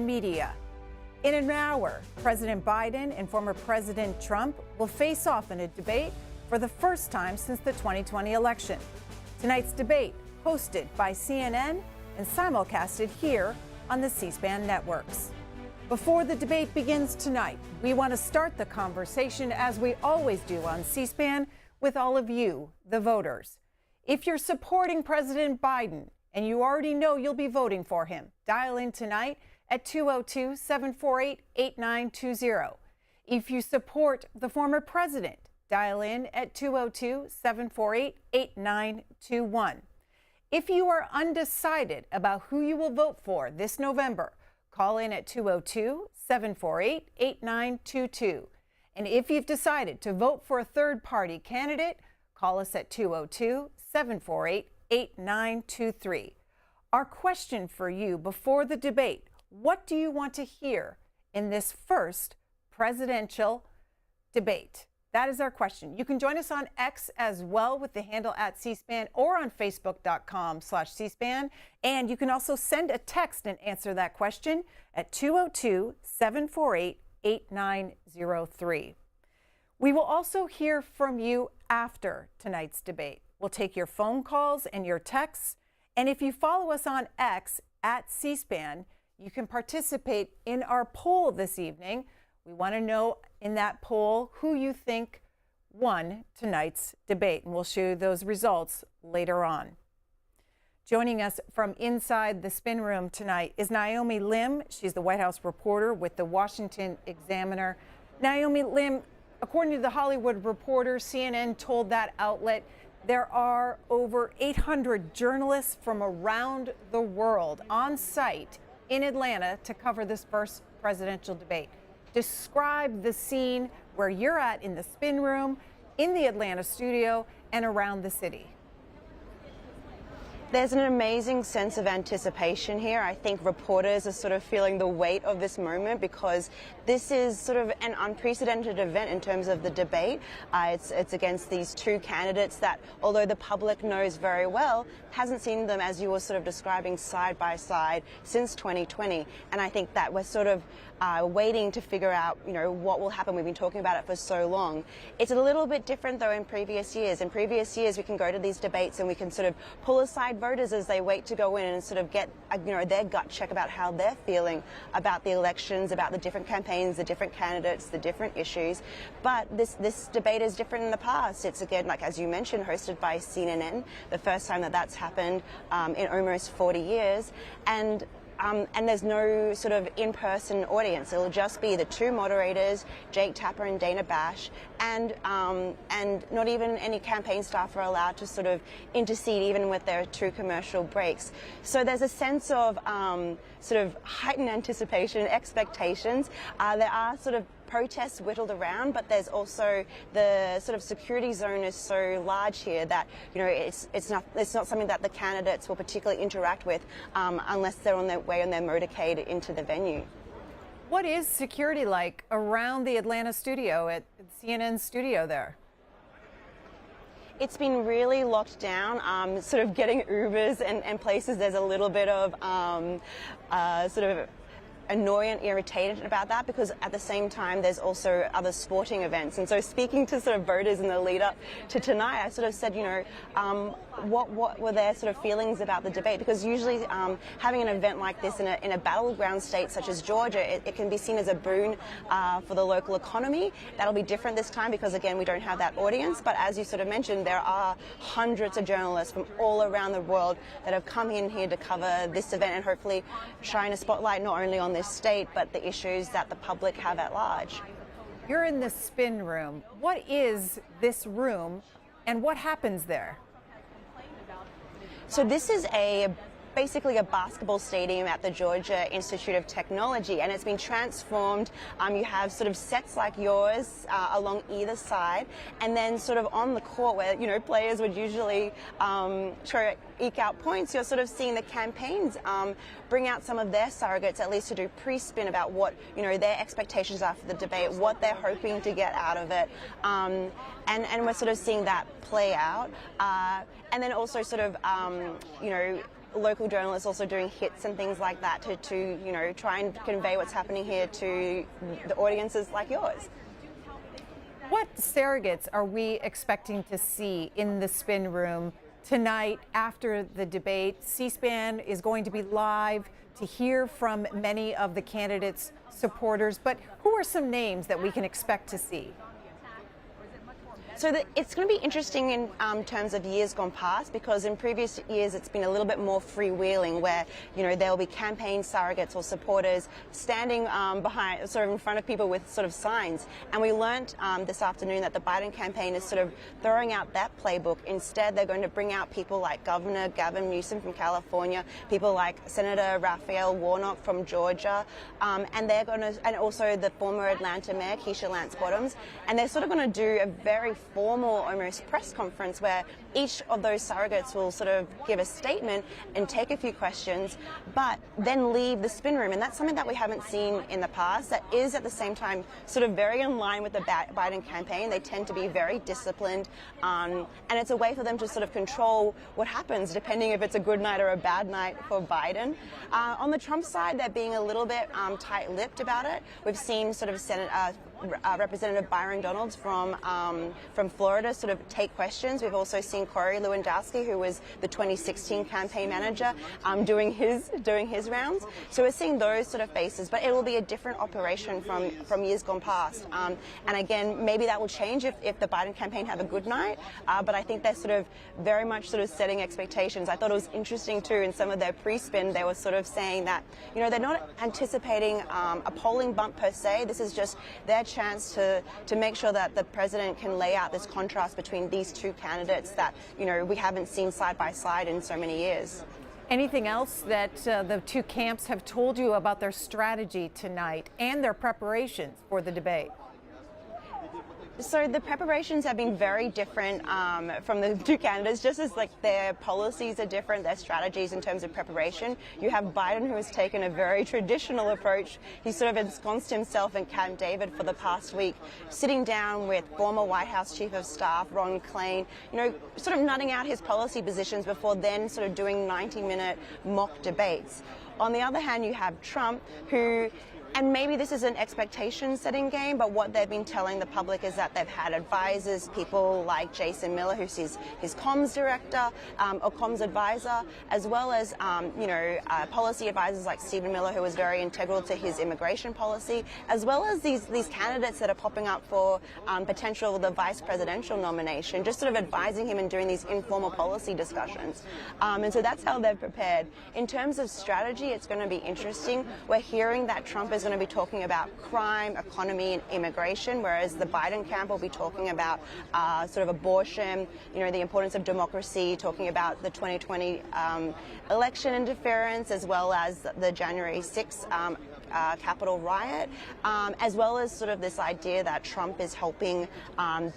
media. In an hour, President Biden and former President Trump will face off in a debate for the first time since the 2020 election. Tonight's debate, hosted by CNN and simulcasted here on the C-SPAN networks. Before the debate begins tonight, we want to start the conversation, as we always do on C-SPAN, with all of you, the voters. If you're supporting President Biden and you already know you'll be voting for him, dial in tonight at 202-748-8920. If you support the former president, dial in at 202-748-8921. If you are undecided about who you will vote for this November, call in at 202-748-8922. And if you've decided to vote for a third-party candidate, call us at 202-748-8923. Our question for you before the debate: what do you want to hear in this first presidential debate? That is our question. You can join us on X as well with the handle @CSPAN, or on Facebook.com/CSPAN. And you can also send a text and answer that question at 202-748-8903. We will also hear from you after tonight's debate. We'll take your phone calls and your texts. And if you follow us on X @CSPAN, you can participate in our poll this evening. We want to know in that poll who you think won tonight's debate, and we'll show you those results later on. Joining us from inside the spin room tonight is Naomi Lim. She's the White House reporter with the Washington Examiner. Naomi Lim, according to the Hollywood Reporter, CNN told that outlet there are over 800 journalists from around the world on site in Atlanta to cover this first presidential debate. Describe the scene where you're at in the spin room, in the Atlanta studio, and around the city. There's an amazing sense of anticipation here. I think reporters are sort of feeling the weight of this moment, because this is sort of an unprecedented event in terms of the debate. It's against these two candidates that, although the public knows very well, hasn't seen them, as you were sort of describing, side by side since 2020. And I think that we're sort of waiting to figure out, what will happen. We've been talking about it for so long. It's a little bit different, though, in previous years. In previous years, we can go to these debates and we can sort of pull aside voters as they wait to go in and sort of get, their gut check about how they're feeling about the elections, about the different campaigns, the different candidates, the different issues. But this debate is different in the past. It's, again, like as you mentioned, hosted by CNN, the first time that that's happened in almost 40 years. And there's no sort of in-person audience. It'll just be the two moderators, Jake Tapper and Dana Bash, and not even any campaign staff are allowed to sort of intercede, even with their two commercial breaks. So there's a sense of sort of heightened anticipation, expectations. There are sort of protests whittled around, but there's also the sort of security zone is so large here that it's not something that the candidates will particularly interact with unless they're on their way on their motorcade into the venue. What is security like around the Atlanta studio, at CNN studio there? It's been really locked down. Sort of getting Ubers and places, there's a little bit of sort of annoyant, irritated about that, because at the same time there's also other sporting events. And so speaking to sort of voters in the lead up to tonight, I sort of said, what were their sort of feelings about the debate? Because usually having an event like this in a battleground state such as Georgia, it can be seen as a boon for the local economy. That'll be different this time because, again, we don't have that audience. But as you sort of mentioned, there are hundreds of journalists from all around the world that have come in here to cover this event and hopefully shine a spotlight not only on this state, but the issues that the public have at large. You're in the spin room. What is this room and what happens there? So this is basically a basketball stadium at the Georgia Institute of Technology, and it's been transformed. You have sort of sets like yours along either side, and then sort of on the court where players would usually eke out points, you're sort of seeing the campaigns bring out some of their surrogates, at least to do pre-spin about what their expectations are for the debate, what they're hoping to get out of it, and we're sort of seeing that play out, and then also sort of local journalists also doing hits and things like that to you know, try and convey what's happening here to the audiences like yours. What surrogates are we expecting to see in the spin room tonight after the debate? C-SPAN is going to be live to hear from many of the candidates' supporters, but who are some names that we can expect to see? So it's going to be interesting in terms of years gone past, because in previous years it's been a little bit more freewheeling, where, you know, there will be campaign surrogates or supporters standing behind, sort of in front of people with sort of signs. And we learnt this afternoon that the Biden campaign is sort of throwing out that playbook. Instead, they're going to bring out people like Governor Gavin Newsom from California, people like Senator Raphael Warnock from Georgia, and they're going to, and also the former Atlanta Mayor Keisha Lance Bottoms, and they're sort of going to do a very formal, almost press conference where each of those surrogates will sort of give a statement and take a few questions, but then leave the spin room. And that's something that we haven't seen in the past. That is at the same time sort of very in line with the Biden campaign. They tend to be very disciplined, and it's a way for them to sort of control what happens, depending if it's a good night or a bad night for Biden. On the Trump side, they're being a little bit tight-lipped about it. We've seen sort of Representative Byron Donalds from Florida sort of take questions. We've also seen Corey Lewandowski, who was the 2016 campaign manager, doing his rounds. So we're seeing those sort of faces, but it will be a different operation from years gone past. And again, maybe that will change if the Biden campaign have a good night. But I think they're sort of very much sort of setting expectations. I thought it was interesting too, in some of their pre-spin, they were sort of saying that, you know, they're not anticipating a polling bump per se. This is just their chance to make sure that the president can lay out this contrast between these two candidates that, you know, we haven't seen side by side in so many years. Anything else that the two camps have told you about their strategy tonight and their preparations for the debate? So the preparations have been very different from the two candidates, just as like their policies are different, their strategies in terms of preparation. You have Biden, who has taken a very traditional approach. He sort of ensconced himself in Camp David for the past week, sitting down with former White House Chief of Staff Ron Klain, you know, sort of nutting out his policy positions before then sort of doing 90-minute mock debates. On the other hand, you have Trump, who, and maybe this is an expectation-setting game, but what they've been telling the public is that they've had advisors, people like Jason Miller, who's his comms director or comms advisor, as well as policy advisors like Stephen Miller, who was very integral to his immigration policy, as well as these candidates that are popping up for the vice presidential nomination, just sort of advising him and doing these informal policy discussions. And so that's how they've prepared. In terms of strategy, it's going to be interesting. We're hearing that Trump is going to be talking about crime, economy, and immigration, whereas the Biden camp will be talking about sort of abortion, you know, the importance of democracy, talking about the 2020 election interference, as well as the January 6th Capitol riot, as well as sort of this idea that Trump is helping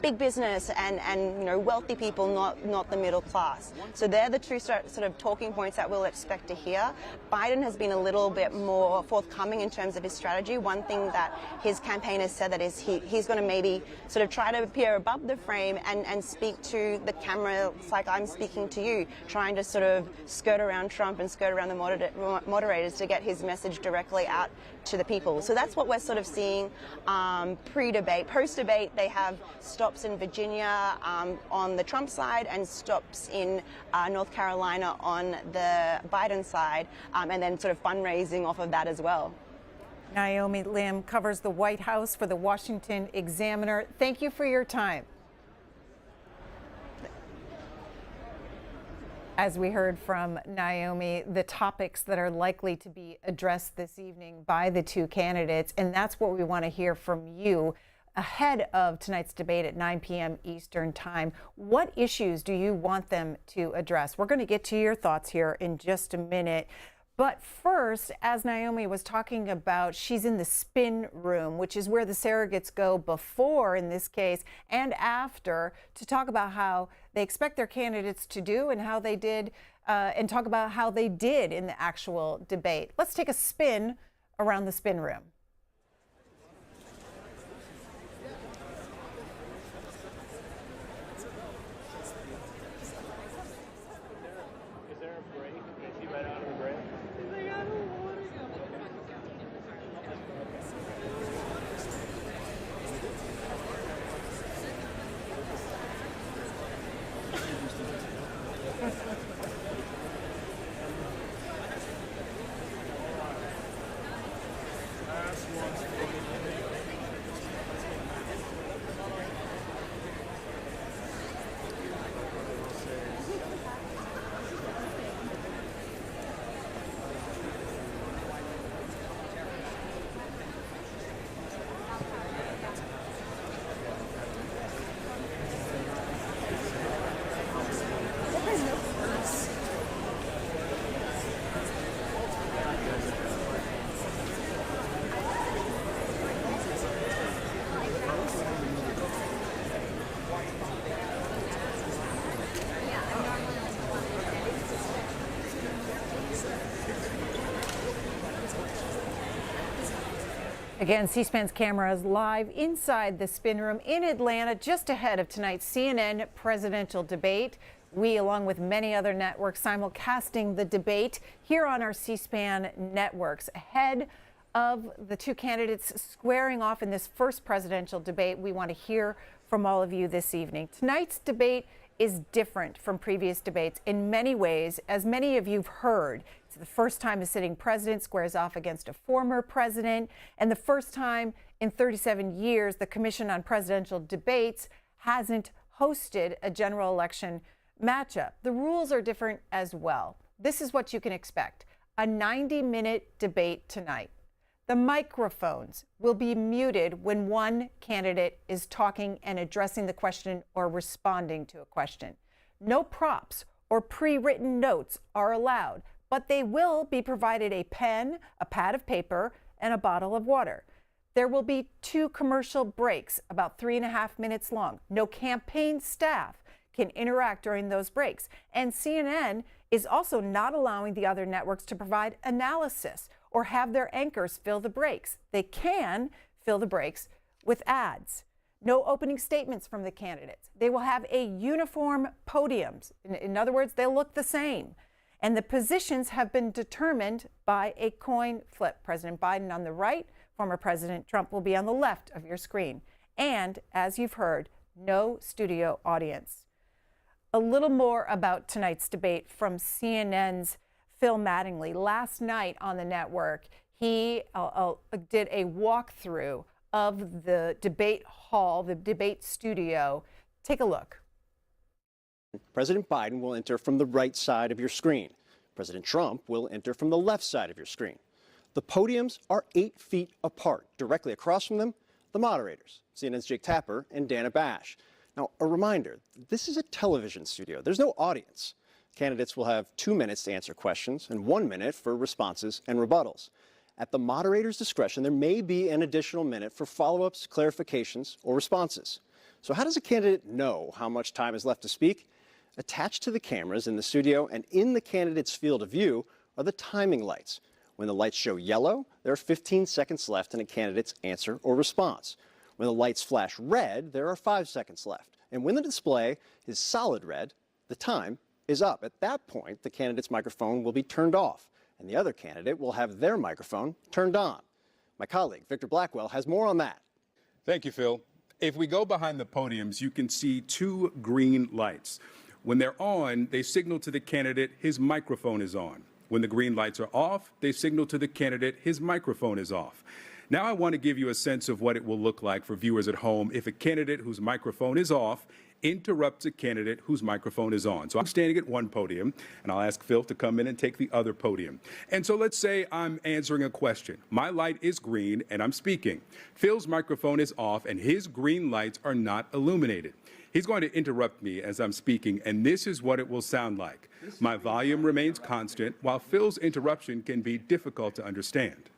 big business and you know, wealthy people, not the middle class. So they're the two sort of talking points that we'll expect to hear. Biden has been a little bit more forthcoming in terms of his strategy. One thing that his campaign has said that is he's going to maybe sort of try to appear above the frame and speak to the camera. It's like I'm speaking to you, trying to sort of skirt around Trump and skirt around the moderators to get his message directly out to the people. So that's what we're sort of seeing pre-debate. Post-debate, they have stops in Virginia on the Trump side and stops in North Carolina on the Biden side, and then sort of fundraising off of that as well. Naomi Lim covers the White House for the Washington Examiner. Thank you for your time. As we heard from Naomi, the topics that are likely to be addressed this evening by the two candidates, and that's what we want to hear from you ahead of tonight's debate at 9 p.m. Eastern Time. What issues do you want them to address? We're going to get to your thoughts here in just a minute. But first, as Naomi was talking about, she's in the spin room, which is where the surrogates go before, in this case, and after, to talk about how they expect their candidates to do and how they did, and talk about how they did in the actual debate. Let's take a spin around the spin room. Is there a break? Again, C-SPAN's camera is live inside the spin room in Atlanta, just ahead of tonight's CNN presidential debate. We, along with many other networks, simulcasting the debate here on our C-SPAN networks. Ahead of the two candidates squaring off in this first presidential debate, we want to hear from all of you this evening. Tonight's debate is different from previous debates in many ways. As many of you've heard, it's the first time a sitting president squares off against a former president, and the first time in 37 years the Commission on Presidential Debates hasn't hosted a general election matchup. The rules are different as well. This is what you can expect: a 90-minute debate tonight. The microphones will be muted when one candidate is talking and addressing the question or responding to a question. No props or pre-written notes are allowed, but they will be provided a pen, a pad of paper, and a bottle of water. There will be 2 commercial breaks, about 3.5 minutes long. No campaign staff can interact during those breaks. And CNN is also not allowing the other networks to provide analysis or have their anchors fill the breaks. They can fill the breaks with ads. No opening statements from the candidates. They will have a uniform podiums. In other words, they'll look the same. And the positions have been determined by a coin flip. President Biden on the right, former President Trump will be on the left of your screen. And as you've heard, no studio audience. A little more about tonight's debate from CNN's Phil Mattingly. Last night on the network, he did a walkthrough of the debate hall, the debate studio. Take a look. President Biden will enter from the right side of your screen. President Trump will enter from the left side of your screen. The podiums are 8 feet apart. Directly across from them, the moderators, CNN's Jake Tapper and Dana Bash. Now, a reminder, this is a television studio. There's no audience. Candidates will have 2 minutes to answer questions and 1 minute for responses and rebuttals. At the moderator's discretion, there may be an additional minute for follow-ups, clarifications, or responses. So how does a candidate know how much time is left to speak? Attached to the cameras in the studio and in the candidate's field of view are the timing lights. When the lights show yellow, there are 15 seconds left in a candidate's answer or response. When the lights flash red, there are 5 seconds left. And when the display is solid red, the time is up. At that point, the candidate's microphone will be turned off, and the other candidate will have their microphone turned on. My colleague, Victor Blackwell, has more on that. Thank you, Phil. If we go behind the podiums, you can see 2 green lights. When they're on, they signal to the candidate his microphone is on. When the green lights are off, they signal to the candidate his microphone is off. Now I want to give you a sense of what it will look like for viewers at home if a candidate whose microphone is off interrupts a candidate whose microphone is on. So I'm standing at one podium, and I'll ask Phil to come in and take the other podium. And so let's say I'm answering a question. My light is green, and I'm speaking. Phil's microphone is off, and his green lights are not illuminated. He's going to interrupt me as I'm speaking, and this is what it will sound like. My volume remains constant, while Phil's interruption can be difficult to understand.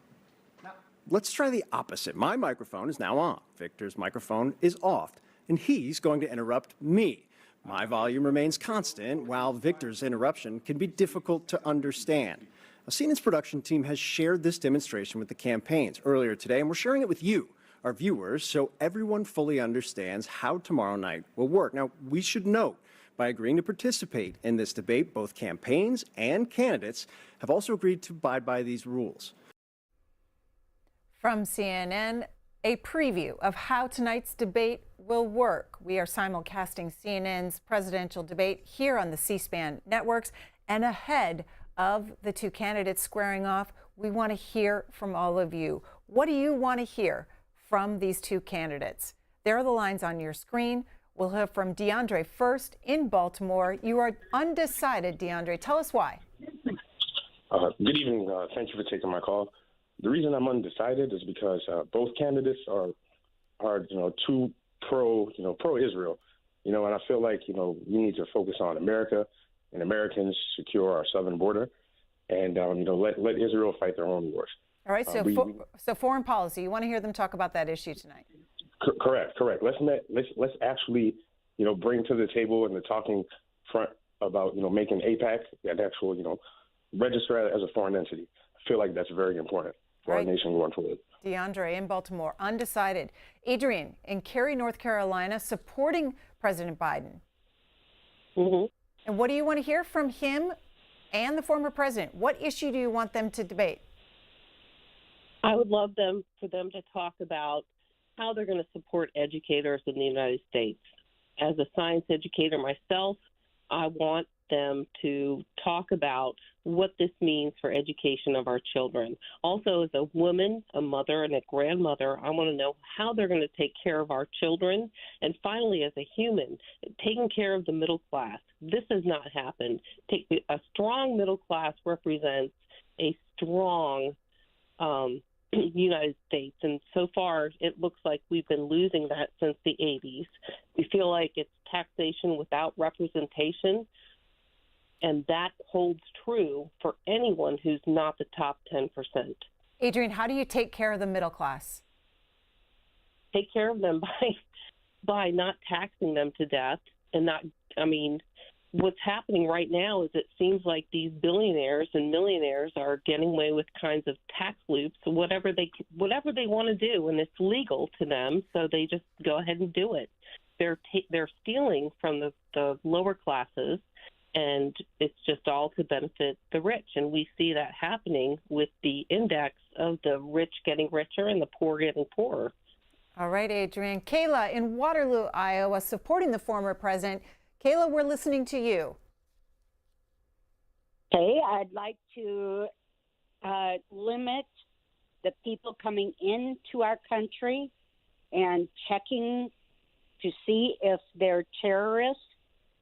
Let's try the opposite. My microphone is now on. Victor's microphone is off, and he's going to interrupt me. My volume remains constant, while Victor's interruption can be difficult to understand. CNN's production team has shared this demonstration with the campaigns earlier today, and we're sharing it with you, our viewers, so everyone fully understands how tomorrow night will work. Now, we should note, by agreeing to participate in this debate, both campaigns and candidates have also agreed to abide by these rules. From CNN, a preview of how tonight's debate will work. We are simulcasting CNN's presidential debate here on the C-SPAN networks, and ahead of the two candidates squaring off, we want to hear from all of you. What do you want to hear from these two candidates? There are the lines on your screen. We'll hear from DeAndre first in Baltimore. You are undecided, DeAndre. Tell us why. Good evening. Thank you for taking my call. The reason I'm undecided is because both candidates are too pro-Israel, and I feel like, we need to focus on America and Americans, secure our southern border, and, let Israel fight their own wars. All right. So foreign policy, you want to hear them talk about that issue tonight? Correct. Let's actually, bring to the table in the talking front about, making AIPAC an actual, register as a foreign entity. I feel like that's very important for our nation going forward. DeAndre in Baltimore, undecided. Adrian in Cary, North Carolina, supporting President Biden. And what do you want to hear from him and the former president? What issue do you want them to debate? I would love for them to talk about how they're going to support educators in the United States. As a science educator myself, I want them to talk about what this means for education of our children. Also, as a woman, a mother, and a grandmother, I want to know how they're going to take care of our children. And finally, as a human, taking care of the middle class. This has not happened. A strong middle class represents a strong United States, and so far it looks like we've been losing that since the 80s. We feel like it's taxation without representation, and that holds true for anyone who's not the top 10%. Adrian, how do you take care of the middle class? Take care of them by not taxing them to death, and what's happening right now is it seems like these billionaires and millionaires are getting away with kinds of tax loops, whatever they want to do, and it's legal to them, so they just go ahead and do it. They're stealing from the lower classes, and it's just all to benefit the rich. And we see that happening with the index of the rich getting richer and the poor getting poorer. All right, Adrian. Kayla in Waterloo, Iowa, supporting the former president. Kayla, we're listening to you. Okay, I'd like to limit the people coming into our country and checking to see if they're terrorists,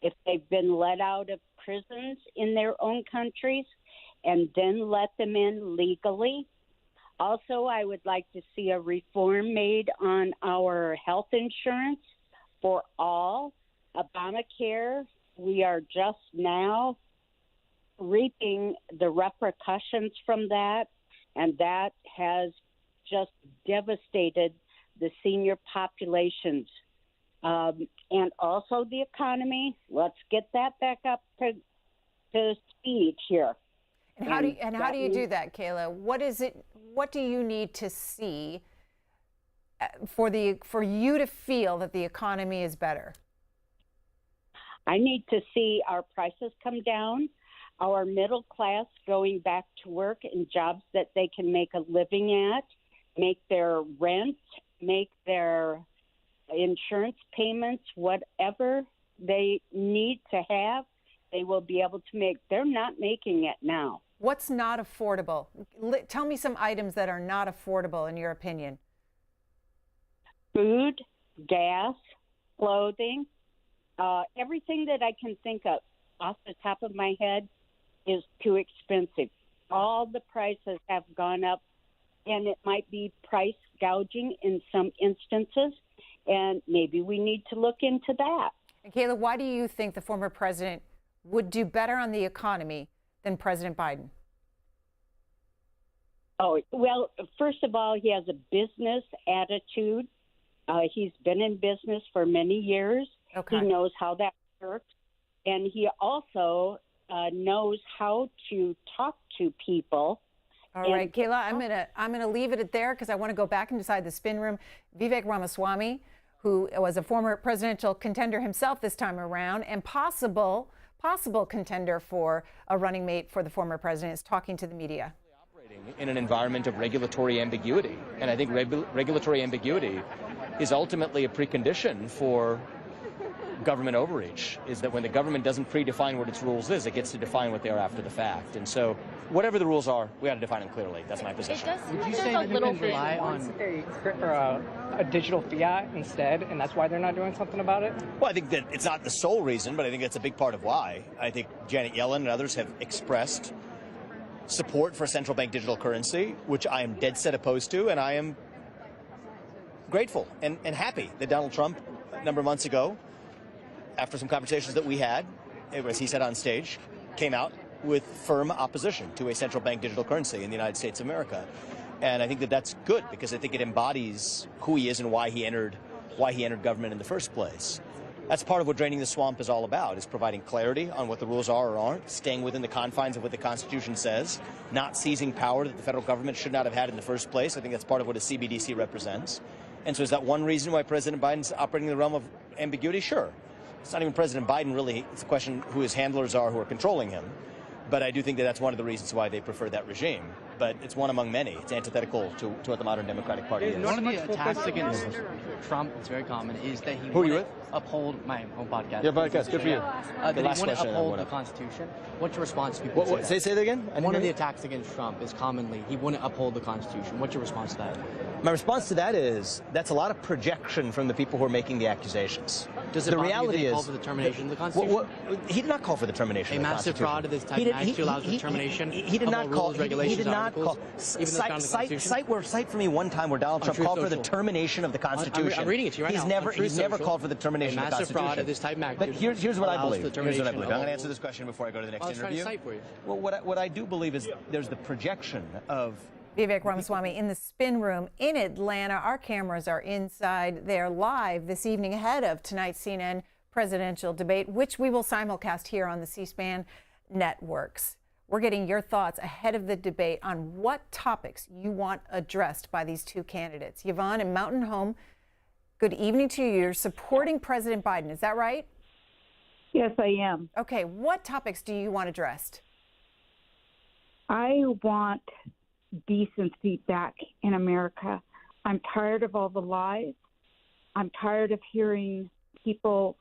if they've been let out of prisons in their own countries, and then let them in legally. Also, I would like to see a reform made on our health insurance for all. Obamacare, we are just now reaping the repercussions from that, and that has just devastated the senior populations. And also the economy. Let's get that back up to speed here. And how do you do that, Kayla? What do you need to see for you to feel that the economy is better? I need to see our prices come down, our middle class going back to work in jobs that they can make a living at, make their rent, make their insurance payments, whatever they need to have, they will be able to make. They're not making it now. What's not affordable? Tell me some items that are not affordable in your opinion. Food, gas, clothing, everything that I can think of off the top of my head is too expensive. All the prices have gone up, and it might be price gouging in some instances, and maybe we need to look into that. And Kayla, why do you think the former president would do better on the economy than President Biden? Oh, well, first of all, he has a business attitude. He's been in business for many years. Okay. He knows how that works. And he also knows how to talk to people. All right, Kayla, I'm gonna leave it at there because I want to go back inside the spin room. Vivek Ramaswamy, who was a former presidential contender himself this time around and possible contender for a running mate for the former president, is talking to the media. Operating in an environment of regulatory ambiguity, and I think regulatory ambiguity is ultimately a precondition for government overreach, is that when the government doesn't predefine what its rules is, it gets to define what they are after the fact. And so whatever the rules are, we got to define them clearly. That's my position. Would you say that you can rely on a digital fiat instead, and that's why they're not doing something about it? Well, I think that it's not the sole reason, but I think that's a big part of why. I think Janet Yellen and others have expressed support for central bank digital currency, which I am dead set opposed to, and I am grateful and happy that Donald Trump, a number of months ago, after some conversations that we had, as he said on stage, came out with firm opposition to a central bank digital currency in the United States of America. And I think that that's good because I think it embodies who he is and why he entered government in the first place. That's part of what draining the swamp is all about, is providing clarity on what the rules are or aren't, staying within the confines of what the Constitution says, not seizing power that the federal government should not have had in the first place. I think that's part of what a CBDC represents. And so is that one reason why President Biden's operating in the realm of ambiguity? Sure. It's not even President Biden, really. It's a question who his handlers are who are controlling him. But I do think that that's one of the reasons why they prefer that regime. But it's one among many. It's antithetical to what the modern Democratic Party is. One of the attacks against Trump, it's very common, is that he Who are you with? Uphold my own podcast. Your podcast, good for you. That he wouldn't uphold the Constitution. What's your response to people Say that again? One of the attacks against Trump is commonly he wouldn't uphold the Constitution. What's your response to that? My response to that is that's a lot of projection from the people who are making the accusations. Does it the reality is call for the termination of the Constitution? He did not call for the termination of the massive Constitution. fraud of this type actually allows the termination. He did not call. He did not call. Cite for me one time where Donald Trump called for the termination of the Constitution. I'm reading it to you right now. He's never called for the termination of the Constitution. Massive fraud of this type But here's what I believe. I'm I'm going to answer this question before I go to the next interview. Well, what I do believe is there's the projection of. Vivek Ramaswamy in the spin room in Atlanta. Our cameras are inside. They're live this evening ahead of tonight's CNN presidential debate, which we will simulcast here on the C-SPAN networks. We're getting your thoughts ahead of the debate on what topics you want addressed by these two candidates. Yvonne in Mountain Home, good evening to you. You're supporting President Biden. Is that right? Yes, I am. Okay. What topics do you want addressed? I want decency back in America. I'm tired of all the lies. I'm tired of hearing people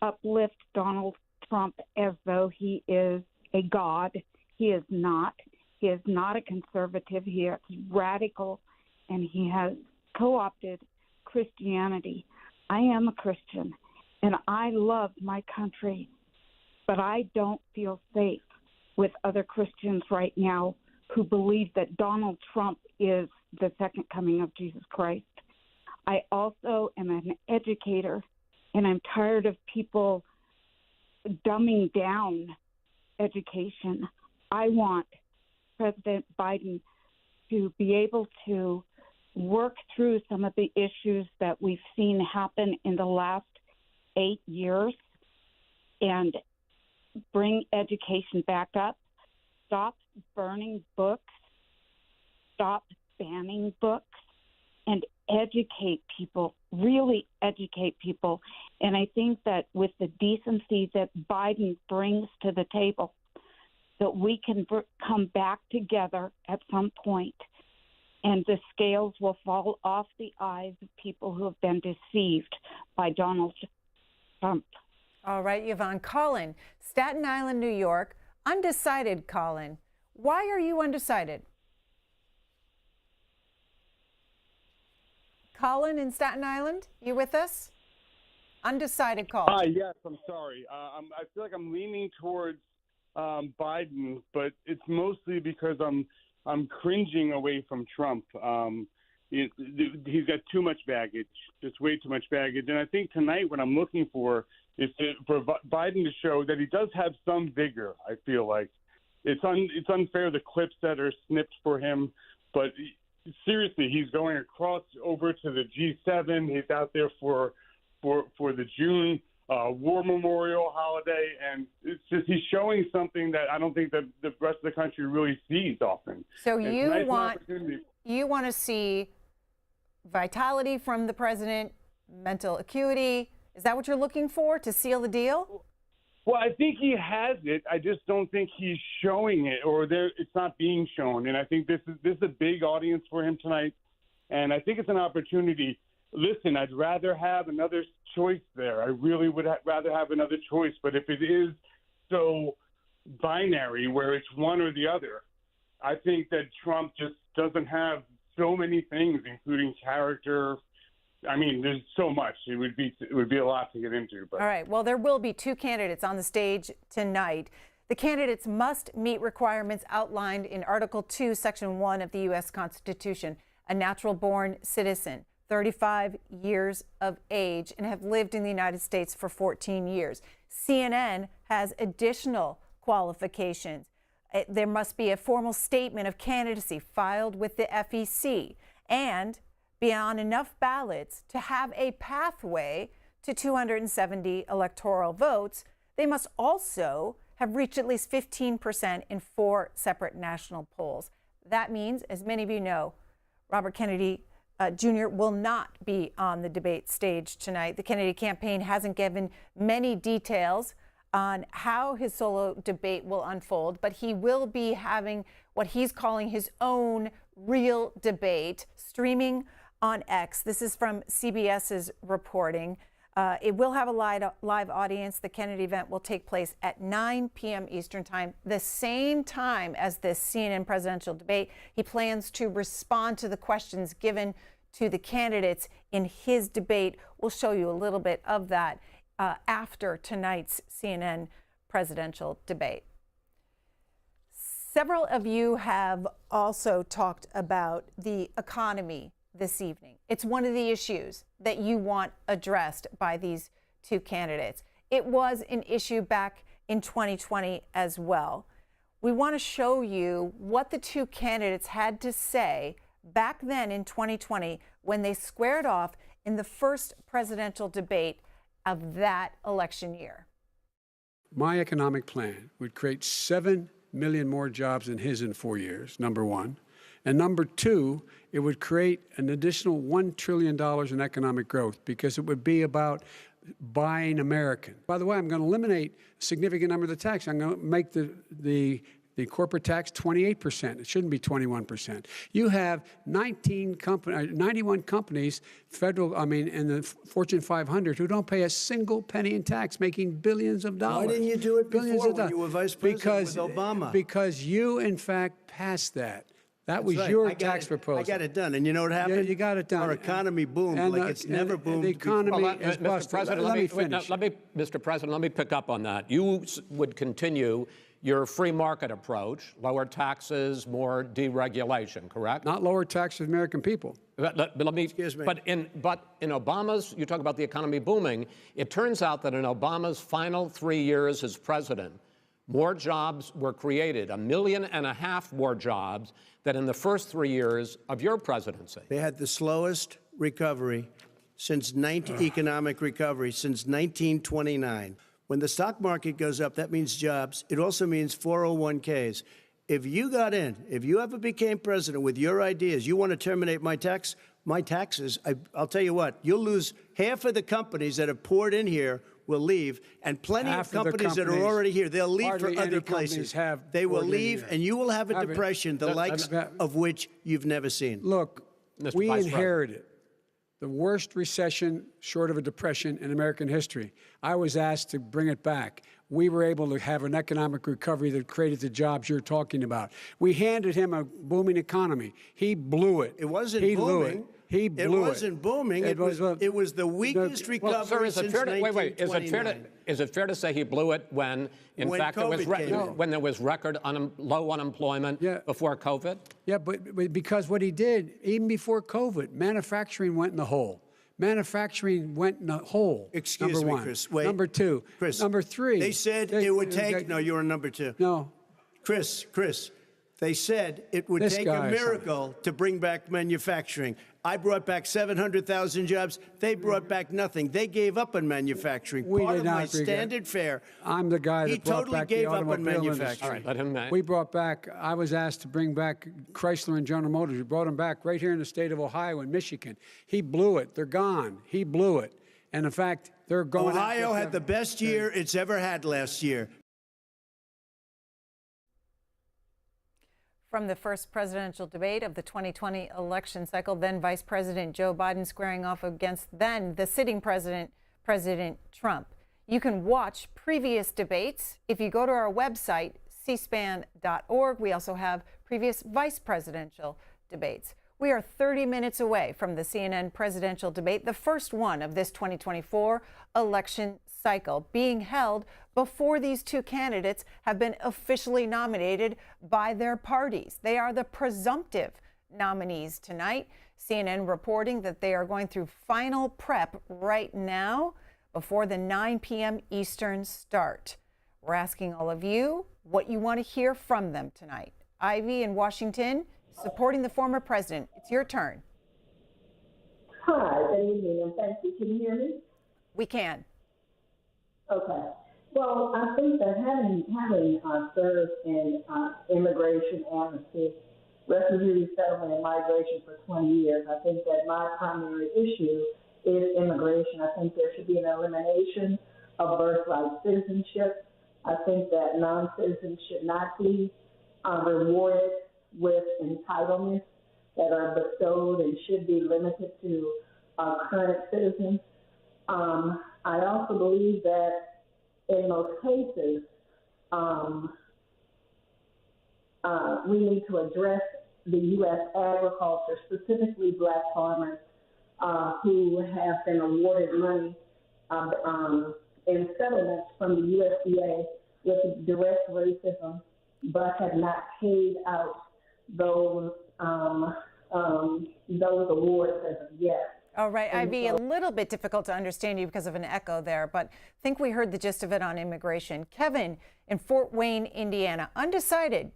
uplift Donald Trump as though he is a god. He is not. He is not a conservative. He is radical, and he has co-opted Christianity. I am a Christian, and I love my country, but I don't feel safe with other Christians right now who believe that Donald Trump is the second coming of Jesus Christ. I also am an educator, and I'm tired of people dumbing down education. I want President Biden to be able to work through some of the issues that we've seen happen in the last 8 years and bring education back up. Stop burning books, stop banning books, and educate people, really educate people. And I think that with the decency that Biden brings to the table, that we can come back together at some point, and the scales will fall off the eyes of people who have been deceived by Donald Trump. All right, Yvonne. Colin, Staten Island, New York. Undecided, Colin. Why are you undecided? Colin in Staten Island, you with us? Undecided, Colin. Hi, yes, I'm sorry. I feel like I'm leaning towards Biden, but it's mostly because I'm cringing away from Trump. He's got too much baggage, just way too much baggage. And I think tonight what I'm looking for is for Biden to show that he does have some vigor. I feel like it's unfair, the clips that are snipped for him, but seriously, he's going across over to the G7. He's out there for the June War Memorial holiday, and it's just he's showing something that I don't think that the rest of the country really sees often. So you want to see vitality from the president, mental acuity. Is that what you're looking for to seal the deal? Well, I think he has it. I just don't think he's showing it, or it's not being shown. And I think this is a big audience for him tonight, and I think it's an opportunity. Listen, I'd rather have another choice there. I really would rather have another choice. But if it is so binary, where it's one or the other, I think that Trump just doesn't have so many things, including character. I mean, there's so much. It would be a lot to get into. But. All right. Well, there will be two candidates on the stage tonight. The candidates must meet requirements outlined in Article 2, Section 1 of the U.S. Constitution. A natural-born citizen, 35 years of age, and have lived in the United States for 14 years. CNN has additional qualifications. There must be a formal statement of candidacy filed with the FEC and be on enough ballots to have a pathway to 270 electoral votes, they must also have reached at least 15% in 4 separate national polls. That means, as many of you know, Robert Kennedy Jr. will not be on the debate stage tonight. The Kennedy campaign hasn't given many details on how his solo debate will unfold, but he will be having what he's calling his own real debate streaming on X. This is from CBS's reporting. It will have a live audience. The Kennedy event will take place at 9 p.m. Eastern Time, the same time as this CNN presidential debate. He plans to respond to the questions given to the candidates in his debate. We'll show you a little bit of that after tonight's CNN presidential debate. Several of you have also talked about the economy this evening. It's one of the issues that you want addressed by these two candidates. It was an issue back in 2020 as well. We want to show you what the two candidates had to say back then in 2020 when they squared off in the first presidential debate of that election year. My economic plan would create 7 million more jobs than his in 4 years, number one. And number two, it would create an additional $1 trillion in economic growth because it would be about buying American. By the way, I'm going to eliminate a significant number of the tax. I'm going to make the corporate tax 28%. It shouldn't be 21%. You have 91 companies, in the Fortune 500 who don't pay a single penny in tax, making billions of dollars. Why didn't you do it before when you were vice president with Obama? Because you, in fact, passed that. That was your tax proposal. I got it done. And you know what happened? Yeah, you got it done. Our economy boomed like it's never boomed. The economy is busted. Mr. President, let me pick up on that. You would continue your free market approach, lower taxes, more deregulation, correct? Not lower taxes for the American people. Excuse me. But in Obama's, you talk about the economy booming, it turns out that in Obama's final 3 years as president, more jobs were created, 1.5 million more jobs than in the first 3 years of your presidency. They had the slowest recovery since economic recovery since 1929. When the stock market goes up, that means jobs. It also means 401ks. If you got in, if you ever became president with your ideas, you want to terminate my taxes, I'll tell you what, you'll lose half of the companies that have poured in here will leave, and plenty of companies that are already here, they'll leave for other places. They will leave, and you will have a depression, the likes of which you've never seen. Look, we inherited the worst recession short of a depression in American history. I was asked to bring it back. We were able to have an economic recovery that created the jobs you're talking about. We handed him a booming economy. He blew it. It wasn't booming. He blew it. It wasn't booming. It was the weakest recovery since 1929. Is it fair to say he blew it when fact, when there was record low unemployment before COVID? Yeah, but because what he did, even before COVID, manufacturing went in the hole. Manufacturing went in the hole. Excuse me, Chris. Wait. Number two. Chris. Number three. They said it would take. No, you were number two. No. Chris. They said it would take a miracle to bring back manufacturing. I brought back 700,000 jobs. They brought back nothing. They gave up on manufacturing. Part of my standard fare. I'm the guy that brought back the automobile industry. All right, let him. We brought back. I was asked to bring back Chrysler and General Motors. We brought them back right here in the state of Ohio and Michigan. He blew it. They're gone. He blew it. And in fact, they're going. Ohio had the best year it's ever had last year. From the first presidential debate of the 2020 election cycle, then Vice President Joe Biden squaring off against then the sitting president, President Trump. You can watch previous debates if you go to our website, cspan.org. We also have previous vice presidential debates. We are 30 minutes away from the CNN presidential debate, the first one of this 2024 election cycle, being held before these two candidates have been officially nominated by their parties. They are the presumptive nominees tonight. CNN reporting that they are going through final prep right now before the 9 p.m. Eastern start. We're asking all of you what you want to hear from them tonight. Ivy in Washington, supporting the former president. It's your turn. Hi, good evening, and thank you. Can you hear me? We can. Okay. Well, I think that having served in immigration amnesty, refugee resettlement, and migration for 20 years, I think that my primary issue is immigration. I think there should be an elimination of birthright citizenship. I think that non-citizens should not be rewarded with entitlements that are bestowed and should be limited to current citizens. I also believe that in most cases, we need to address the U.S. agriculture, specifically black farmers who have been awarded money in settlements from the USDA with direct racism, but have not paid out those awards as of yet. All right, Ivy, a little bit difficult to understand you because of an echo there, but I think we heard the gist of it on immigration. Kevin in Fort Wayne, Indiana, undecided.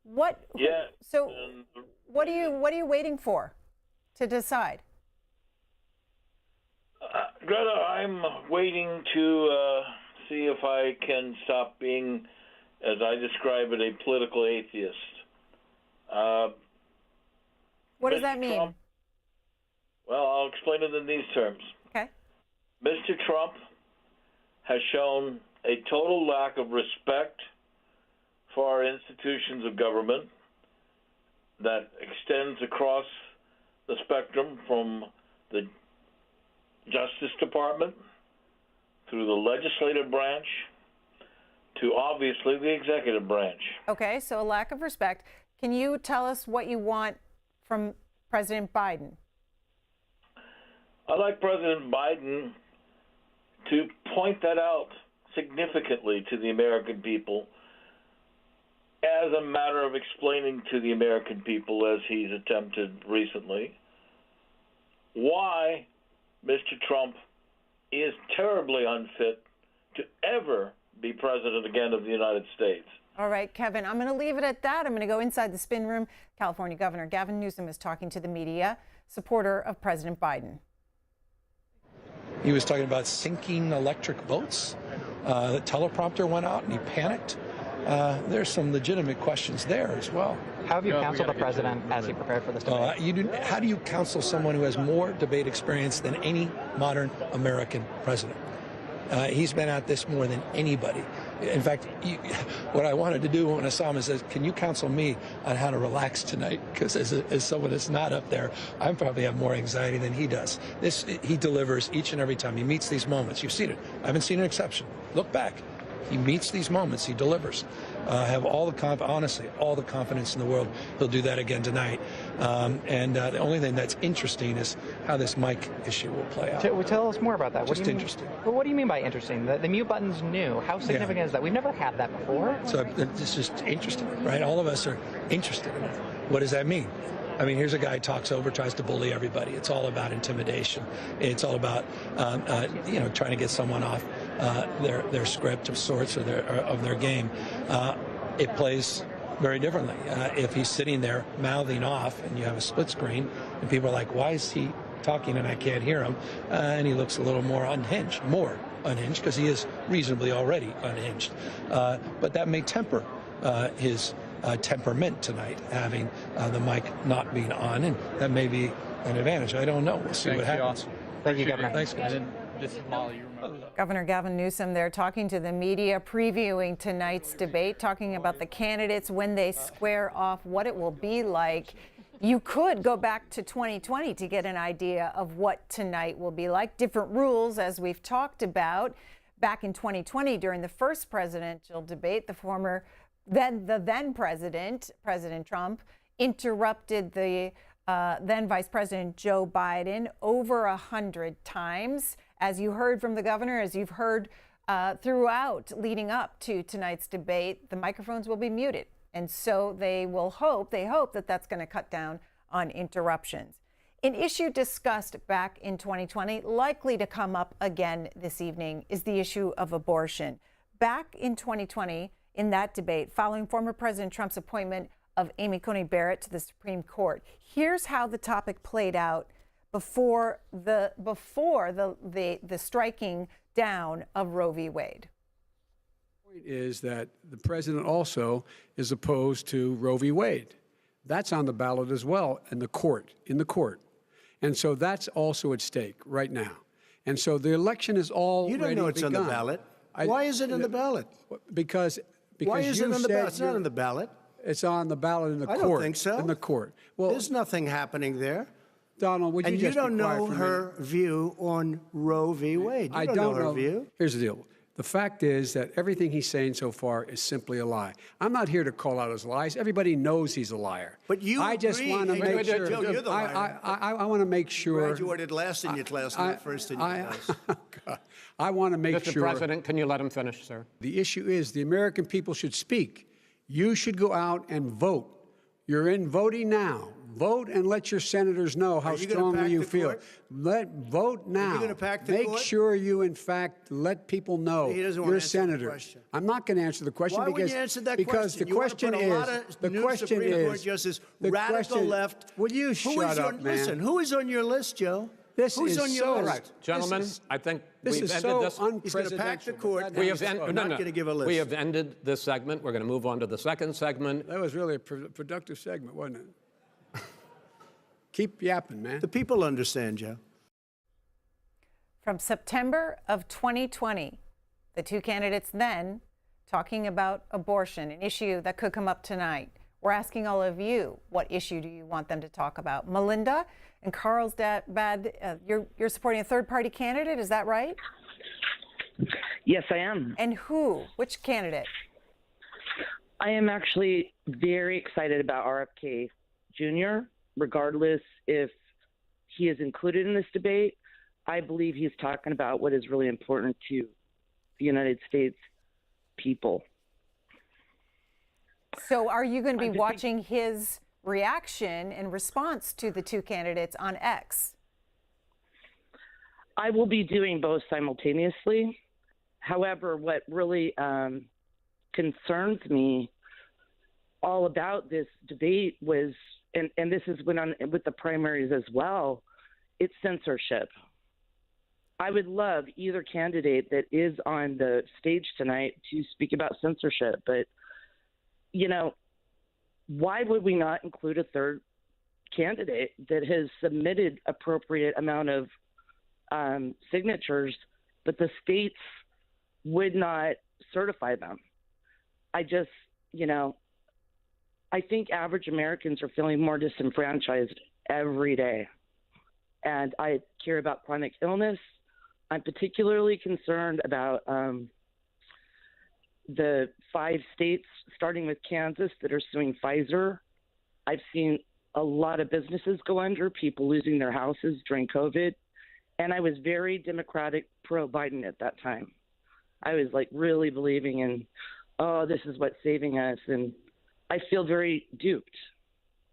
What? Yeah. So, what are you waiting for to decide? Greta, I'm waiting to see if I can stop being, as I describe it, a political atheist. What does that mean? Trump, well, I'll explain it in these terms. Okay. Mr. Trump has shown a total lack of respect for our institutions of government that extends across the spectrum from the Justice Department through the legislative branch to obviously the executive branch. Okay, so a lack of respect. Can you tell us what you want from President Biden? I'd like President Biden to point that out significantly to the American people as a matter of explaining to the American people, as he's attempted recently, why Mr. Trump is terribly unfit to ever be president again of the United States. All right, Kevin, I'm going to leave it at that. I'm going to go inside the spin room. California Governor Gavin Newsom is talking to the media, supporter of President Biden. He was talking about sinking electric boats. The teleprompter went out and he panicked. There's some legitimate questions there as well. How have you counseled the president as he prepared for this debate? How do you counsel someone who has more debate experience than any modern American president? He's been at this more than anybody. In fact, what I wanted to do when I saw him is say, can you counsel me on how to relax tonight? Because as someone that's not up there, I probably have more anxiety than he does. He delivers each and every time. He meets these moments. You've seen it. I haven't seen an exception. Look back. He meets these moments. He delivers. Have all the honestly, all the confidence in the world. He'll do that again tonight. The only thing that's interesting is how this mic issue will play out. Tell us more about that. Just interesting. Well, what do you mean by interesting? The mute button's new. How significant is that? We've never had that before. So it's just interesting, right? All of us are interested in it. What does that mean? I mean, here's a guy who talks over, tries to bully everybody. It's all about intimidation. It's all about, trying to get someone off their script of sorts or of their game. It plays very differently. If he's sitting there mouthing off and you have a split screen and people are like, why is he talking and I can't hear him? And he looks a little more unhinged because he is reasonably already unhinged. But that may temper his temperament tonight, having the mic not being on, and that may be an advantage. I don't know. We'll see what happens. Thank you, Governor. Thanks, guys. Governor Gavin Newsom there talking to the media, previewing tonight's debate, talking about the candidates when they square off, what it will be like. You could go back to 2020 to get an idea of what tonight will be like. Different rules, as we've talked about. Back in 2020, during the first presidential debate, the then president, President Trump, interrupted the then Vice President Joe Biden over 100 times. As you heard from the governor, as you've heard throughout leading up to tonight's debate, the microphones will be muted. And so they hope that that's going to cut down on interruptions. An issue discussed back in 2020, likely to come up again this evening, is the issue of abortion. Back in 2020, in that debate, following former President Trump's appointment of Amy Coney Barrett to the Supreme Court, here's how the topic played out before the striking down of Roe v. Wade. The point is that the president also is opposed to Roe v. Wade. That's on the ballot as well in the court. And so that's also at stake right now. And so the election is already You don't know it's begun. on the ballot. Why is it on the ballot? Because Why is it you on the said ballot? It's not on the ballot. It's on the ballot in the court. I don't think so. In the court. Well, there's nothing happening there. Donald, would you and just you don't be quiet know for a her view on Roe v. Wade. You I don't know her view. Here's the deal. The fact is that everything he's saying so far is simply a lie. I'm not here to call out his lies. Everybody knows he's a liar. But you I just agree. want to Hey, make sure. Joe, you're the liar. I want to make sure. Graduated last in your class, not first in your class. I want to make Mr. sure. President, can you let him finish, sir? The issue is the American people should speak. You should go out and vote. You're in voting now. Vote and let your senators know how strongly you feel. Vote now. Are you gonna pack the Make court? sure you, in fact, let people know He doesn't want you're a to answer the senator. question. I'm not going to answer the question Why because wouldn't you answer that because question? the question you want to put a lot is of the new question Supreme Court is justice, the radical question- left. Will you shut up, man? Listen, who is on your list, Joe? This Who's is on your so list? Right, gentlemen, I think this we've is ended so this. He's going to pack the court. We have We're not going to give a list. We have ended this segment. We're going to move on to the second segment. That was really a productive segment, wasn't it? Keep yapping, man. The people understand, Joe. From September of 2020, the two candidates then talking about abortion, an issue that could come up tonight. We're asking all of you, what issue do you want them to talk about? Melinda in Carlsbad, you're supporting a third-party candidate, is that right? Yes, I am. And who? Which candidate? I am actually very excited about RFK Jr., regardless if he is included in this debate. I believe he's talking about what is really important to the United States people. So are you going to be watching his reaction in response to the two candidates on X? I will be doing both simultaneously. However, what really concerns me all about this debate was, and this is went on with the primaries as well, it's censorship. I would love either candidate that is on the stage tonight to speak about censorship, but you know, why would we not include a third candidate that has submitted appropriate amount of signatures, but the states would not certify them? I just, you know, I think average Americans are feeling more disenfranchised every day. And I care about chronic illness. I'm particularly concerned about the 5 states, starting with Kansas, that are suing Pfizer. I've seen a lot of businesses go under, people losing their houses during COVID. And I was very Democratic pro-Biden at that time. I was like really believing in, oh, this is what's saving us. And I feel very duped.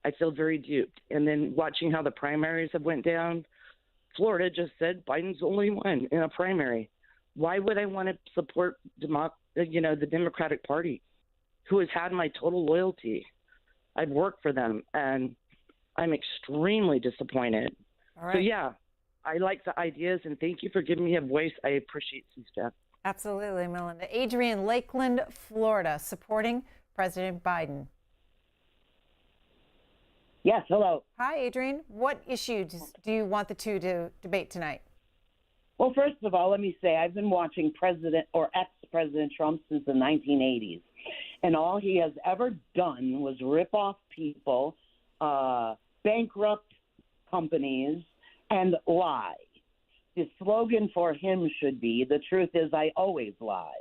And then watching how the primaries have went down, Florida just said Biden's only won in a primary. Why would I want to support the Democratic Party, who has had my total loyalty? I've worked for them, and I'm extremely disappointed. All right. So, yeah, I like the ideas, and thank you for giving me a voice. I appreciate C-SPAN. Absolutely, Melinda. Adrian, Lakeland, Florida, supporting President Biden. Yes, hello. Hi, Adrian. What issues do you want the two to debate tonight? Well, first of all, let me say I've been watching President or ex-President Trump since the 1980s. And all he has ever done was rip off people, bankrupt companies, and lie. The slogan for him should be, the truth is I always lie.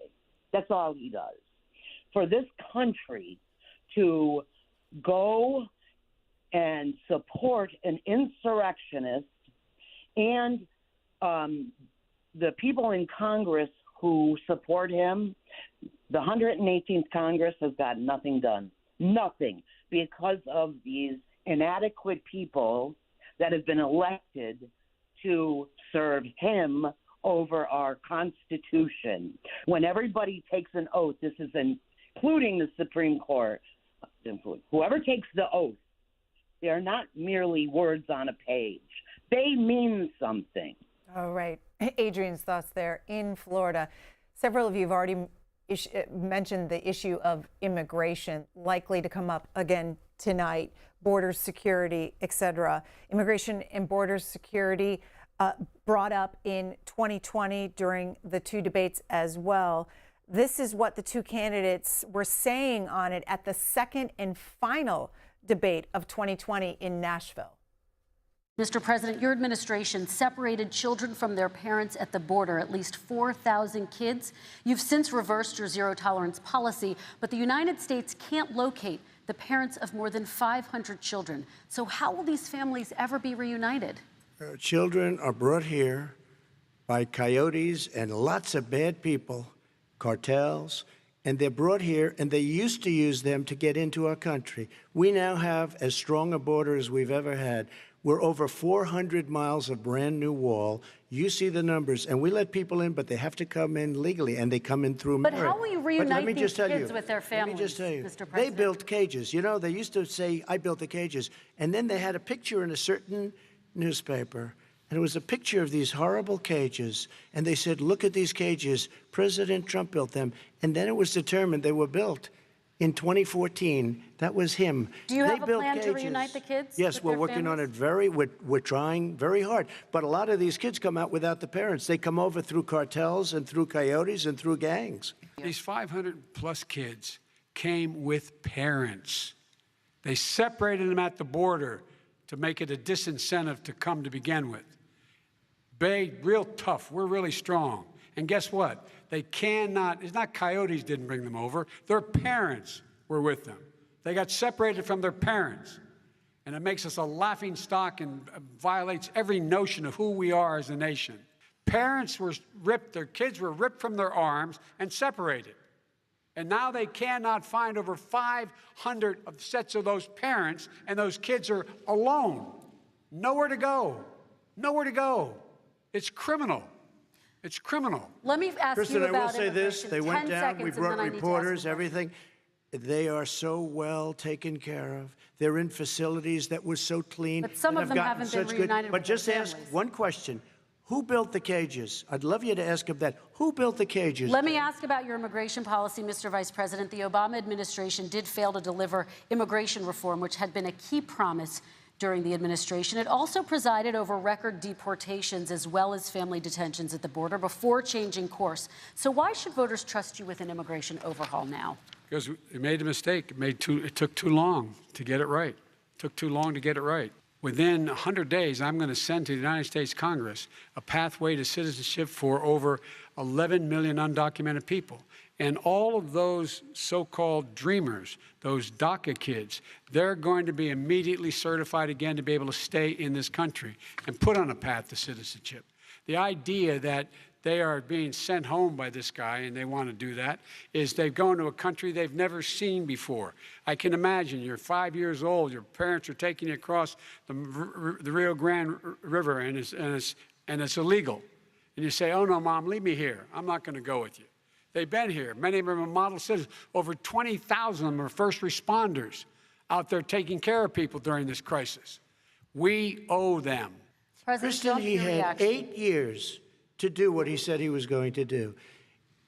That's all he does. For this country to go and support an insurrectionist and the people in Congress who support him, the 118th Congress has got nothing done. Nothing, because of these inadequate people that have been elected to serve him over our Constitution. When everybody takes an oath, this is including the Supreme Court, whoever takes the oath, they're not merely words on a page. They mean something. All right. Adrian's thoughts there in Florida. Several of you have already mentioned the issue of immigration, likely to come up again tonight, border security, etc. Immigration and border security brought up in 2020 during the two debates as well. This is what the two candidates were saying on it at the second and final debate of 2020 in Nashville. Mr. President, your administration separated children from their parents at the border, at least 4,000 kids. You've since reversed your zero-tolerance policy, but the United States can't locate the parents of more than 500 children. So how will these families ever be reunited? Children are brought here by coyotes and lots of bad people, cartels, and they're brought here, and they used to use them to get into our country. We now have as strong a border as we've ever had. We're over 400 miles of brand new wall. You see the numbers, and we let people in, but they have to come in legally, and they come in through merit. But how will you reunite these kids with their families, let me just tell you, Mr. President? they built cages. You know, they used to say, I built the cages, and then they had a picture in a certain newspaper, and it was a picture of these horrible cages, and they said, look at these cages. President Trump built them, and then it was determined they were built in 2014. That was him. Do you have a plan to reunite the kids? Yes, we're working on it we're trying very hard. But a lot of these kids come out without the parents. They come over through cartels and through coyotes and through gangs. These 500 plus kids came with parents. They separated them at the border to make it a disincentive to come to begin with. Real tough. We're really strong. And guess what? They cannot, it's not coyotes didn't bring them over. Their parents were with them. They got separated from their parents. And it makes us a laughing stock and violates every notion of who we are as a nation. Parents were ripped, their kids were ripped from their arms and separated. And now they cannot find over 500 sets of those parents, and those kids are alone. Nowhere to go. Nowhere to go. It's criminal. It's criminal. Let me ask Kristen, you about I will say this. They went down. We brought seconds, reporters, everything. They are so well taken care of. They're in facilities that were so clean. But some of them haven't been reunited But with their just ask families. one question. Who built the cages? I'd love you to ask him that. Who built the cages? Let me ask about your immigration policy, Mr. Vice President. The Obama administration did fail to deliver immigration reform, which had been a key promise during the administration. It also presided over record deportations as well as family detentions at the border before changing course. So why should voters trust you with an immigration overhaul now? Because it made a mistake. It took too long to get it right. It took too long to get it right. Within 100 days, I'm going to send to the United States Congress a pathway to citizenship for over 11 million undocumented people. And all of those so-called dreamers, those DACA kids, they're going to be immediately certified again to be able to stay in this country and put on a path to citizenship. The idea that they are being sent home by this guy, and they want to do that, is they've gone to a country they've never seen before. I can imagine you're 5 years old, your parents are taking you across the Rio Grande River, and it's illegal. And you say, oh, no, Mom, leave me here. I'm not going to go with you. They've been here. Many of them are model citizens. Over 20,000 of them are first responders out there taking care of people during this crisis. We owe them. Kristen, he had 8 years to do what he said he was going to do.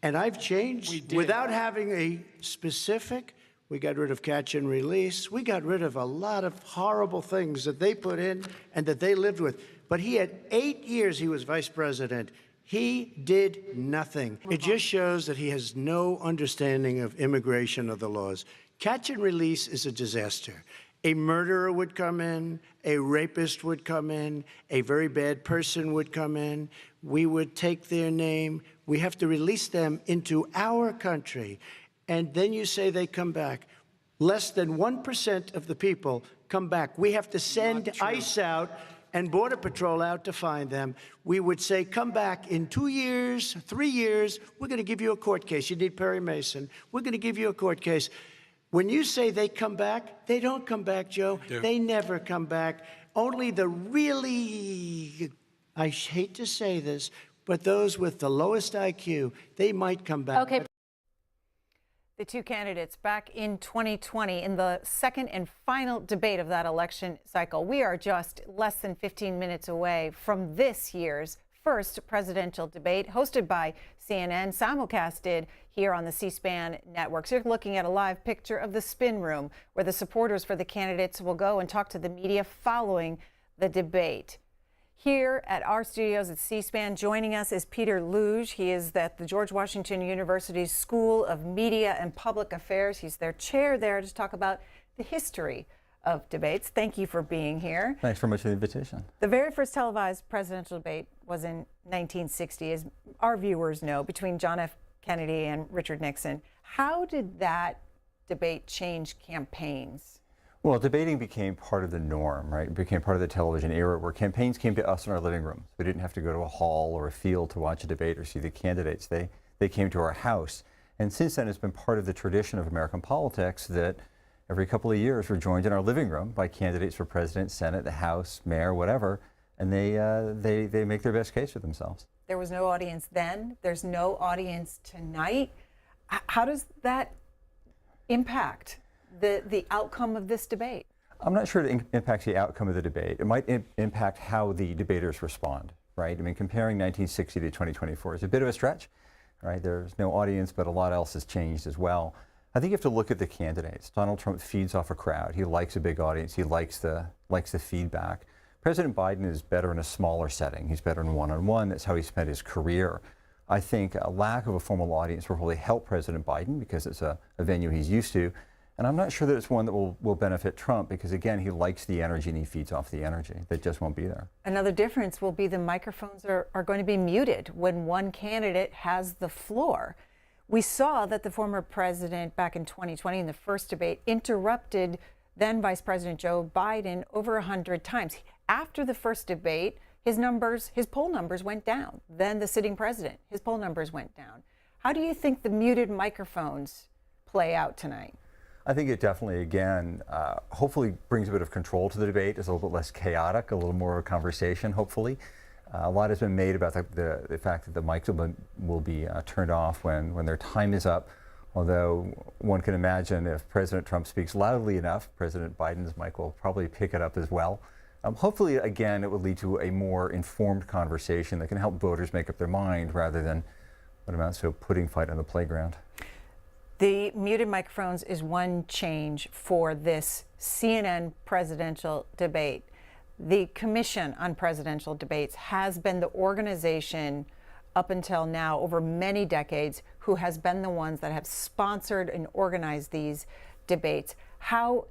And I've changed without having a specific. We got rid of catch and release. We got rid of a lot of horrible things that they put in and that they lived with. But he had 8 years he was vice president. He did nothing. It just shows that he has no understanding of immigration or the laws. Catch and release is a disaster. A murderer would come in, a rapist would come in, a very bad person would come in. We would take their name. We have to release them into our country. And then you say they come back. Less than 1% of the people come back. We have to send ICE out and Border Patrol out to find them. We would say, come back in 2 years, 3 years. We're going to give you a court case. You need Perry Mason. We're going to give you a court case. When you say they come back, they don't come back, Joe. They never come back. Only the really, I hate to say this, but those with the lowest IQ, they might come back. Okay. The two candidates back in 2020 in the second and final debate of that election cycle. We are just less than 15 minutes away from this year's first presidential debate hosted by CNN, simulcasted here on the C-SPAN network. So you're looking at a live picture of the spin room where the supporters for the candidates will go and talk to the media following the debate. Here at our studios at C-SPAN, joining us is Peter Luge. He is at the George Washington University School of Media and Public Affairs. He's their chair there to talk about the history of debates. Thank you for being here. Thanks very much for the invitation. The very first televised presidential debate was in 1960, as our viewers know, between John F. Kennedy and Richard Nixon. How did that debate change campaigns? Well, debating became part of the norm, right? It became part of the television era where campaigns came to us in our living rooms. We didn't have to go to a hall or a field to watch a debate or see the candidates. They came to our house. And since then, it's been part of the tradition of American politics that every couple of years we're joined in our living room by candidates for president, Senate, the House, mayor, whatever, and they make their best case for themselves. There was no audience then. There's no audience tonight. How does that impact the outcome of this debate? I'm not sure it impacts the outcome of the debate. It might impact how the debaters respond, right? I mean, comparing 1960 to 2024 is a bit of a stretch, right? There's no audience, but a lot else has changed as well. I think you have to look at the candidates. Donald Trump feeds off a crowd. He likes a big audience. He likes the feedback. President Biden is better in a smaller setting. He's better in one-on-one. That's how he spent his career. I think a lack of a formal audience will probably help President Biden because it's a venue he's used to. And I'm not sure that it's one that will benefit Trump because, again, he likes the energy and he feeds off the energy. That just won't be there. Another difference will be the microphones are going to be muted when one candidate has the floor. We saw that the former president back in 2020 in the first debate interrupted then Vice President Joe Biden over 100 times. After the first debate, his poll numbers went down. Then the sitting president, his poll numbers went down. How do you think the muted microphones play out tonight? I think it definitely, again, hopefully brings a bit of control to the debate. It's a little bit less chaotic, a little more of a conversation, hopefully. A lot has been made about the fact that the mics will be turned off when their time is up, although one can imagine if President Trump speaks loudly enough, President Biden's mic will probably pick it up as well. Hopefully, again, it will lead to a more informed conversation that can help voters make up their mind rather than what amounts to a pudding fight on the playground. The muted microphones is one change for this CNN presidential debate. The Commission on Presidential Debates has been the organization up until now over many decades who has been the ones that have sponsored and organized these debates. How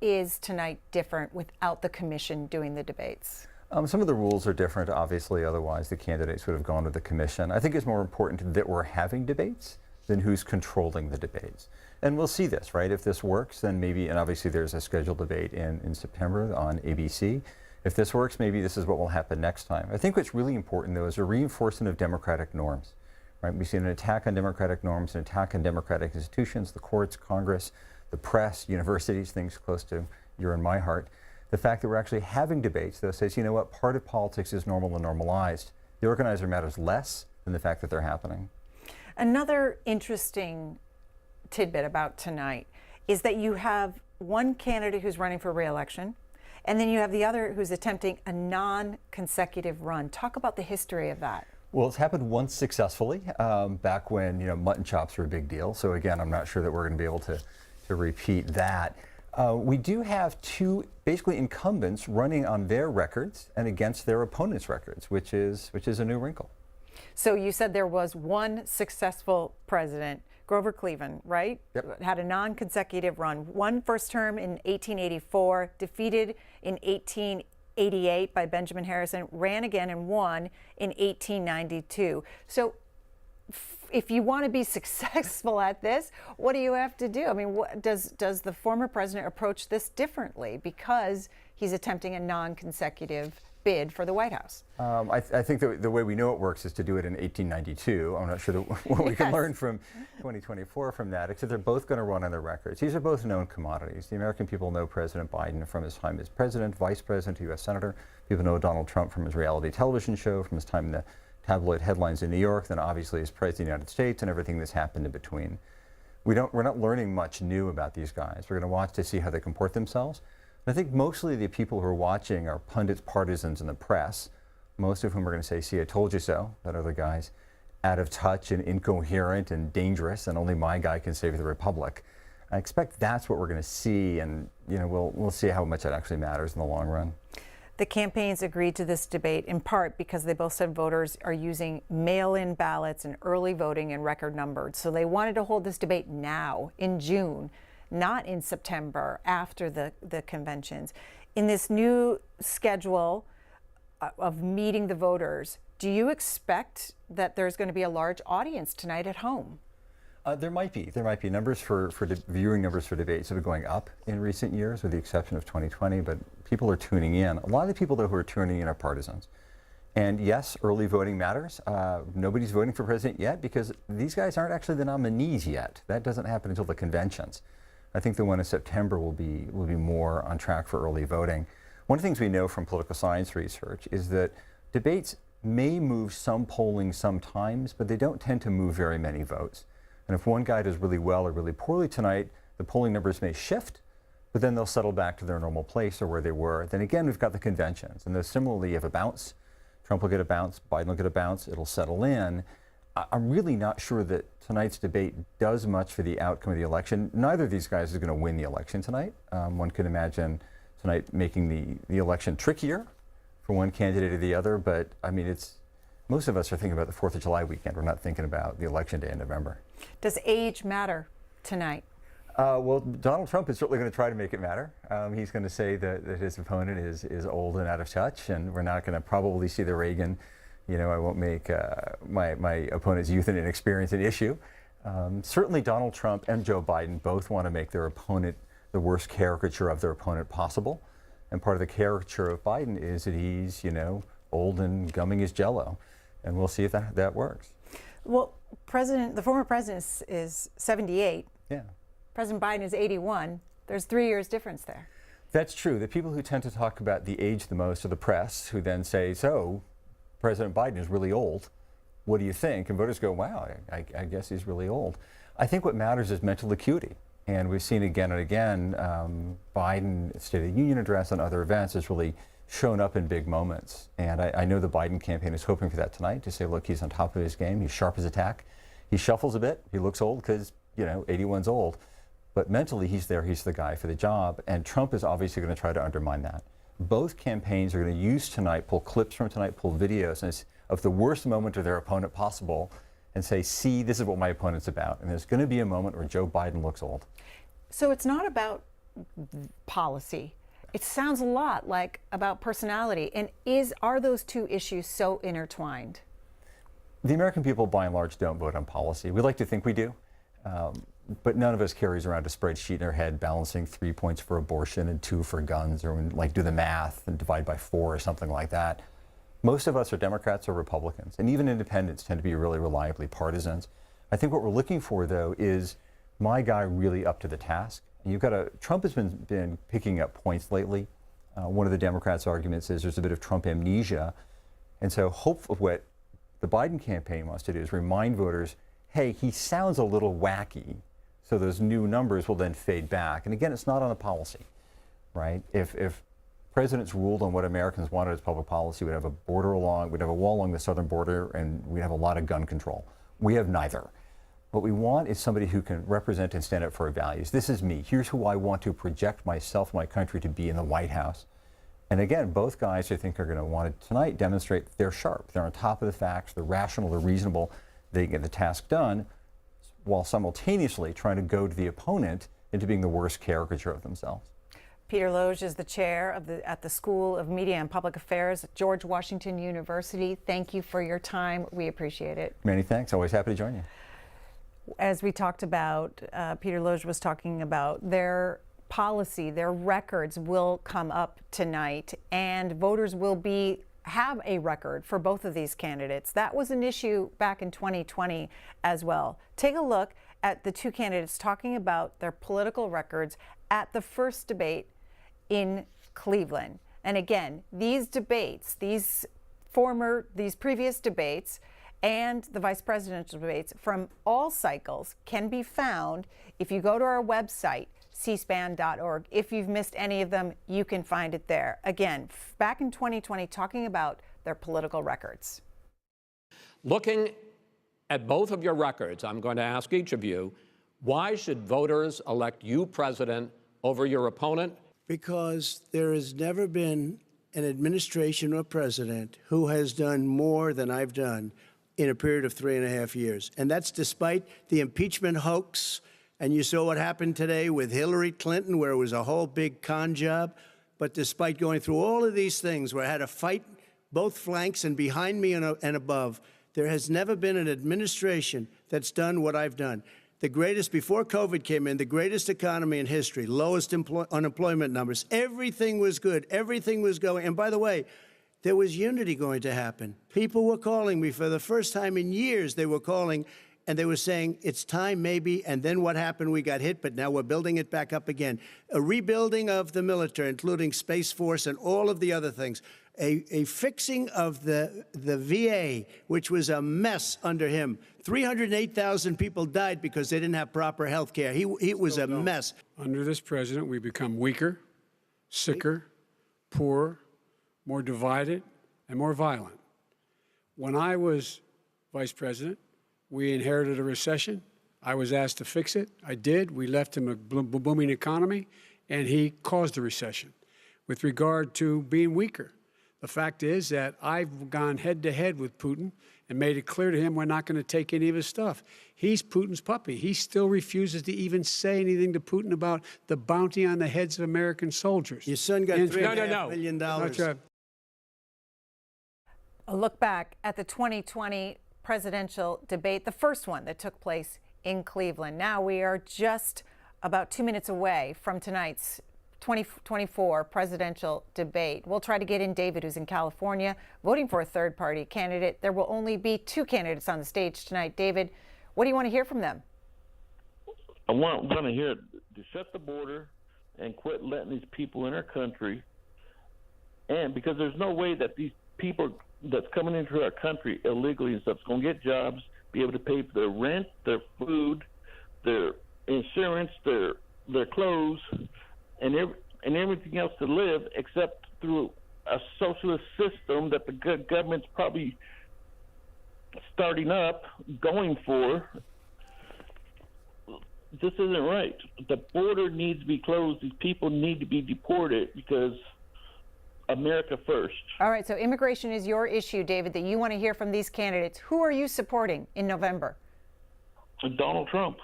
is tonight different without the commission doing the debates? Some of the rules are different, obviously, otherwise the candidates would have gone to the commission. I think it's more important that we're having debates than who's controlling the debates. And we'll see this, right? If this works, then maybe, and obviously there's a scheduled debate in September on ABC. If this works, maybe this is what will happen next time. I think what's really important, though, is a reinforcement of democratic norms, right? We've seen an attack on democratic norms, an attack on democratic institutions, the courts, Congress, the press, universities, things close to your and my heart. The fact that we're actually having debates, though, says, you know what, part of politics is normal and normalized. The organizer matters less than the fact that they're happening. Another interesting tidbit about tonight is that you have one candidate who's running for re-election, and then you have the other who's attempting a non-consecutive run. Talk about the history of that. Well, it's happened once successfully, back when mutton chops were a big deal. So again, I'm not sure that we're going to be able to repeat that. We do have two basically incumbents running on their records and against their opponents' records, which is a new wrinkle. So you said there was one successful president, Grover Cleveland, right? Yep. Had a non-consecutive run. Won first term in 1884, defeated in 1888 by Benjamin Harrison, ran again and won in 1892. So if you want to be successful at this, what do you have to do? I mean, does the former president approach this differently because he's attempting a non-consecutive bid for the White House? I think the way we know it works is to do it in 1892. I'm not sure what we can learn from 2024 from that, except they're both going to run on their records. These are both known commodities. The American people know President Biden from his time as president, vice president, U.S. senator. People know Donald Trump from his reality television show, from his time in the tabloid headlines in New York, then obviously as president of the United States and everything that's happened in between. we're not learning much new about these guys. We're going to watch to see how they comport themselves. And I think mostly the people who are watching are pundits, partisans, and the press, most of whom are going to say, see, I told you so, that other guy's out of touch and incoherent and dangerous, and only my guy can save the republic. I expect that's what we're going to see, and we'll see how much that actually matters in the long run. The campaigns agreed to this debate in part because they both said voters are using mail-in ballots and early voting in record numbers. So they wanted to hold this debate now in June, not in September after the conventions. In this new schedule of meeting the voters, do you expect that there's going to be a large audience tonight at home? There might be numbers for viewing numbers for debates have been going up in recent years, with the exception of 2020. But people are tuning in. A lot of the people, though, who are tuning in are partisans. And yes, early voting matters. Nobody's voting for president yet because these guys aren't actually the nominees yet. That doesn't happen until the conventions. I think the one in September will be more on track for early voting. One of the things we know from political science research is that debates may move some polling sometimes, but they don't tend to move very many votes. And if one guy does really well or really poorly tonight, the polling numbers may shift, but then they'll settle back to their normal place or where they were. Then again, we've got the conventions. And similarly, you have a bounce. Trump will get a bounce, Biden will get a bounce, it'll settle in. I'm really not sure that tonight's debate does much for the outcome of the election. Neither of these guys is going to win the election tonight. One could imagine tonight making the election trickier for one candidate or the other, but I mean, most of us are thinking about the 4th of July weekend. We're not thinking about the election day in November. Does age matter tonight? Well, Donald Trump is certainly going to try to make it matter. He's going to say that his opponent is old and out of touch, and we're not going to probably see the Reagan, I won't make my opponent's youth and inexperience an issue. Certainly Donald Trump and Joe Biden both want to make their opponent the worst caricature of their opponent possible. And part of the caricature of Biden is that he's, old and gumming his jello. And we'll see if that works. Well, the former president is 78. Yeah. President Biden is 81. There's 3 years difference there. That's true. The people who tend to talk about the age the most are the press, who then say, so President Biden is really old. What do you think? And voters go, wow, I guess he's really old. I think what matters is mental acuity. And we've seen again and again, Biden State of the Union address and other events has really shown up in big moments. And I know the Biden campaign is hoping for that tonight, to say, look, he's on top of his game. He's sharp as a tack. He shuffles a bit. He looks old because, 81's old. But mentally, he's there. He's the guy for the job. And Trump is obviously going to try to undermine that. Both campaigns are going to use tonight, pull clips from tonight, pull videos of the worst moment of their opponent possible, and say, see, this is what my opponent's about. And there's going to be a moment where Joe Biden looks old. So it's not about policy. It sounds a lot like about personality. And are those two issues so intertwined? The American people, by and large, don't vote on policy. We like to think we do. But none of us carries around a spreadsheet in our head balancing 3 points for abortion and 2 for guns, or do the math and divide by 4 or something like that. Most of us are Democrats or Republicans, and even independents tend to be really reliably partisans. I think what we're looking for, though, is my guy really up to the task. And Trump has been picking up points lately. One of the Democrats' arguments is there's a bit of Trump amnesia. And so what the Biden campaign wants to do is remind voters, hey, he sounds a little wacky. So those new numbers will then fade back. And again, it's not on the policy, right? If presidents ruled on what Americans wanted as public policy, we'd have a wall along the southern border, and we'd have a lot of gun control. We have neither. What we want is somebody who can represent and stand up for our values. This is me. Here's who I want to project myself, my country, to be in the White House. And again, both guys, I think, are going to want to tonight demonstrate they're sharp. They're on top of the facts. They're rational. They're reasonable. They get the task done, while simultaneously trying to goad the opponent into being the worst caricature of themselves. Peter Loge is the chair at the School of Media and Public Affairs at George Washington University. Thank you for your time. We appreciate it. Many thanks. Always happy to join you. As we talked about, Peter Loge was talking about their policy, their records will come up tonight, and voters will have a record for both of these candidates. That was an issue back in 2020 as well. Take a look at the two candidates talking about their political records at the first debate in Cleveland. And again, these debates, these previous debates, and the vice presidential debates from all cycles can be found if you go to our website, cspan.org. If you've missed any of them, you can find it there. Again, back in 2020, talking about their political records. Looking at both of your records, I'm going to ask each of you, why should voters elect you president over your opponent? Because there has never been an administration or president who has done more than I've done in a period of 3.5 years. And that's despite the impeachment hoax. And you saw what happened today with Hillary Clinton, where it was a whole big con job. But despite going through all of these things, where I had to fight both flanks and behind me and above, there has never been an administration that's done what I've done. The greatest, before COVID came in, the greatest economy in history, lowest unemployment numbers. Everything was good. Everything was going. And by the way, there was unity going to happen. People were calling me for the first time in years. They were calling and they were saying, it's time maybe. And then what happened? We got hit, but now we're building it back up again. A rebuilding of the military, including Space Force and all of the other things. A fixing of the VA, which was a mess under him. 308,000 people died because they didn't have proper health care. It was a mess. Under this president, we become weaker, sicker, poorer, more divided, and more violent. When I was vice president, we inherited a recession. I was asked to fix it. I did. We left him a booming economy, and he caused the recession. With regard to being weaker, the fact is that I've gone head-to-head with Putin and made it clear to him we're not going to take any of his stuff. He's Putin's puppy. He still refuses to even say anything to Putin about the bounty on the heads of American soldiers. Your son got $3.5 million. A look back at the 2020 presidential debate, the first one that took place in Cleveland. Now we are just about 2 minutes away from tonight's 2024 presidential debate. We'll try to get in David, who's in California, voting for a third-party candidate. There will only be 2 candidates on the stage tonight. David, what do you want to hear from them? I want to hear to shut the border and quit letting these people in our country. And because there's no way that these people that's coming into our country illegally and stuff is going to get jobs, be able to pay for their rent, their food, their insurance, their clothes, and everything else to live, except through a socialist system that the good government's probably starting up, going for. This isn't right. The border needs to be closed. These people need to be deported because America first. All right, so immigration is your issue, David, that you want to hear from these candidates. Who are you supporting in November? Donald Trump.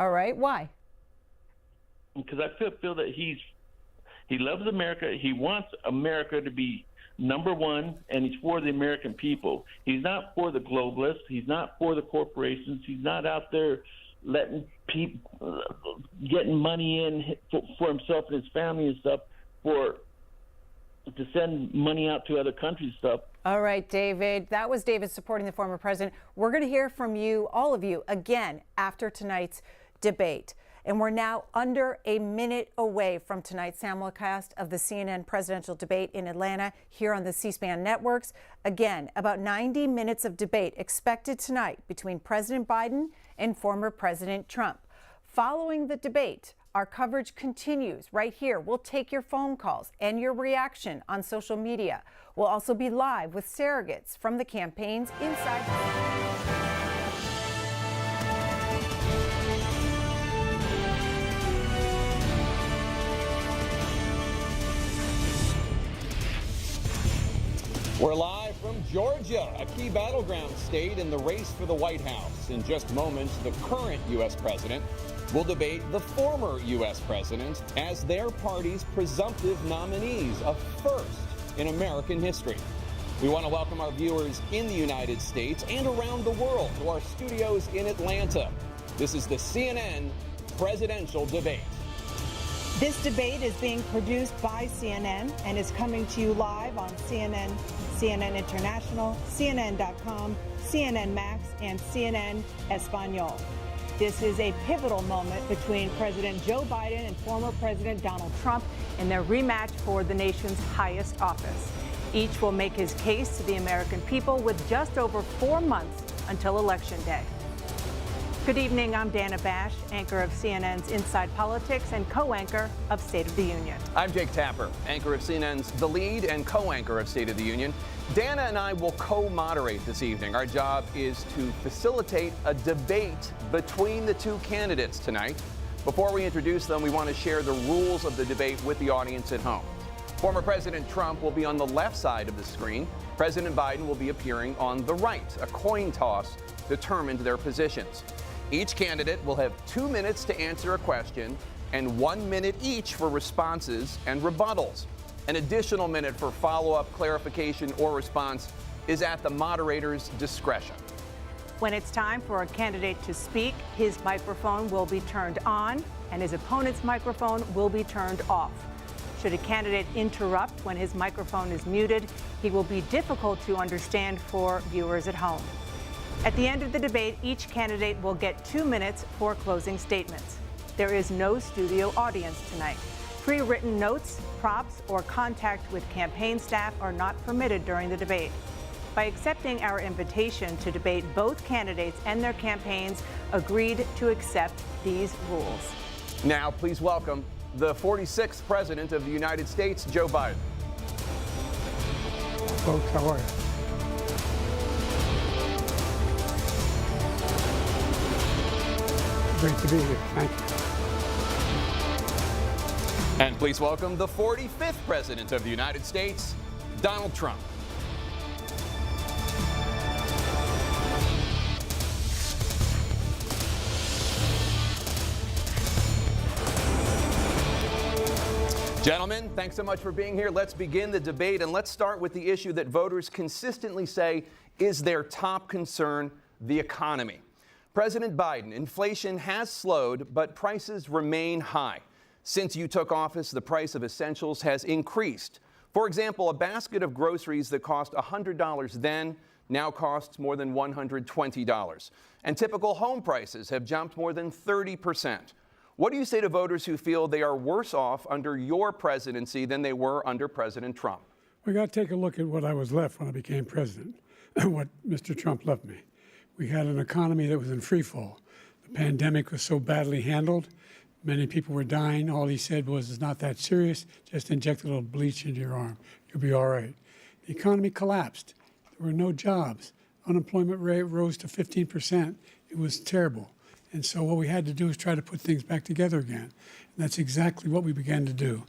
All right, why? Because I feel that he loves America. He wants America to be number one, and he's for the American people. He's not for the globalists. He's not for the corporations. He's not out there letting people getting money in for himself and his family and stuff to send money out to other countries and stuff. All right, David. That was David supporting the former president. We're going to hear from you, all of you, again after tonight's debate. And we're now under a minute away from tonight's simulcast of the CNN presidential debate in Atlanta here on the C-SPAN networks. Again, about 90 minutes of debate expected tonight between President Biden and former President Trump. Following the debate, our coverage continues right here. We'll take your phone calls and your reaction on social media. We'll also be live with surrogates from the campaigns inside. We're live from Georgia, a key battleground state in the race for the White House. In just moments, the current U.S. president will debate the former U.S. president as their party's presumptive nominees, a first in American history. We want to welcome our viewers in the United States and around the world to our studios in Atlanta. This is the CNN presidential debate. This debate is being produced by CNN and is coming to you live on CNN, CNN International, CNN.com, CNN Max, and CNN Espanol. This is a pivotal moment between President Joe Biden and former President Donald Trump in their rematch for the nation's highest office. Each will make his case to the American people with just over 4 months until Election Day. Good evening, I'm Dana Bash, anchor of CNN's Inside Politics and co-anchor of State of the Union. I'm Jake Tapper, anchor of CNN's The Lead and co-anchor of State of the Union. Dana and I will co-moderate this evening. Our job is to facilitate a debate between the two candidates tonight. Before we introduce them, we want to share the rules of the debate with the audience at home. Former President Trump will be on the left side of the screen. President Biden will be appearing on the right. A coin toss determined their positions. Each candidate will have 2 minutes to answer a question and 1 minute each for responses and rebuttals. An additional minute for follow-up, clarification, or response is at the moderator's discretion. When it's time for a candidate to speak, his microphone will be turned on and his opponent's microphone will be turned off. Should a candidate interrupt when his microphone is muted, he will be difficult to understand for viewers at home. At the end of the debate, each candidate will get 2 minutes for closing statements. There is no studio audience tonight. Pre-written notes, props, or contact with campaign staff are not permitted during the debate. By accepting our invitation to debate, both candidates and their campaigns agreed to accept these rules. Now, please welcome the 46th President of the United States, Joe Biden. Folks, how are you? Great to be here. Thank you. And please welcome the 45th President of the United States, Donald Trump. Gentlemen, thanks so much for being here. Let's begin the debate, and let's start with the issue that voters consistently say is their top concern, the economy. President Biden, inflation has slowed, but prices remain high. Since you took office, the price of essentials has increased. For example, a basket of groceries that cost $100 then now costs more than $120. And typical home prices have jumped more than 30%. What do you say to voters who feel they are worse off under your presidency than they were under President Trump? We got to take a look at what I was left when I became president and what Mr. Trump left me. We had an economy that was in free fall. The pandemic was so badly handled. Many people were dying. All he said was, it's not that serious. Just inject a little bleach into your arm. You'll be all right. The economy collapsed. There were no jobs. Unemployment rate rose to 15%. It was terrible. And so what we had to do is try to put things back together again. And that's exactly what we began to do.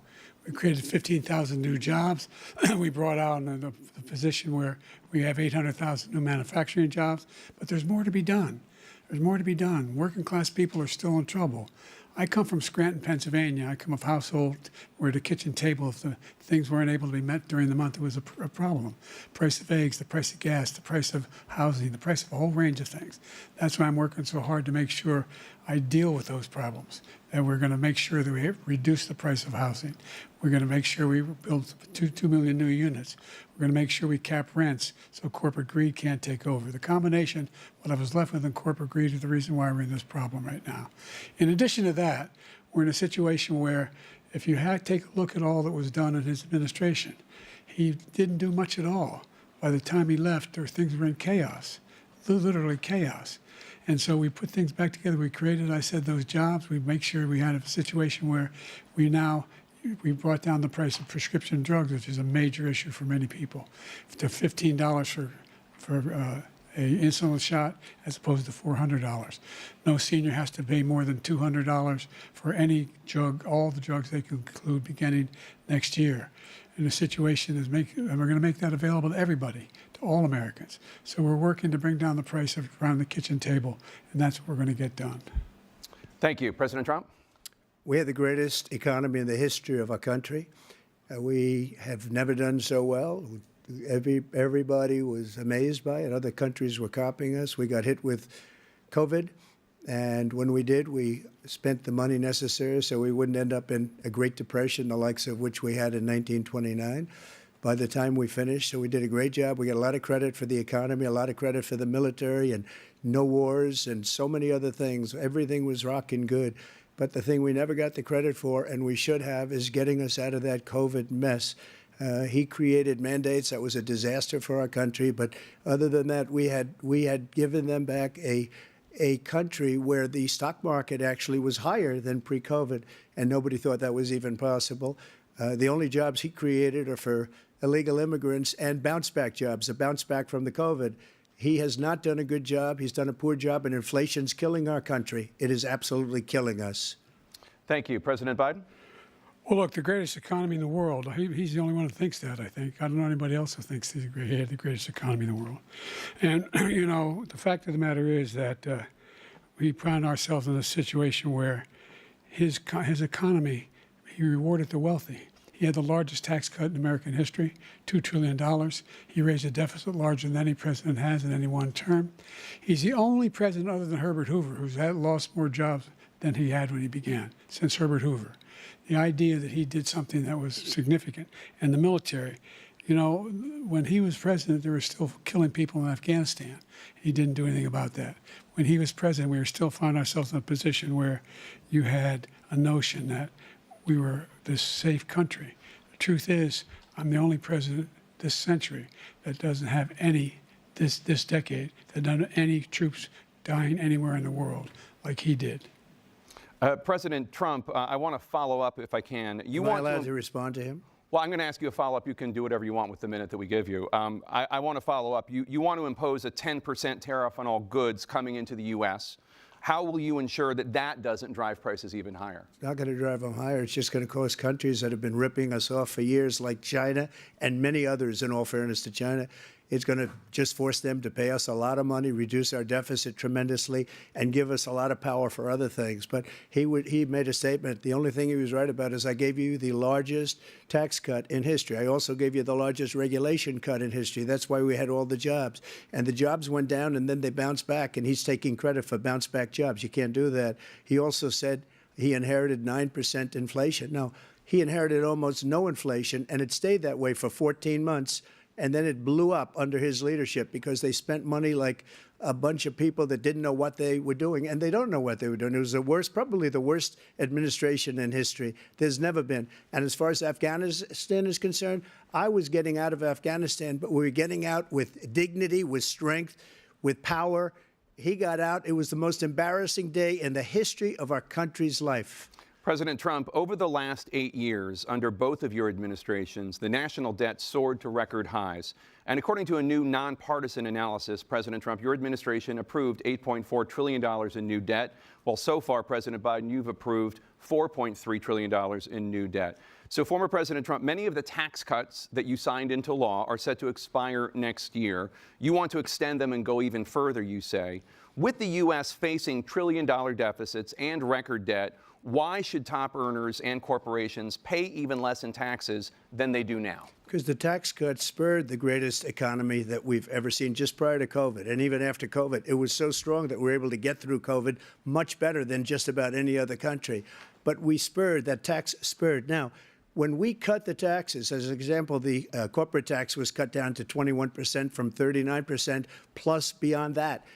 We created 15,000 new jobs. We brought out the position where we have 800,000 new manufacturing jobs. But there's more to be done. There's more to be done. Working class people are still in trouble. I come from Scranton, Pennsylvania. I come of a household where the kitchen table, if the things weren't able to be met during the month, it was a problem. Price of eggs, the price of gas, the price of housing, the price of a whole range of things. That's why I'm working so hard to make sure I deal with those problems. And we're going to make sure that we reduce the price of housing. We're going to make sure we build 2 million new units. We're going to make sure we cap rents so corporate greed can't take over. The combination, what I was left with in corporate greed, is the reason why we're in this problem right now. In addition to that, we're in a situation where if you take a look at all that was done in his administration, he didn't do much at all. By the time he left, things were in chaos, literally chaos. And so we put things back together. We created, I said, those jobs. We make sure we had a situation where we brought down the price of prescription drugs, which is a major issue for many people, to $15 for a insulin shot as opposed to $400. No senior has to pay more than $200 for any drug, all the drugs they can include beginning next year. And the situation is and we're going to make that available to everybody, to all Americans. So we're working to bring down the price around the kitchen table, and that's what we're going to get done. Thank you. President Trump? We have the greatest economy in the history of our country. We have never done so well. Everybody was amazed by it. Other countries were copying us. We got hit with COVID, and when we did, we spent the money necessary so we wouldn't end up in a Great Depression, the likes of which we had in 1929. By the time we finished, so we did a great job. We got a lot of credit for the economy, a lot of credit for the military, and no wars, and so many other things. Everything was rocking good. But the thing we never got the credit for, and we should have, is getting us out of that COVID mess. He created mandates that was a disaster for our country. But other than that, we had given them back a country where the stock market actually was higher than pre-COVID, and nobody thought that was even possible. The only jobs he created are for illegal immigrants and bounce-back jobs, a bounce back from the COVID. He has not done a good job. He's done a poor job, and inflation's killing our country. It is absolutely killing us. Thank you. President Biden? Well, look, the greatest economy in the world, he's the only one who thinks that, I think. I don't know anybody else who thinks he had the greatest economy in the world. And, you know, the fact of the matter is that we found ourselves in a situation where his economy, he rewarded the wealthy. He had the largest tax cut in American history, $2 trillion. He raised a deficit larger than any president has in any one term. He's the only president other than Herbert Hoover who's lost more jobs than he had when he began, since Herbert Hoover. The idea that he did something that was significant. And the military, you know, when he was president, they were still killing people in Afghanistan. He didn't do anything about that. When he was president, we were still finding ourselves in a position where you had a notion that we were this safe country. The truth is, I'm the only president this century that doesn't have this decade, that doesn't have any troops dying anywhere in the world like he did. President Trump, I want to follow up if I can. Am I allowed to respond to him? Well, I'm going to ask you a follow-up. You can do whatever you want with the minute that we give you. I want to follow up. You want to impose a 10% tariff on all goods coming into the U.S. How will you ensure that that doesn't drive prices even higher? It's not going to drive them higher. It's just going to cost countries that have been ripping us off for years, like China and many others, in all fairness to China. It's going to just force them to pay us a lot of money, reduce our deficit tremendously, and give us a lot of power for other things. But he made a statement. The only thing he was right about is I gave you the largest tax cut in history. I also gave you the largest regulation cut in history. That's why we had all the jobs. And the jobs went down, and then they bounced back, and he's taking credit for bounce-back jobs. You can't do that. He also said he inherited 9% inflation. No, he inherited almost no inflation, and it stayed that way for 14 months. And then it blew up under his leadership because they spent money like a bunch of people that didn't know what they were doing, and they don't know what they were doing. It was the worst, probably the worst administration in history. There's never been. And as far as Afghanistan is concerned, I was getting out of Afghanistan, but we were getting out with dignity, with strength, with power. He got out. It was the most embarrassing day in the history of our country's life. President Trump, over the last 8 years, under both of your administrations, the national debt soared to record highs. And according to a new nonpartisan analysis, President Trump, your administration approved $8.4 trillion in new debt, while so far, President Biden, you've approved $4.3 trillion in new debt. So, former President Trump, many of the tax cuts that you signed into law are set to expire next year. You want to extend them and go even further, you say. With the U.S. facing trillion-dollar deficits and record debt, why should top earners and corporations pay even less in taxes than they do now? Because the tax cuts spurred the greatest economy that we've ever seen just prior to COVID. And even after COVID, it was so strong that we were able to get through COVID much better than just about any other country. But we spurred, that tax spurred. Now, when we cut the taxes, as an example, the corporate tax was cut down to 21% from 39%, plus beyond that.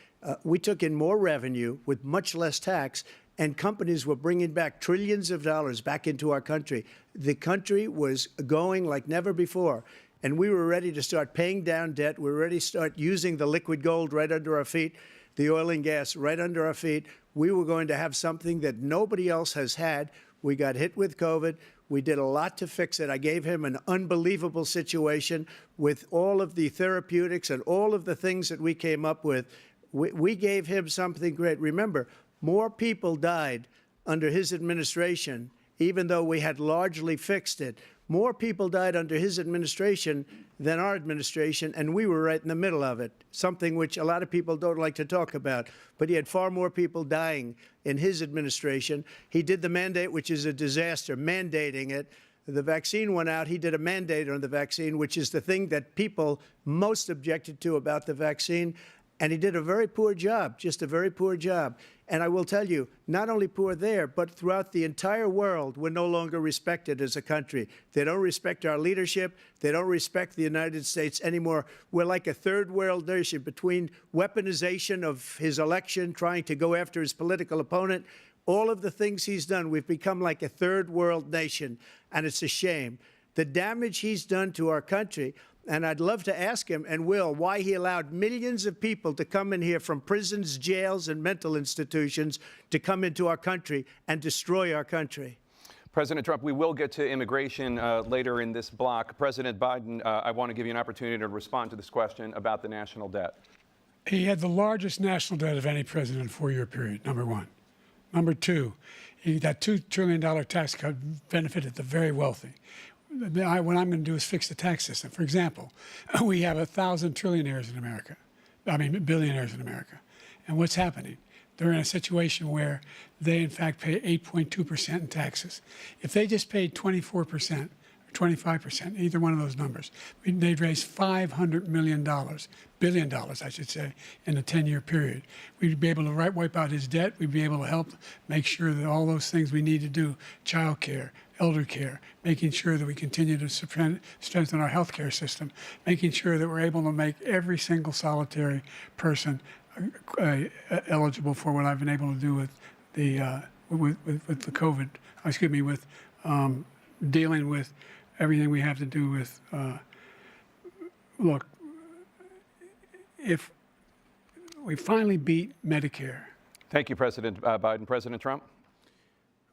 We took in more revenue with much less tax, and companies were bringing back trillions of dollars back into our country. The country was going like never before, and we were ready to start paying down debt. We were ready to start using the liquid gold right under our feet, the oil and gas right under our feet. We were going to have something that nobody else has had. We got hit with COVID. We did a lot to fix it. I gave him an unbelievable situation with all of the therapeutics and all of the things that we came up with. We gave him something great. Remember, more people died under his administration, even though we had largely fixed it. More people died under his administration than our administration, and we were right in the middle of it, something which a lot of people don't like to talk about. But he had far more people dying in his administration. He did the mandate, which is a disaster, mandating it. The vaccine went out. He did a mandate on the vaccine, which is the thing that people most objected to about the vaccine. And he did a very poor job, just a very poor job. And I will tell you, not only poor there, but throughout the entire world, we're no longer respected as a country. They don't respect our leadership. They don't respect the United States anymore. We're like a third world nation between weaponization of his election, trying to go after his political opponent, all of the things he's done. We've become like a third world nation, and it's a shame. the damage he's done to our country. And I'd love to ask him, and will, why he allowed millions of people to come in here from prisons, jails, and mental institutions to come into our country and destroy our country. President Trump, we will get to immigration later in this block. President Biden, I want to give you an opportunity to respond to this question about the national debt. He had the largest national debt of any president in a 4-year period, number one. Number two, that $2 trillion tax cut benefited the very wealthy. What I'm going to do is fix the tax system. For example, we have 1,000 trillionaires in America. Billionaires in America. And what's happening? They're in a situation where they, in fact, pay 8.2% in taxes. If they just paid 24%, 25%, either one of those numbers, they'd raise $500 billion, I should say, in a 10-year period. We'd be able to wipe out his debt. We'd be able to help make sure that all those things we need to do, child care, elder care, making sure that we continue to strengthen our health care system, making sure that we're able to make every single solitary person eligible for what I've been able to do with the COVID, with dealing with everything we have to do with, look, if we finally beat Medicare. Thank you, President Biden. President Trump?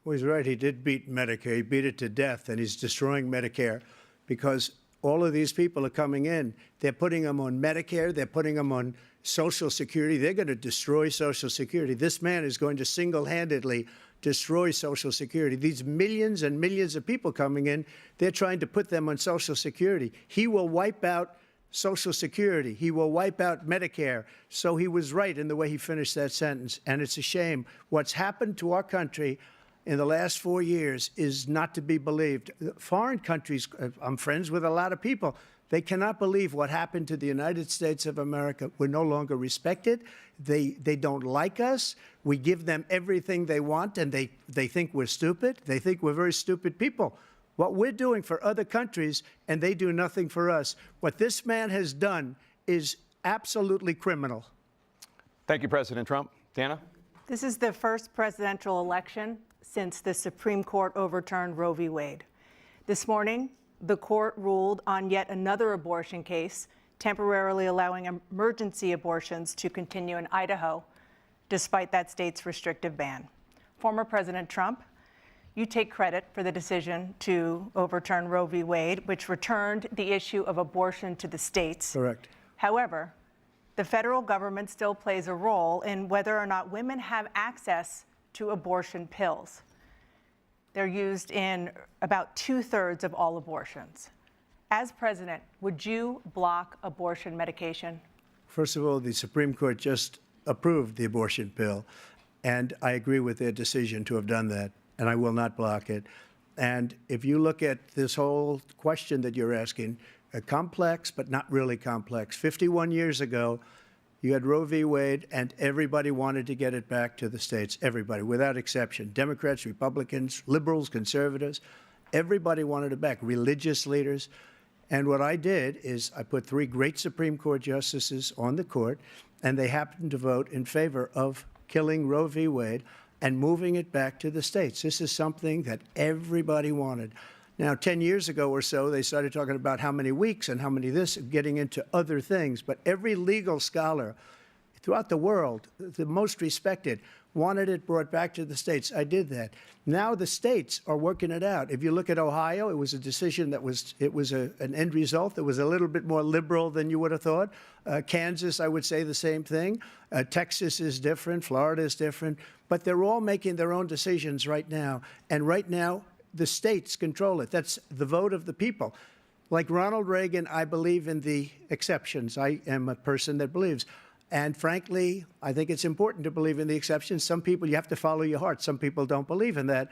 Well, he's right. He did beat Medicare. He beat it to death, and he's destroying Medicare because all of these people are coming in. They're putting them on Medicare. They're putting them on Social Security. They're going to destroy Social Security. This man is going to single-handedly destroy Social Security. These millions and millions of people coming in, they're trying to put them on Social Security. He will wipe out Social Security. He will wipe out Medicare. So he was right in the way he finished that sentence. And it's a shame. What's happened to our country in the last 4 years is not to be believed. Foreign countries, I'm friends with a lot of people, they cannot believe what happened to the United States of America. We're no longer respected. They don't like us. We give them everything they want, and they think we're stupid. They think we're very stupid people. What we're doing for other countries, and they do nothing for us. What this man has done is absolutely criminal. Thank you, President Trump. Dana? This is the first presidential election since the Supreme Court overturned Roe v. Wade. This morning, the court ruled on yet another abortion case, temporarily allowing emergency abortions to continue in Idaho, despite that state's restrictive ban. Former President Trump, you take credit for the decision to overturn Roe v. Wade, which returned the issue of abortion to the states. Correct. However, the federal government still plays a role in whether or not women have access to abortion pills. They're used in about 2/3 of all abortions. As president, would you block abortion medication? First of all, the Supreme Court just approved the abortion pill, and I agree with their decision to have done that, and I will not block it. And if you look at this whole question that you're asking, complex but not really complex. 51 years ago, you had Roe v. Wade, and everybody wanted to get it back to the states. Everybody, without exception. Democrats, Republicans, liberals, conservatives. Everybody wanted it back. Religious leaders. And what I did is I put 3 great Supreme Court justices on the court, and they happened to vote in favor of killing Roe v. Wade and moving it back to the states. This is something that everybody wanted. Now, 10 years ago or so, they started talking about how many weeks and how many this, getting into other things. But every legal scholar throughout the world, the most respected, wanted it brought back to the states. I did that. Now the states are working it out. If you look at Ohio, it was a decision that was, an end result that was a little bit more liberal than you would have thought. Kansas, I would say the same thing. Texas is different. Florida is different. But they're all making their own decisions right now. And right now, the states control it. That's the vote of the people. Like Ronald Reagan, I believe in the exceptions. I am a person that believes. And frankly, I think it's important to believe in the exceptions. Some people, you have to follow your heart. Some people don't believe in that.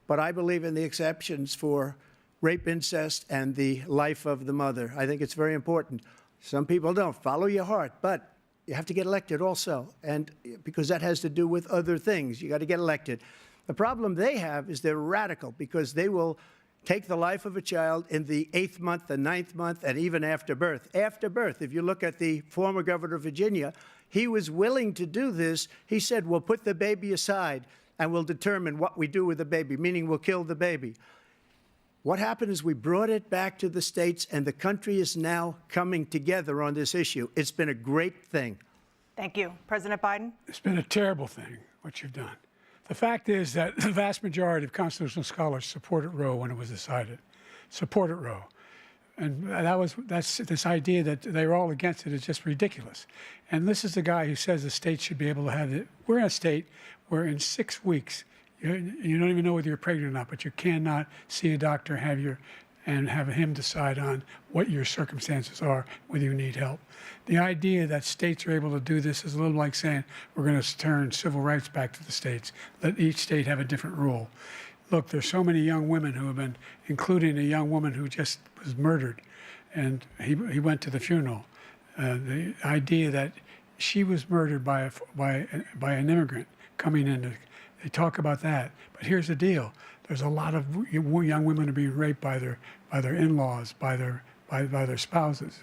But I believe in the exceptions for rape, incest, and the life of the mother. I think it's very important. Some people don't. Follow your heart. But you have to get elected also. And because that has to do with other things. You got to get elected. The problem they have is they're radical because they will take the life of a child in the 8th month, the 9th month, and even after birth. After birth, if you look at the former governor of Virginia, he was willing to do this. He said, we'll put the baby aside and we'll determine what we do with the baby, meaning we'll kill the baby. What happened is we brought it back to the states, and the country is now coming together on this issue. It's been a great thing. Thank you. President Biden? It's been a terrible thing, what you've done. The fact is that the vast majority of constitutional scholars supported Roe when it was decided. Supported Roe. And that's this idea that they were all against it is just ridiculous. And this is the guy who says the state should be able to have it. We're in a state where in 6 weeks, you don't even know whether you're pregnant or not, but you cannot see a doctor and have him decide on what your circumstances are, whether you need help. The idea that states are able to do this is a little like saying we're going to turn civil rights back to the states, let each state have a different rule. Look, there's so many young women who have been, including a young woman who just was murdered, and he went to the funeral. The idea that she was murdered by an immigrant coming in, they talk about that. But here's the deal: there's a lot of young women who are being raped by their in-laws, by their spouses,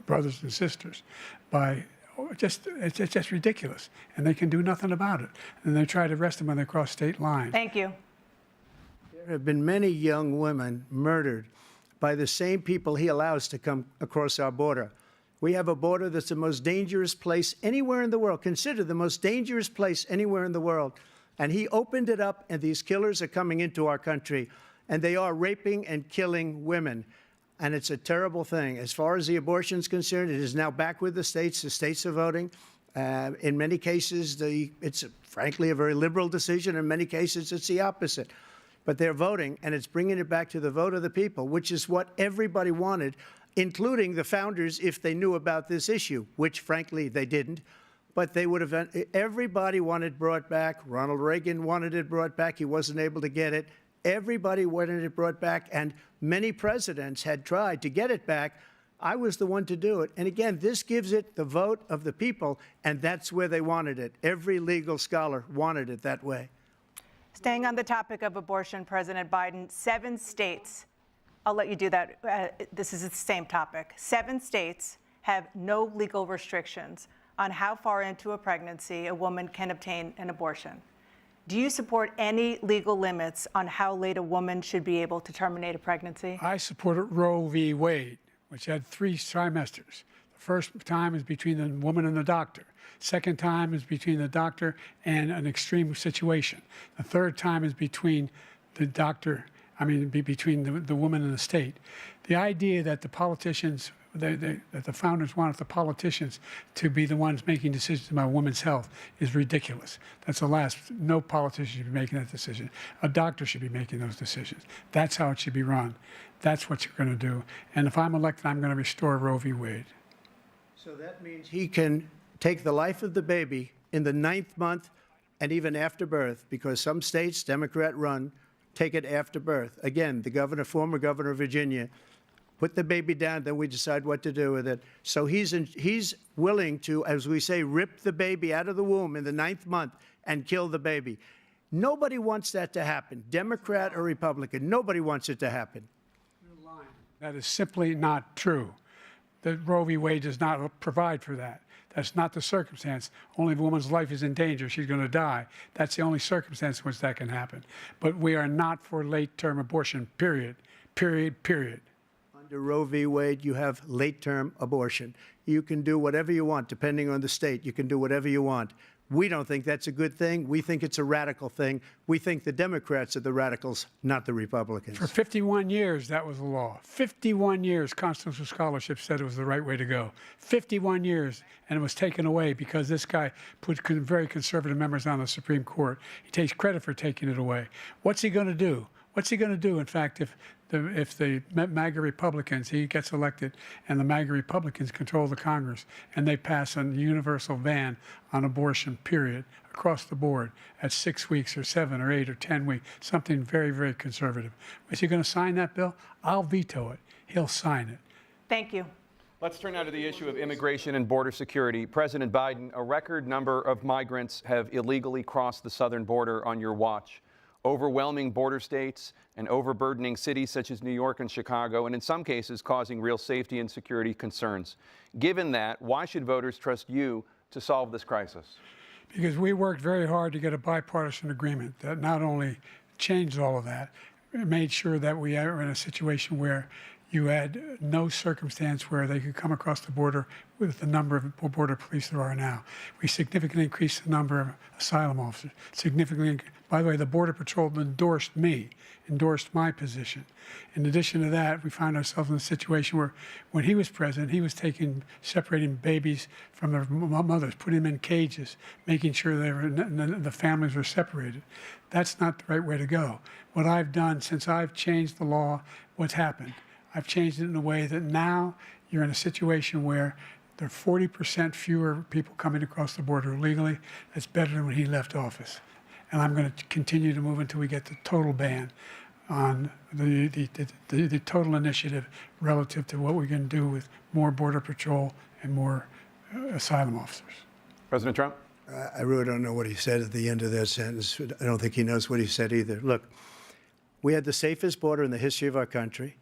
brothers and sisters, it's just ridiculous, and they can do nothing about it. And they try to arrest them when they cross state lines. Thank you. There have been many young women murdered by the same people he allows to come across our border. We have a border that's the most dangerous place anywhere in the world, considered the most dangerous place anywhere in the world. And he opened it up, and these killers are coming into our country, and they are raping and killing women. And it's a terrible thing. As far as the abortion is concerned, it is now back with the states. The states are voting. In many cases, it's frankly a very liberal decision. In many cases, it's the opposite. But they're voting, and it's bringing it back to the vote of the people, which is what everybody wanted, including the founders, if they knew about this issue, which, frankly, they didn't. But they would have, everybody wanted brought back. Ronald Reagan wanted it brought back. He wasn't able to get it. Everybody wanted it brought back, and many presidents had tried to get it back. I was the one to do it. And again, this gives it the vote of the people, and that's where they wanted it. Every legal scholar wanted it that way. Staying on the topic of abortion, President Biden, 7 states, I'll let you do that. This is the same topic. 7 states have no legal restrictions on how far into a pregnancy a woman can obtain an abortion. Do you support any legal limits on how late a woman should be able to terminate a pregnancy? I supported Roe v. Wade, which had 3 trimesters. The first time is between the woman and the doctor. Second time is between the doctor and an extreme situation. The third time is between the doctor, between the woman and the state. The idea that the politicians, that the founders wanted the politicians to be the ones making decisions about women's health is ridiculous. That's the last. No politician should be making that decision. A doctor should be making those decisions. That's how it should be run. That's what you're going to do. And if I'm elected, I'm going to restore Roe v. Wade. So that means he can take the life of the baby in the 9th month and even after birth, because some states, Democrat run, take it after birth. Again, the former governor of Virginia, put the baby down, then we decide what to do with it. So he's willing to, as we say, rip the baby out of the womb in the 9th month and kill the baby. Nobody wants that to happen, Democrat or Republican. Nobody wants it to happen. That is simply not true. The Roe v. Wade does not provide for that. That's not the circumstance. Only if a woman's life is in danger, she's going to die. That's the only circumstance in which that can happen. But we are not for late-term abortion, period. Period. Under Roe v. Wade, you have late-term abortion. You can do whatever you want, depending on the state. You can do whatever you want. We don't think that's a good thing. We think it's a radical thing. We think the Democrats are the radicals, not the Republicans. For 51 years, that was the law. 51 years, constitutional scholarship said it was the right way to go. 51 years, and it was taken away because this guy put very conservative members on the Supreme Court. He takes credit for taking it away. What's he going to do? What's he going to do, in fact, if the MAGA Republicans, he gets elected, and the MAGA Republicans control the Congress, and they pass a universal ban on abortion, period, across the board at 6 weeks or 7 or 8 or 10 weeks, something very, very conservative. Is he going to sign that bill? I'll veto it. He'll sign it. Thank you. Let's turn now to the issue of immigration and border security. President Biden, a record number of migrants have illegally crossed the southern border on your watch. Overwhelming border states and overburdening cities such as New York and Chicago, and in some cases causing real safety and security concerns. Given that, why should voters trust you to solve this crisis? Because we worked very hard to get a bipartisan agreement that not only changed all of that, made sure that we are in a situation where you had no circumstance where they could come across the border with the number of border police there are now. We significantly increased the number of asylum officers. By the way, the Border Patrol endorsed my position. In addition to that, we found ourselves in a situation where when he was president, he was separating babies from their mothers, putting them in cages, making sure the families were separated. That's not the right way to go. What I've done since I've changed the law, what's happened? I've changed it in a way that now you're in a situation where there are 40% fewer people coming across the border illegally. That's better than when he left office. And I'm going to continue to move until we get the total ban on the total initiative relative to what we can do with more Border Patrol and more asylum officers. President Trump? I really don't know what he said at the end of that sentence. I don't think he knows what he said either. Look, we had the safest border in the history of our country.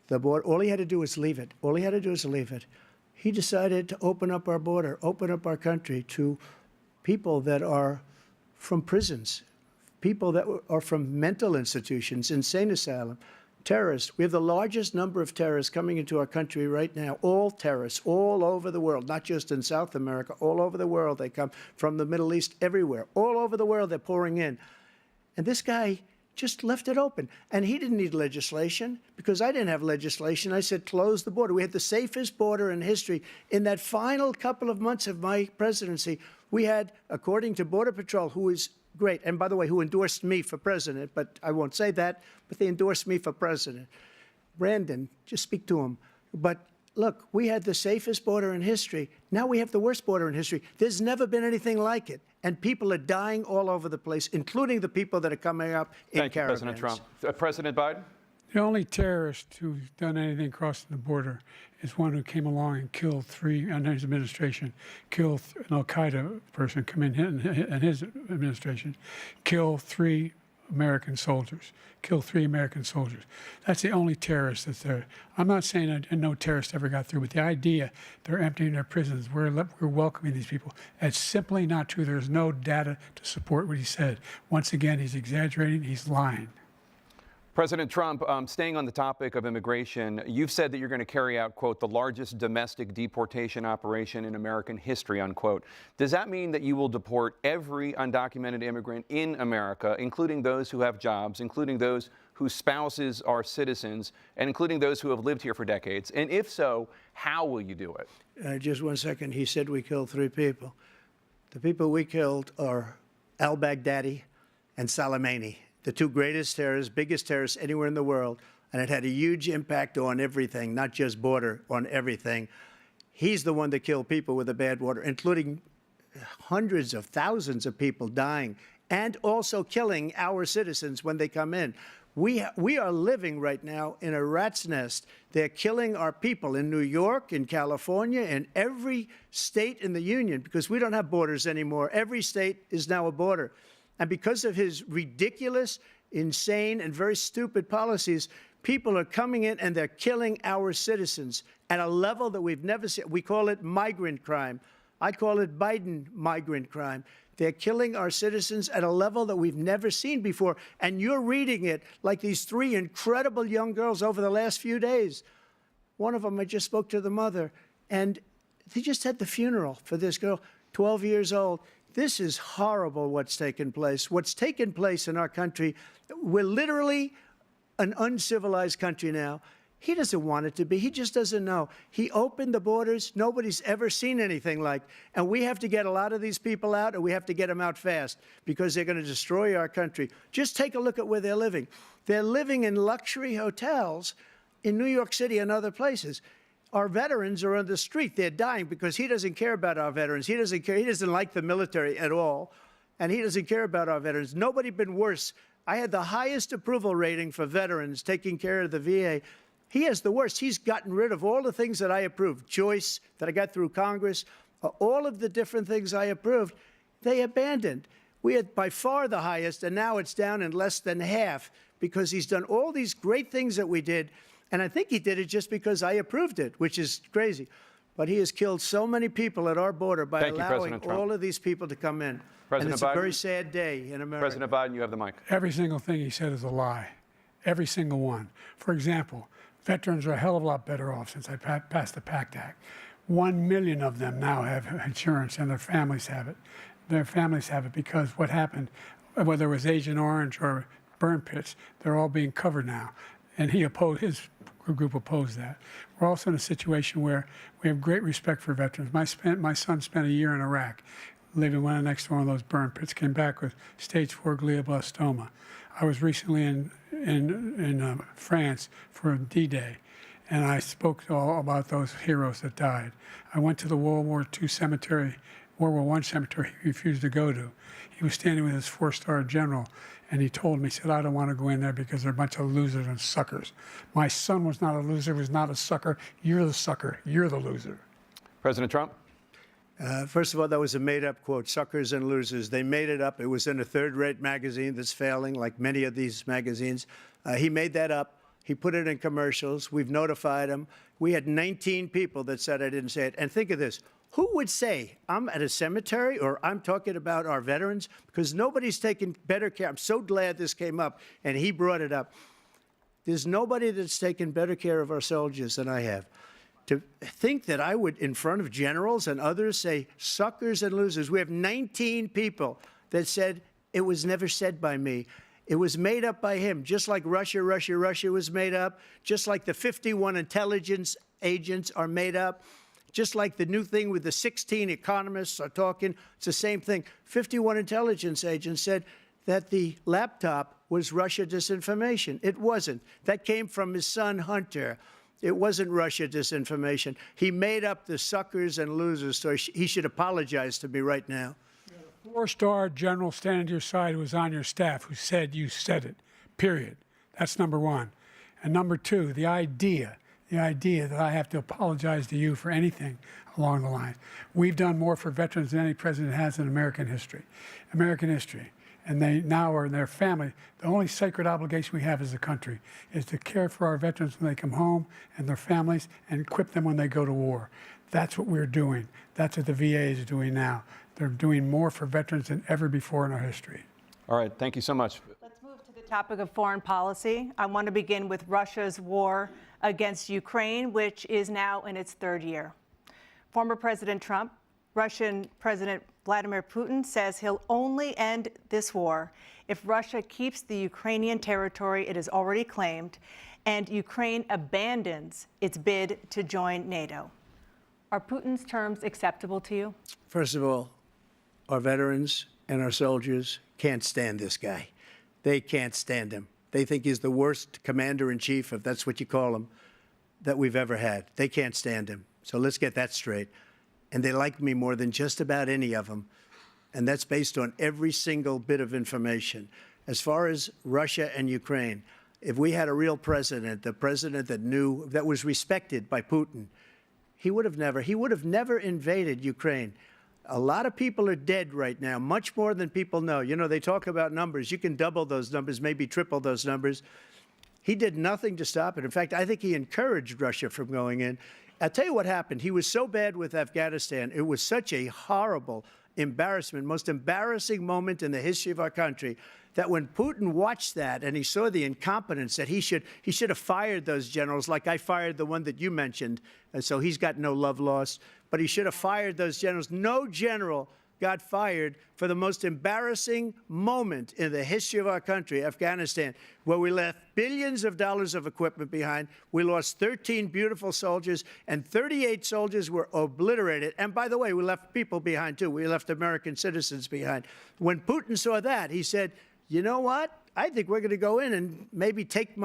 The border, all he had to do was leave it. All he had to do was leave it. He decided to open up our border, open up our country to people that are from prisons, people that are from mental institutions, insane asylum, terrorists. We have the largest number of terrorists coming into our country right now, all terrorists, all over the world, not just in South America, all over the world. They come from the Middle East, everywhere. All over the world, they're pouring in. And this guy just left it open. And he didn't need legislation because I didn't have legislation. I said, close the border. We had the safest border in history. In that final couple of months of my presidency, we had, according to Border Patrol, who is great, and by the way, who endorsed me for president, but I won't say that, but they endorsed me for president. Brandon, just speak to him. But look, we had the safest border in history. Now we have the worst border in history. There's never been anything like it. And people are dying all over the place, including the people that are coming up in caravans. Thank you, President Trump. President Biden? The only terrorist who's done anything crossing the border is one who came along and killed three, under his administration, killed an Al-Qaeda person come in his administration, kill three American soldiers. That's the only terrorist that's there. I'm not saying that no terrorist ever got through, but the idea they're emptying their prisons, we're welcoming these people, that's simply not true. There's no data to support what he said. Once again, he's exaggerating, he's lying. President Trump, staying on the topic of immigration, you've said that you're going to carry out, quote, the largest domestic deportation operation in American history, unquote. Does that mean that you will deport every undocumented immigrant in America, including those who have jobs, including those whose spouses are citizens, and including those who have lived here for decades? And if so, how will you do it? Just 1 second. He said we killed 3 people. The people we killed are al-Baghdadi and Soleimani, the 2 greatest terrorists, biggest terrorists anywhere in the world, and it had a huge impact on everything, not just border, on everything. He's the one that killed people with the bad water, including hundreds of thousands of people dying, and also killing our citizens when they come in. We are living right now in a rat's nest. They're killing our people in New York, in California, in every state in the union, because we don't have borders anymore. Every state is now a border. And because of his ridiculous, insane, and very stupid policies, people are coming in and they're killing our citizens at a level that we've never seen. We call it migrant crime. I call it Biden migrant crime. They're killing our citizens at a level that we've never seen before. And you're reading it like these 3 incredible young girls over the last few days. One of them, I just spoke to the mother, and they just had the funeral for this girl, 12 years old. This is horrible what's taken place. What's taken place in our country, we're literally an uncivilized country now. He doesn't want it to be. He just doesn't know. He opened the borders. Nobody's ever seen anything like. And we have to get a lot of these people out, and we have to get them out fast because they're going to destroy our country. Just take a look at where they're living. They're living in luxury hotels in New York City and other places. Our veterans are on the street. They're dying because he doesn't care about our veterans. He doesn't care. He doesn't like the military at all, and he doesn't care about our veterans. Nobody been worse. I had the highest approval rating for veterans taking care of the VA. He has the worst. He's gotten rid of all the things that I approved. Choice that I got through Congress, all of the different things I approved, they abandoned. We had by far the highest, and now it's down in less than half because he's done all these great things that we did. And I think he did it just because I approved it, which is crazy. But he has killed so many people at our border by allowing all of these people to come in. And it's a very sad day in America. President Biden, you have the mic. Every single thing he said is a lie. every single one. For example, veterans are a hell of a lot better off since I passed the PACT Act. 1 million of them now have insurance, and their families have it. Their families have it because what happened, whether it was Agent Orange or burn pits, they're all being covered now. And his group opposed that. We're also in a situation where we have great respect for veterans. My son spent a year in Iraq, living next to one of those burn pits, came back with stage 4 glioblastoma. I was recently in France for D-Day, and I spoke all about those heroes that died. I went to the World War I cemetery he refused to go to. He was standing with his 4-star general, and he told me, he said, I don't want to go in there because they're a bunch of losers and suckers. My son was not a loser, was not a sucker. You're the sucker. You're the loser. President Trump? First of all, that was a made-up quote, suckers and losers. They made it up. It was in a third-rate magazine that's failing, like many of these magazines. He made that up. He put it in commercials. We've notified him. We had 19 people that said I didn't say it. And think of this. Who would say I'm at a cemetery or I'm talking about our veterans? Because nobody's taken better care. I'm so glad this came up, and he brought it up. There's nobody that's taken better care of our soldiers than I have. To think that I would, in front of generals and others, say suckers and losers. We have 19 people that said it was never said by me. It was made up by him, just like Russia was made up, just like the 51 intelligence agents are made up, just like the new thing with the 16 economists are talking. It's the same thing. 51 intelligence agents said that the laptop was Russia disinformation. It wasn't. That came from his son, Hunter. It wasn't Russia disinformation. He made up the suckers and losers, so he should apologize to me right now. 4-star general standing to your side who was on your staff who said you said it, period. That's number one. And number two, the idea that I have to apologize to you for anything along the line. We've done more for veterans than any president has in American history. And they now are in their family. The only sacred obligation we have as a country is to care for our veterans when they come home and their families and equip them when they go to war. That's what we're doing. That's what the VA is doing now. They're doing more for veterans than ever before in our history. All right, thank you so much. Let's move to the topic of foreign policy. I want to begin with Russia's war against Ukraine, which is now in its 3rd year. Former President Trump, Russian President Vladimir Putin says he'll only end this war if Russia keeps the Ukrainian territory it has already claimed and Ukraine abandons its bid to join NATO. Are Putin's terms acceptable to you? First of all, our veterans and our soldiers can't stand this guy. They can't stand him. They think he's the worst commander-in-chief, if that's what you call him, that we've ever had. They can't stand him. So let's get that straight. And they like me more than just about any of them. And that's based on every single bit of information. As far as Russia and Ukraine, if we had a real president, the president that knew, that was respected by Putin, he would have never invaded Ukraine. A lot of people are dead right now, much more than people know. You know, they talk about numbers. You can double those numbers, maybe triple those numbers. He did nothing to stop it. In fact, I think he encouraged Russia from going in. I'll tell you what happened. He was so bad with Afghanistan. It was such a horrible embarrassment, most embarrassing moment in the history of our country, that when Putin watched that and he saw the incompetence, that he should have fired those generals, like I fired the one that you mentioned, and so he's got no love lost, but he should have fired those generals. No general got fired for the most embarrassing moment in the history of our country, Afghanistan, where we left billions of dollars of equipment behind. We lost 13 beautiful soldiers, and 38 soldiers were obliterated. And by the way, we left people behind, too. We left American citizens behind. When Putin saw that, he said, you know what? I think we're going to go in and maybe take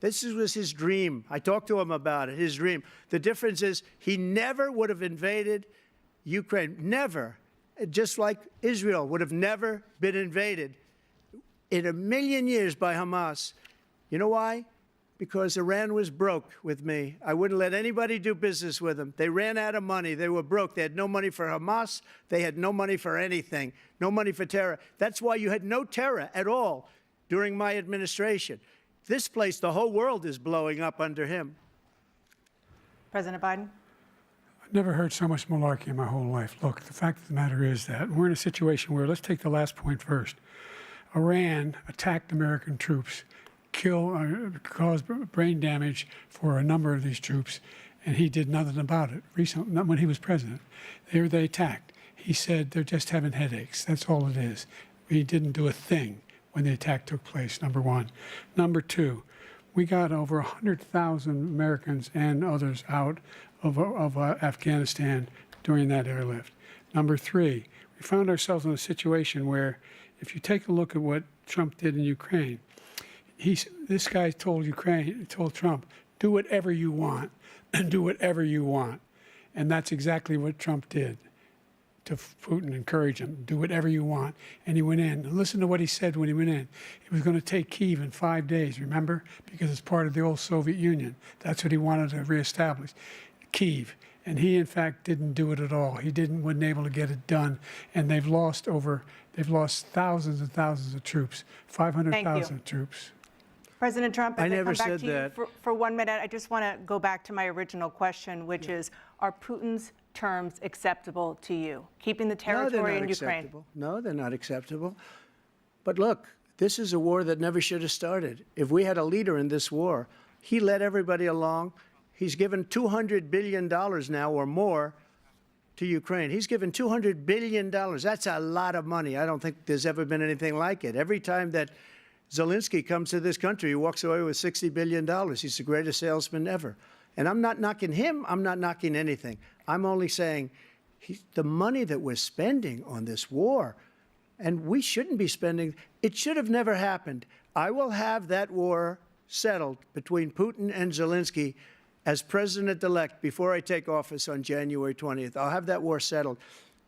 this was his dream. I talked to him about it, his dream. The difference is he never would have invaded Ukraine, never. Just like Israel would have never been invaded in a million years by Hamas. You know why? Because Iran was broke with me. I wouldn't let anybody do business with them. They ran out of money. They were broke. They had no money for Hamas. They had no money for anything, no money for terror. That's why you had no terror at all during my administration. This place, the whole world is blowing up under him. President Biden? Never heard so much malarkey in my whole life. Look, the fact of the matter is that we're in a situation where, let's take the last point first. Iran attacked American troops caused brain damage for a number of these troops, and he did nothing about it. Recently, not when he was president, they attacked. He said they're just having headaches. That's all it is. He didn't do a thing when the attack took place, number one. Number two, we got over 100,000 Americans and others out of Afghanistan during that airlift. Number three, we found ourselves in a situation where if you take a look at what Trump did in Ukraine, this guy told Trump, do whatever you want, do whatever you want. And that's exactly what Trump did to Putin, encourage him, do whatever you want. And he went in. And listen to what he said when he went in. He was going to take Kyiv in 5 days, remember? Because it's part of the old Soviet Union. That's what he wanted to reestablish, Kyiv. And he, in fact, didn't do it at all. He wasn't able to get it done. And they've lost thousands and thousands of troops, 500,000 troops. President Trump, I as never come back said to you that. for 1 minute, I just want to go back to my original question, which is, are Putin's terms acceptable to you? Keeping the territory in Ukraine? No, they're not acceptable. But look, this is a war that never should have started. If we had a leader in this war, he led everybody along. He's given $200 billion now or more to Ukraine. He's given $200 billion. That's a lot of money. I don't think there's ever been anything like it. Every time that Zelensky comes to this country, he walks away with $60 billion. He's the greatest salesman ever. And I'm not knocking him. I'm not knocking anything. I'm only saying the money that we're spending on this war, and we shouldn't be spending, it should have never happened. I will have that war settled between Putin and Zelensky as president-elect before I take office on January 20th. I'll have that war settled.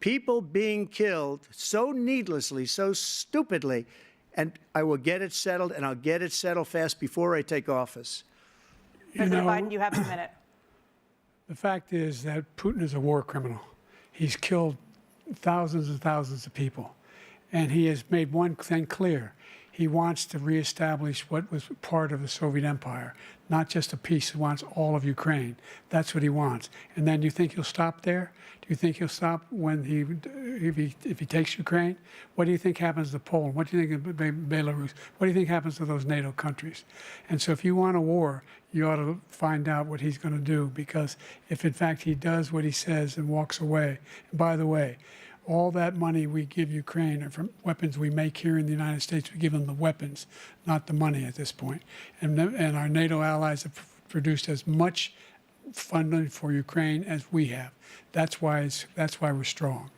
People being killed so needlessly, so stupidly, and I will get it settled, and I'll get it settled fast before I take office. President Biden, you have a minute. The fact is that Putin is a war criminal. He's killed thousands and thousands of people. And he has made one thing clear. He wants to reestablish what was part of the Soviet Empire, not just a piece. He wants all of Ukraine. That's what he wants. And then you think he'll stop there? Do you think he'll stop when if he takes Ukraine? What do you think happens to Poland? What do you think of Belarus? What do you think happens to those NATO countries? And so if you want a war, you ought to find out what he's going to do, because if in fact he does what he says and walks away, and by the way, all that money we give Ukraine are from weapons we make here in the United States. We give them the weapons, not the money at this point. And our NATO allies have produced as much funding for Ukraine as we have. That's why we're strong.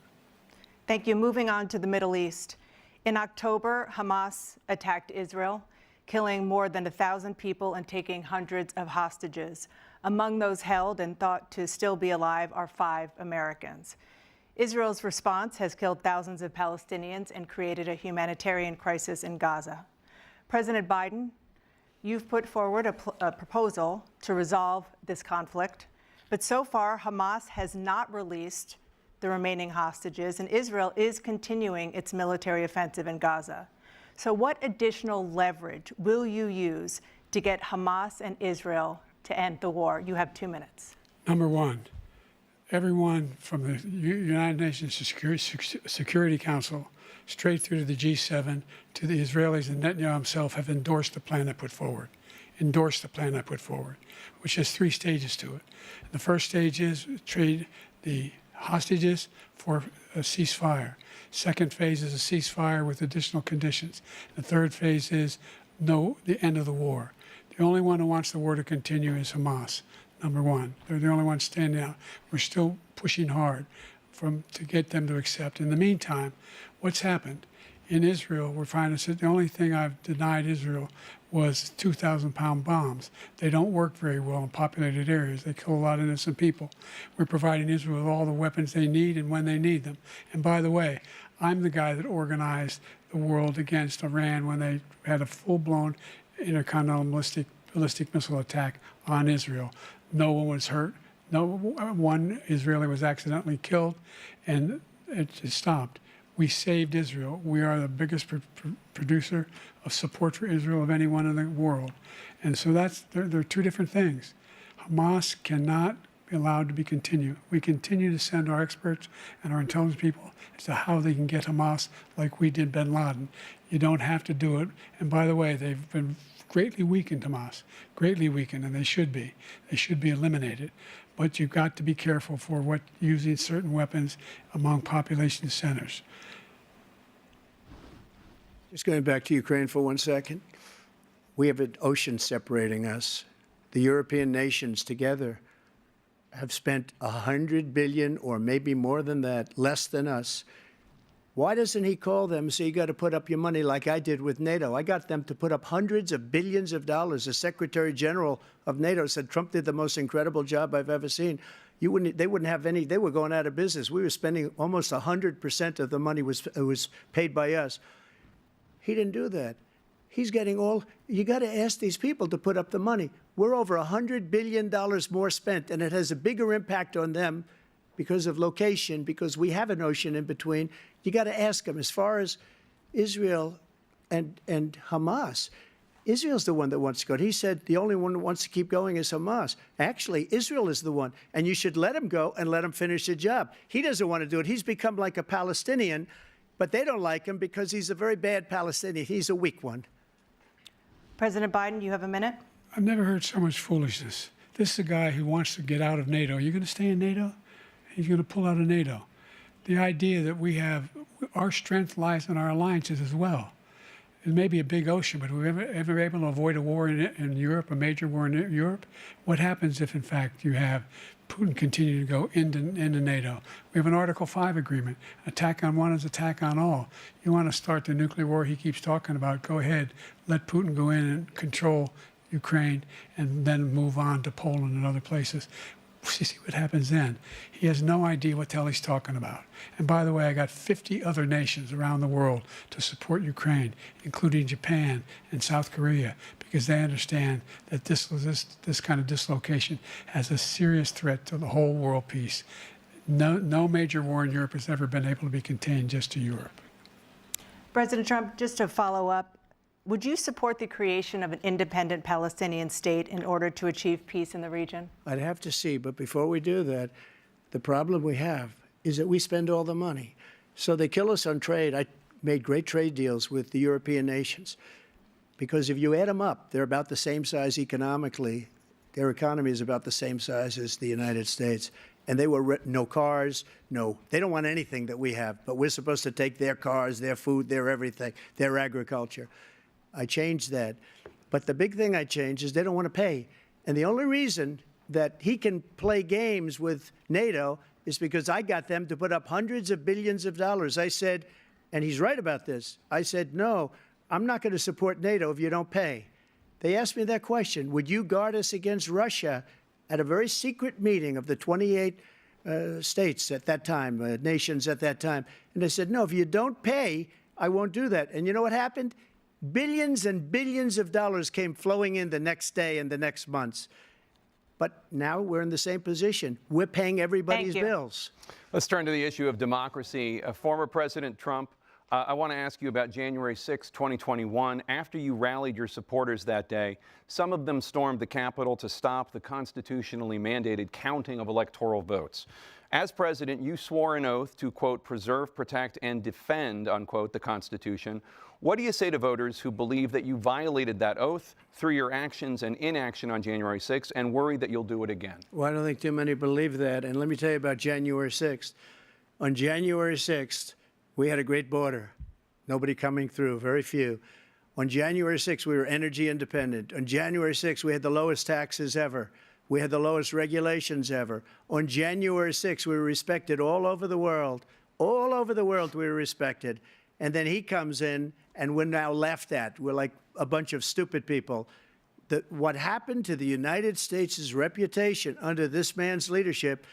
Thank you. Moving on to the Middle East. In October, Hamas attacked Israel, killing more than 1,000 people and taking hundreds of hostages. Among those held and thought to still be alive are 5 Americans. Israel's response has killed thousands of Palestinians and created a humanitarian crisis in Gaza. President Biden, you've put forward a proposal to resolve this conflict, but so far Hamas has not released the remaining hostages, and Israel is continuing its military offensive in Gaza. So what additional leverage will you use to get Hamas and Israel to end the war? You have 2 minutes. Number one, everyone from the United Nations Security Council straight through to the G7 to the Israelis and Netanyahu himself have endorsed the plan I put forward, which has 3 stages to it. The first stage is trade the hostages for a ceasefire. Second phase is a ceasefire with additional conditions. The third phase is the end of the war. The only one who wants the war to continue is Hamas. Number one, they're the only ones standing out. We're still pushing hard to get them to accept. In the meantime, what's happened? In Israel, we're finding that the only thing I've denied Israel was 2,000-pound bombs. They don't work very well in populated areas. They kill a lot of innocent people. We're providing Israel with all the weapons they need and when they need them. And by the way, I'm the guy that organized the world against Iran when they had a full-blown intercontinental ballistic missile attack on Israel. No one was hurt. One Israeli was accidentally killed, and it just stopped. We saved Israel. We are the biggest producer of support for Israel of anyone in the world. And so there are 2 different things. Hamas cannot be allowed to be continued. We continue to send our experts and our intelligence people as to how they can get Hamas like we did bin Laden. You don't have to do it. And by the way, they've been greatly weakened, Hamas, greatly weakened, and they should be. They should be eliminated. But you've got to be careful for what using certain weapons among population centers. Just going back to Ukraine for 1 second. We have an ocean separating us. The European nations together have spent $100 billion, or maybe more than that, less than us. Why doesn't he call them and say, you got to put up your money like I did with NATO? I got them to put up hundreds of billions of dollars. The Secretary General of NATO said Trump did the most incredible job I've ever seen. They wouldn't have any, they were going out of business. We were spending almost 100% of the money was paid by us. He didn't do that. He's getting all, you got to ask these people to put up the money. We're over $100 billion more spent, and it has a bigger impact on them because of location, because we have an ocean in between. You got to ask them. As far as Israel and Hamas, Israel's the one that wants to go. He said the only one that wants to keep going is Hamas. Actually, Israel is the one, and you should let him go and let him finish the job. He doesn't want to do it. He's become like a Palestinian, but they don't like him because he's a very bad Palestinian. He's a weak one. President Biden, you have a minute. I've never heard so much foolishness. This is a guy who wants to get out of NATO. Are you going to stay in NATO? He's going to pull out of NATO. The idea that we have, our strength lies in our alliances as well. It may be a big ocean, but we're ever able to avoid a war in Europe, a major war in Europe? What happens if, in fact, you have Putin continue to go into NATO? We have an Article 5 agreement. Attack on one is attack on all. You want to start the nuclear war he keeps talking about, go ahead. Let Putin go in and control Ukraine and then move on to Poland and other places. You see what happens then. He has no idea what the hell he's talking about. And by the way, I got 50 other nations around the world to support Ukraine, including Japan and South Korea, because they understand that this kind of dislocation has a serious threat to the whole world peace. No major war in Europe has ever been able to be contained just to Europe. President Trump, just to follow up, would you support the creation of an independent Palestinian state in order to achieve peace in the region? I'd have to see, but before we do that, the problem we have is that we spend all the money. So they kill us on trade. I made great trade deals with the European nations because if you add them up, they're about the same size economically. Their economy is about the same size as the United States. And they were no cars, they don't want anything that we have, but we're supposed to take their cars, their food, their everything, their agriculture. I changed that. But the big thing I changed is they don't want to pay. And the only reason that he can play games with NATO is because I got them to put up hundreds of billions of dollars. I said, and he's right about this, I said, no, I'm not going to support NATO if you don't pay. They asked me that question, would you guard us against Russia at a very secret meeting of the 28 states at that time, nations at that time? And I said, no, if you don't pay, I won't do that. And you know what happened? Billions and billions of dollars came flowing in the next day and the next months. But now we're in the same position. We're paying everybody's bills. Let's turn to the issue of democracy. Former President Trump, I want to ask you about January 6, 2021. After you rallied your supporters that day, some of them stormed the Capitol to stop the constitutionally mandated counting of electoral votes. As president, you swore an oath to, quote, preserve, protect, and defend, unquote, the Constitution. What do you say to voters who believe that you violated that oath through your actions and inaction on January 6th and worry that you'll do it again? Well, I don't think too many believe that. And let me tell you about January 6th. On January 6th, we had a great border. Nobody coming through, very few. On January 6th, we were energy independent. On January 6th, we had the lowest taxes ever. We had the lowest regulations ever. On January 6th, we were respected all over the world. All over the world, we were respected. And then he comes in, and we're now laughed at. We're like a bunch of stupid people. What happened to the United States' reputation under this man's leadership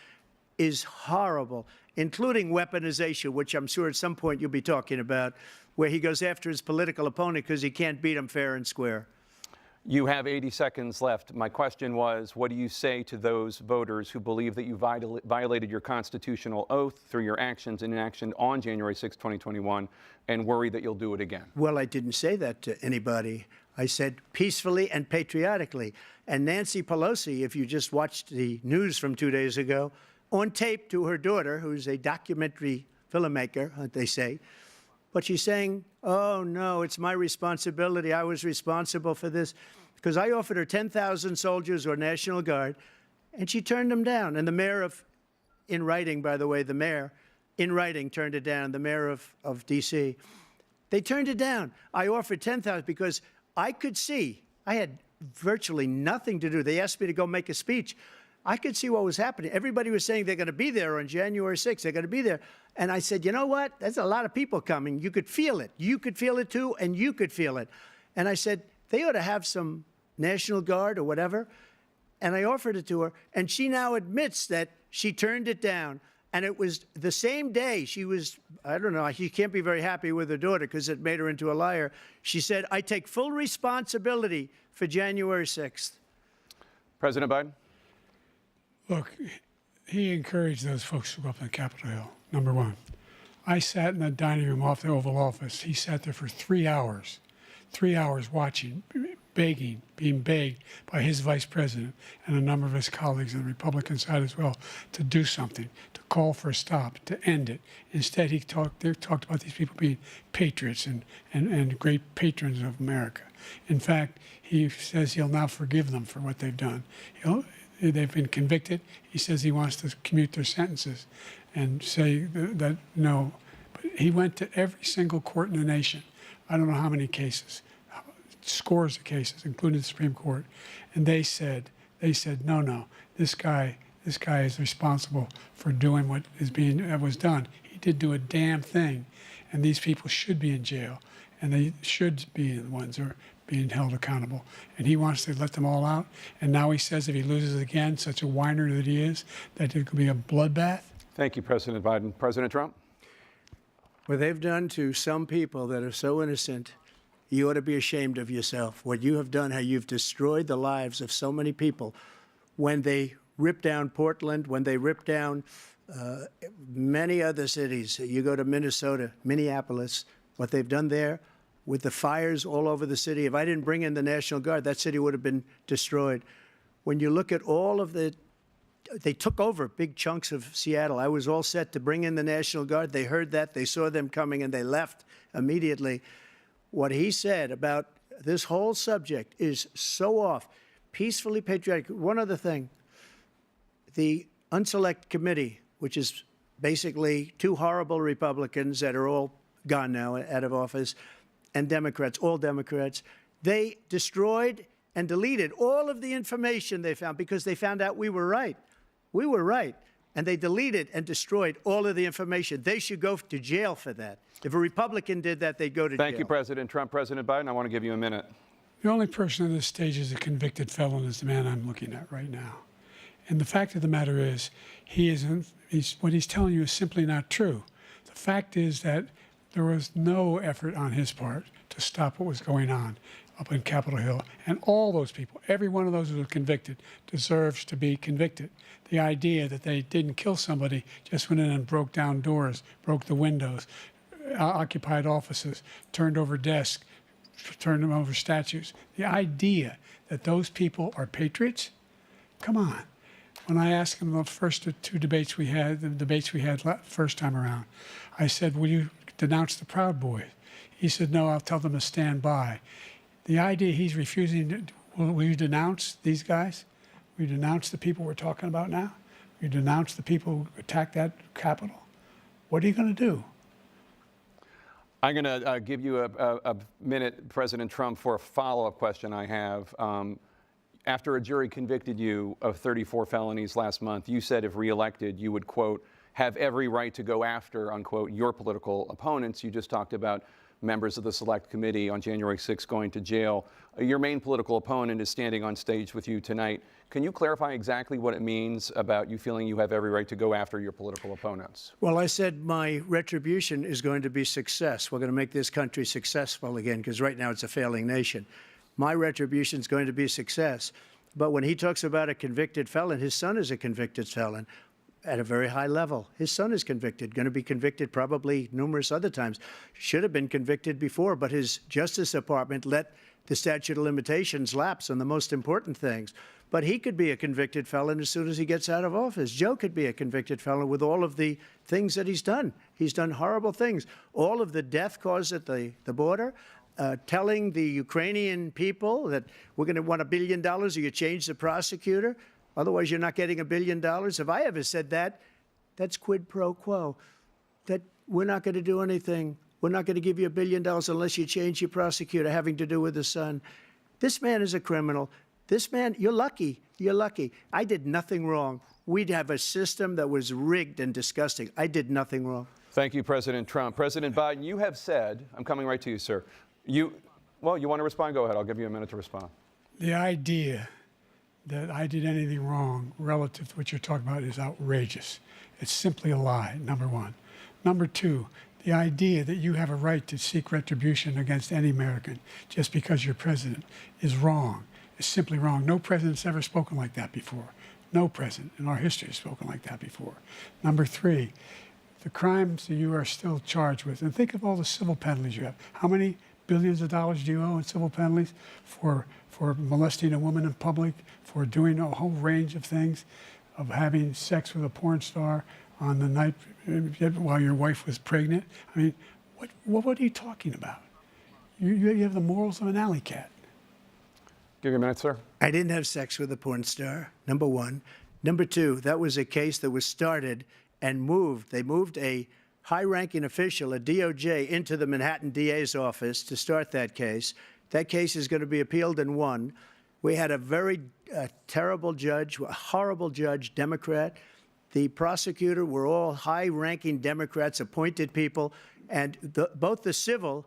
is horrible, including weaponization, which I'm sure at some point you'll be talking about, where he goes after his political opponent because he can't beat him fair and square. You have 80 seconds left. My question was, what do you say to those voters who believe that you violated your constitutional oath through your actions and inaction on January 6, 2021, and worry that you'll do it again? Well, I didn't say that to anybody. I said peacefully and patriotically. And Nancy Pelosi, if you just watched the news from 2 days ago, on tape to her daughter, who's a documentary filmmaker, they say, but she's saying, oh, no, it's my responsibility. I was responsible for this. Because I offered her 10,000 soldiers or National Guard, and she turned them down. And the mayor in writing, by the way, the mayor, in writing, turned it down, the mayor of D.C. They turned it down. I offered 10,000 because I could see, I had virtually nothing to do. They asked me to go make a speech. I could see what was happening. Everybody was saying they're going to be there on January 6th. They're going to be there. And I said, you know what? There's a lot of people coming. You could feel it. You could feel it, too, and you could feel it. And I said, they ought to have some National Guard or whatever. And I offered it to her. And she now admits that she turned it down. And it was the same day she was, I don't know, she can't be very happy with her daughter because it made her into a liar. She said, I take full responsibility for January 6th. President Biden? Look, he encouraged those folks to go up on Capitol Hill, number one. I sat in the dining room off the Oval Office. He sat there for 3 hours watching, begging, being begged by his vice president and a number of his colleagues on the Republican side as well to do something, to call for a stop, to end it. Instead, they talked about these people being patriots and great patrons of America. In fact, he says he'll now forgive them for what they've done. They've been convicted. He says he wants to commute their sentences and say that no. But he went to every single court in the nation. I don't know how many cases, scores of cases, including the Supreme Court, and they said, no, this guy is responsible for doing what was done. He did do a damn thing, and these people should be in jail, and they should be the ones who are being held accountable. And he wants to let them all out. And now he says if he loses again, such a whiner that he is, that it could be a bloodbath. Thank you, President Biden. President Trump? What they've done to some people that are so innocent, you ought to be ashamed of yourself. What you have done, how you've destroyed the lives of so many people. When they ripped down Portland, when they ripped down many other cities, you go to Minnesota, Minneapolis, what they've done there with the fires all over the city. If I didn't bring in the National Guard, that city would have been destroyed. When you look at all of they took over big chunks of Seattle. I was all set to bring in the National Guard. They heard that, they saw them coming, and they left immediately. What he said about this whole subject is so off. Peacefully patriotic. One other thing, the Unselect Committee, which is basically two horrible Republicans that are all gone now, out of office, and Democrats, all Democrats, they destroyed and deleted all of the information they found because they found out we were right. We were right. And they deleted and destroyed all of the information. They should go to jail for that. If a Republican did that, they'd go to jail. Thank you, President Trump. President Biden, I want to give you a minute. The only person on this stage is a convicted felon is the man I'm looking at right now. And the fact of the matter is, what he's telling you is simply not true. The fact is that there was no effort on his part to stop what was going on up in Capitol Hill. And all those people, every one of those who were convicted, deserves to be convicted. The idea that they didn't kill somebody, just went in and broke down doors, broke the windows, occupied offices, turned over desks, turned them over statues. The idea that those people are patriots? Come on. When I asked him the first two debates we had, first time around, I said, will you denounce the Proud Boys? He said, no, I'll tell them to stand by. The idea he's refusing, will you denounce these guys? Will you denounce the people we're talking about now? Will you denounce the people who attacked that Capitol? What are you going to do? I'm going to give you a minute, President Trump, for a follow-up question I have. After a jury convicted you of 34 felonies last month, you said if reelected, you would, quote, have every right to go after, unquote, your political opponents. You just talked about members of the Select Committee on January 6th going to jail. Your main political opponent is standing on stage with you tonight. Can you clarify exactly what it means about you feeling you have every right to go after your political opponents? Well, I said my retribution is going to be success. We're going to make this country successful again, because right now it's a failing nation. My retribution is going to be success. But when he talks about a convicted felon, his son is a convicted felon at a very high level. His son is convicted, going to be convicted probably numerous other times. Should have been convicted before, but his Justice Department let the statute of limitations lapse on the most important things. But he could be a convicted felon as soon as he gets out of office. Joe could be a convicted felon with all of the things that he's done. He's done horrible things. All of the death caused at the border, telling the Ukrainian people that we're going to want $1 billion or you change the prosecutor. Otherwise, you're not getting $1 billion. If I ever said that, that's quid pro quo. That we're not going to do anything. We're not going to give you $1 billion unless you change your prosecutor having to do with the son. This man is a criminal. This man, you're lucky. You're lucky. I did nothing wrong. We'd have a system that was rigged and disgusting. I did nothing wrong. Thank you, President Trump. President Biden, you have said, I'm coming right to you, sir. You want to respond? Go ahead. I'll give you a minute to respond. The idea that I did anything wrong relative to what you're talking about is outrageous. It's simply a lie, number one. Number two, the idea that you have a right to seek retribution against any American just because you're president is wrong. It's simply wrong. No president's ever spoken like that before. No president in our history has spoken like that before. Number three, the crimes that you are still charged with, and think of all the civil penalties you have. How many billions of dollars do you owe in civil penalties for molesting a woman in public, for doing a whole range of things, of having sex with a porn star on the night while your wife was pregnant? I mean, what are you talking about? You have the morals of an alley cat. Give you a minute, sir. I didn't have sex with a porn star, number one. Number two, that was a case that was started and moved. They moved a high-ranking official, a DOJ, into the Manhattan DA's office to start that case. That case is going to be appealed and won. We had a very terrible judge, a horrible judge, Democrat. The prosecutor were all high-ranking Democrats, appointed people, and both the civil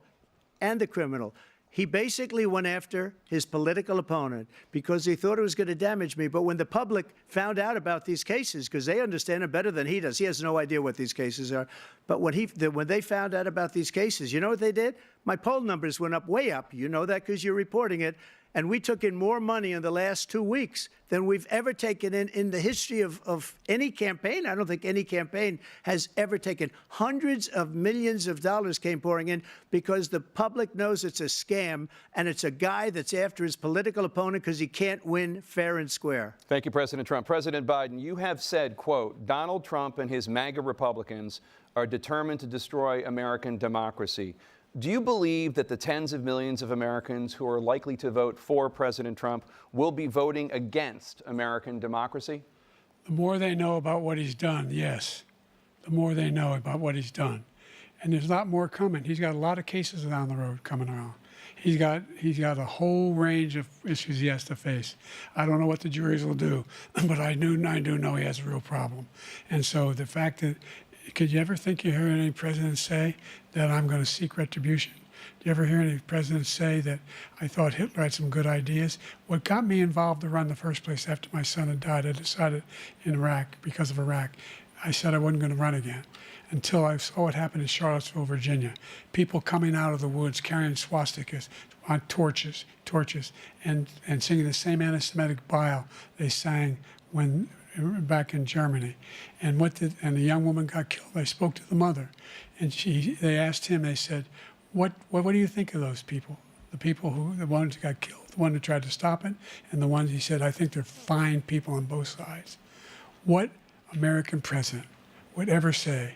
and the criminal. He basically went after his political opponent because he thought it was going to damage me. But when the public found out about these cases, because they understand it better than he does, he has no idea what these cases are. But when they found out about these cases, you know what they did? My poll numbers went up, way up. You know that because you're reporting it. And we took in more money in the last 2 weeks than we've ever taken in the history of any campaign. I don't think any campaign has ever taken. Hundreds of millions of dollars came pouring in because the public knows it's a scam and it's a guy that's after his political opponent because he can't win fair and square. Thank you, President Trump. President Biden, you have said, quote, Donald Trump and his MAGA Republicans are determined to destroy American democracy. Do you believe that the tens of millions of Americans who are likely to vote for President Trump will be voting against American democracy? The more they know about what he's done, yes. The more they know about what he's done. And there's a lot more coming. He's got a lot of cases down the road coming around. He's got a whole range of issues he has to face. I don't know what the juries will do, but I do know he has a real problem. And so the fact that, could you ever think you heard any president say that I'm going to seek retribution? Do you ever hear any president say that I thought Hitler had some good ideas? What got me involved to run in the first place after my son had died, I decided in Iraq, because of Iraq, I said I wasn't going to run again until I saw what happened in Charlottesville, Virginia. People coming out of the woods carrying swastikas on torches, and singing the same anti-Semitic bile they sang when back in Germany. And the young woman got killed. I spoke to the mother, and they asked him, they said, what do you think of those people? The ones who got killed, the one who tried to stop it, and the ones, he said, I think they're fine people on both sides. What American president would ever say,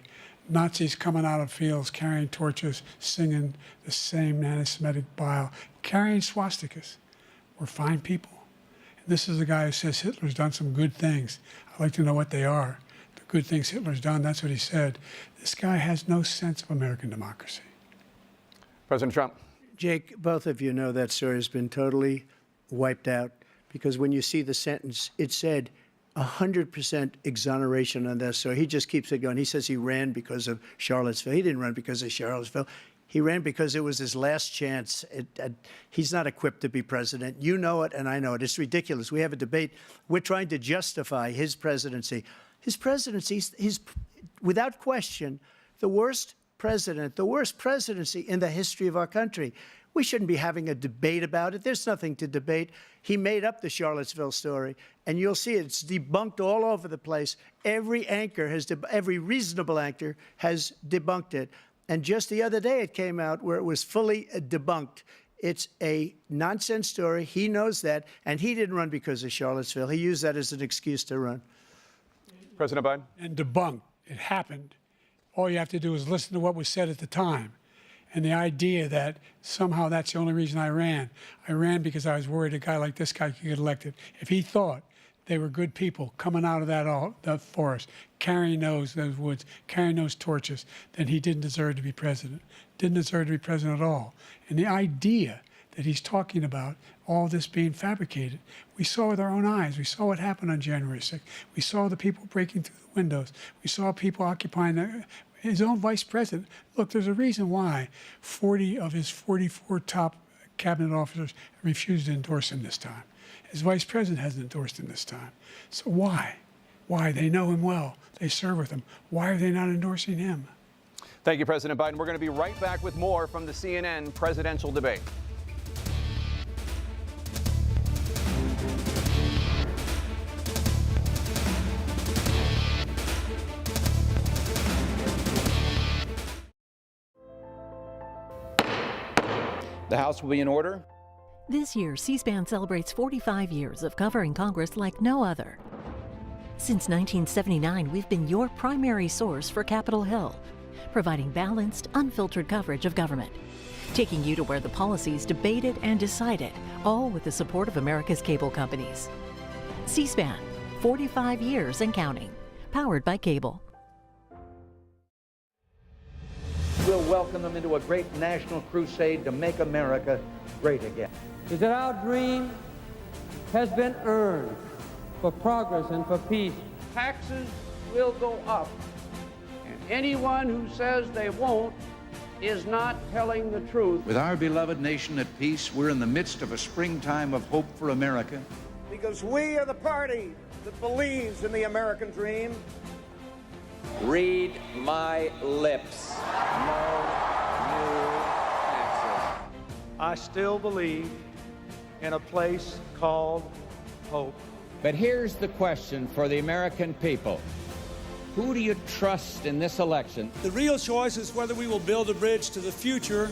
Nazis coming out of fields, carrying torches, singing the same anti-Semitic bile, carrying swastikas, were fine people? This is a guy who says Hitler's done some good things. I'd like to know what they are. The good things Hitler's done, that's what he said. This guy has no sense of American democracy. President Trump. Jake, both of you know that story has been totally wiped out because when you see the sentence, it said 100% exoneration on that story. He just keeps it going. He says he ran because of Charlottesville. He didn't run because of Charlottesville. He ran because it was his last chance. He's not equipped to be president. You know it, and I know it. It's ridiculous. We have a debate. We're trying to justify his presidency. His presidency is, without question, the worst president, the worst presidency in the history of our country. We shouldn't be having a debate about it. There's nothing to debate. He made up the Charlottesville story, and you'll see it's debunked all over the place. Every reasonable anchor has debunked it. And just the other day, it came out where it was fully debunked. It's a nonsense story. He knows that, and he didn't run because of Charlottesville. He used that as an excuse to run. President Biden? And debunked. It happened. All you have to do is listen to what was said at the time. And the idea that somehow that's the only reason I ran because I was worried a guy like this guy could get elected. If he thought they were good people coming out of that forest, carrying those woods, carrying those torches, then he didn't deserve to be president. Didn't deserve to be president at all. And the idea that he's talking about all this being fabricated, we saw with our own eyes. We saw what happened on January 6th. We saw the people breaking through the windows. We saw people occupying his own vice president. Look, there's a reason why 40 of his 44 top cabinet officers refused to endorse him this time. His vice president hasn't endorsed him this time. So why? Why? They know him well. They serve with him. Why are they not endorsing him? Thank you, President Biden. We're going to be right back with more from the CNN presidential debate. The House will be in order. This year, C-SPAN celebrates 45 years of covering Congress like no other. Since 1979, we've been your primary source for Capitol Hill, providing balanced, unfiltered coverage of government, taking you to where the policy is debated and decided, all with the support of America's cable companies. C-SPAN, 45 years and counting, powered by cable. We'll welcome them into a great national crusade to make America great again. Is that our dream has been earned for progress and for peace. Taxes will go up, and anyone who says they won't is not telling the truth. With our beloved nation at peace, we're in the midst of a springtime of hope for America. Because we are the party that believes in the American dream. Read my lips. No new taxes. I still believe in a place called hope. But here's the question for the American people. Who do you trust in this election? The real choice is whether we will build a bridge to the future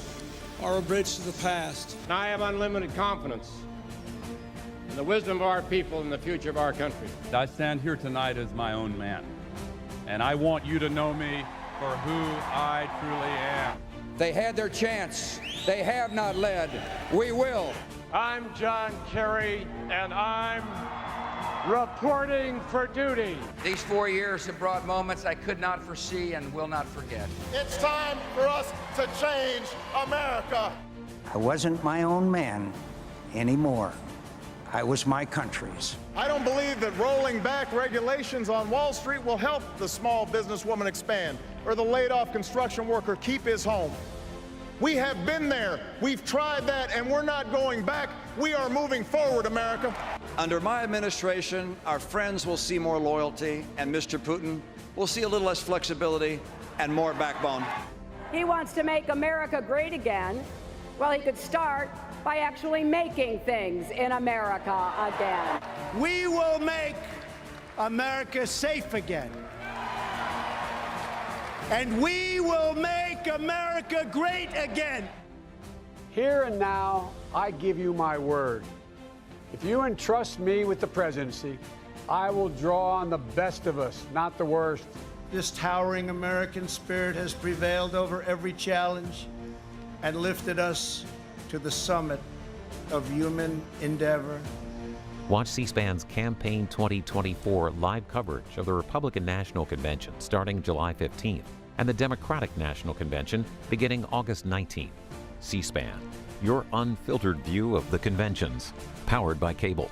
or a bridge to the past. And I have unlimited confidence in the wisdom of our people and the future of our country. I stand here tonight as my own man, and I want you to know me for who I truly am. They had their chance. They have not led. We will. I'm John Kerry, and I'm reporting for duty. These 4 years have brought moments I could not foresee and will not forget. It's time for us to change America. I wasn't my own man anymore. I was my country's. I don't believe that rolling back regulations on Wall Street will help the small businesswoman expand or the laid-off construction worker keep his home. We have been there. We've tried that, and we're not going back. We are moving forward, America. Under my administration, our friends will see more loyalty, and Mr. Putin will see a little less flexibility and more backbone. He wants to make America great again. Well, he could start by actually making things in America again. We will make America safe again. And we will make America great again. Here and now, I give you my word. If you entrust me with the presidency, I will draw on the best of us, not the worst. This towering American spirit has prevailed over every challenge and lifted us to the summit of human endeavor. Watch C-SPAN's Campaign 2024 live coverage of the Republican National Convention starting July 15th and the Democratic National Convention beginning August 19th. C-SPAN, your unfiltered view of the conventions, powered by cable.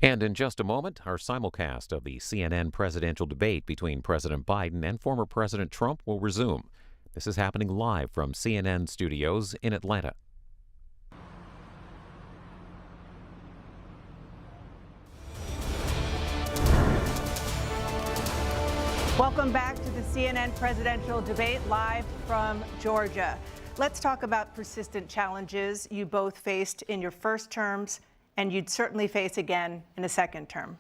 And in just a moment, our simulcast of the CNN presidential debate between President Biden and former President Trump will resume. This is happening live from CNN studios in Atlanta. Welcome back to the CNN presidential debate live from Georgia. Let's talk about persistent challenges you both faced in your first terms and you'd certainly face again in a second term.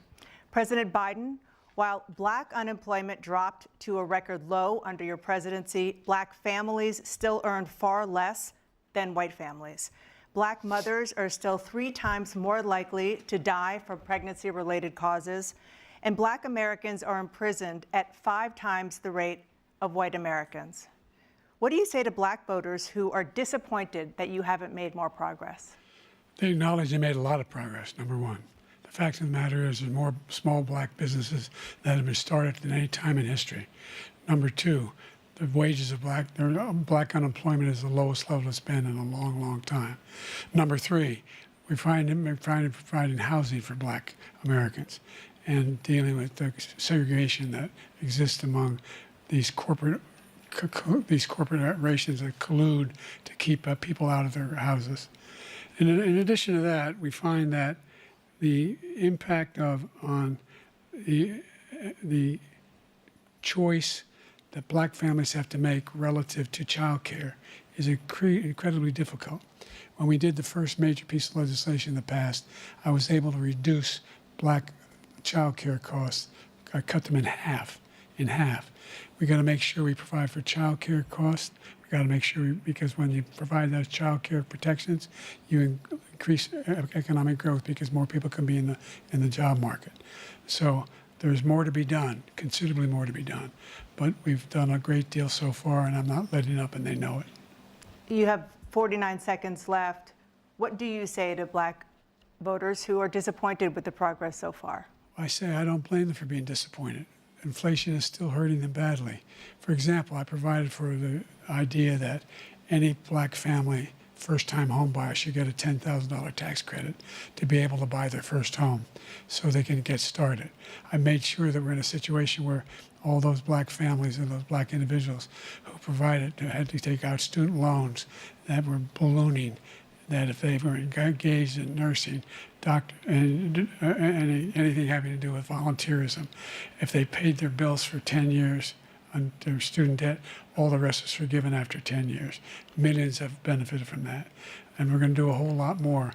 President Biden, While Black unemployment dropped to a record low under your presidency, Black families still earn far less than white families. Black mothers are still 3 times more likely to die from pregnancy-related causes, and Black Americans are imprisoned at 5 times the rate of white Americans. What do you say to Black voters who are disappointed that you haven't made more progress? They acknowledge they made a lot of progress, number one. The fact of the matter is there's more small Black businesses that have been started than any time in history. Number two, the wages of Black unemployment is the lowest level it's been in a long, long time. Number three, we're providing housing for Black Americans and dealing with the segregation that exists among these corporations that collude to keep people out of their houses. And in addition to that, we find that the impact on the choice that Black families have to make relative to child care is incredibly difficult. When we did the first major piece of legislation in the past, I was able to reduce Black child care costs. I cut them in half. We got to make sure we provide for child care costs. We got to make sure, because when you provide those child care protections, you increase economic growth because more people can be in the job market. So there's more to be done, considerably more to be done. But we've done a great deal so far, and I'm not letting up, and they know it. You have 49 seconds left. What do you say to Black voters who are disappointed with the progress so far? I say I don't blame them for being disappointed. Inflation is still hurting them badly. For example, I provided for the idea that any Black family first-time home buyer should get a $10,000 tax credit to be able to buy their first home so they can get started. I made sure that we're in a situation where all those Black families and those Black individuals who had to take out student loans that were ballooning, that if they were engaged in nursing, doctor, and anything having to do with volunteerism, if they paid their bills for 10 years on their student debt, all the rest is forgiven after 10 years. Millions have benefited from that. And we're going to do a whole lot more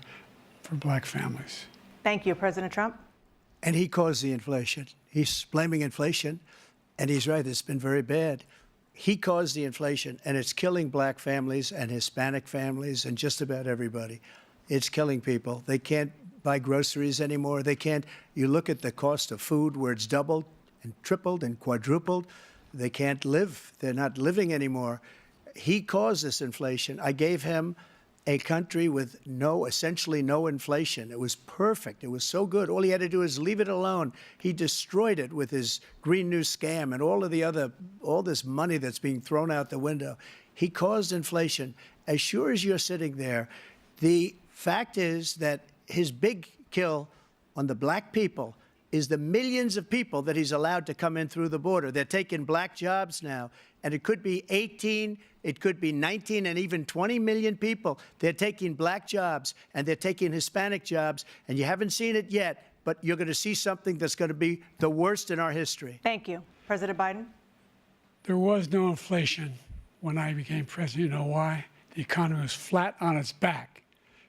for Black families. Thank you, President Trump. And he caused the inflation. He's blaming inflation, and he's right, it's been very bad. He caused the inflation, and it's killing Black families and Hispanic families and just about everybody. It's killing people. They can't buy groceries anymore. They can't. You look at the cost of food where it's doubled and tripled and quadrupled. They can't live. They're not living anymore. He caused this inflation. I gave him a country with essentially no inflation. It was perfect. It was so good. All he had to do is leave it alone. He destroyed it with his Green New scam and all this money that's being thrown out the window. He caused inflation. As sure as you're sitting there, the fact is that his big kill on the Black people is the millions of people that he's allowed to come in through the border. They're taking Black jobs now, and it could be 18, it could be 19, and even 20 million people. They're taking Black jobs, and they're taking Hispanic jobs, and you haven't seen it yet, but you're going to see something that's going to be the worst in our history. Thank you. President Biden? There was no inflation when I became president. You know why? The economy was flat on its back.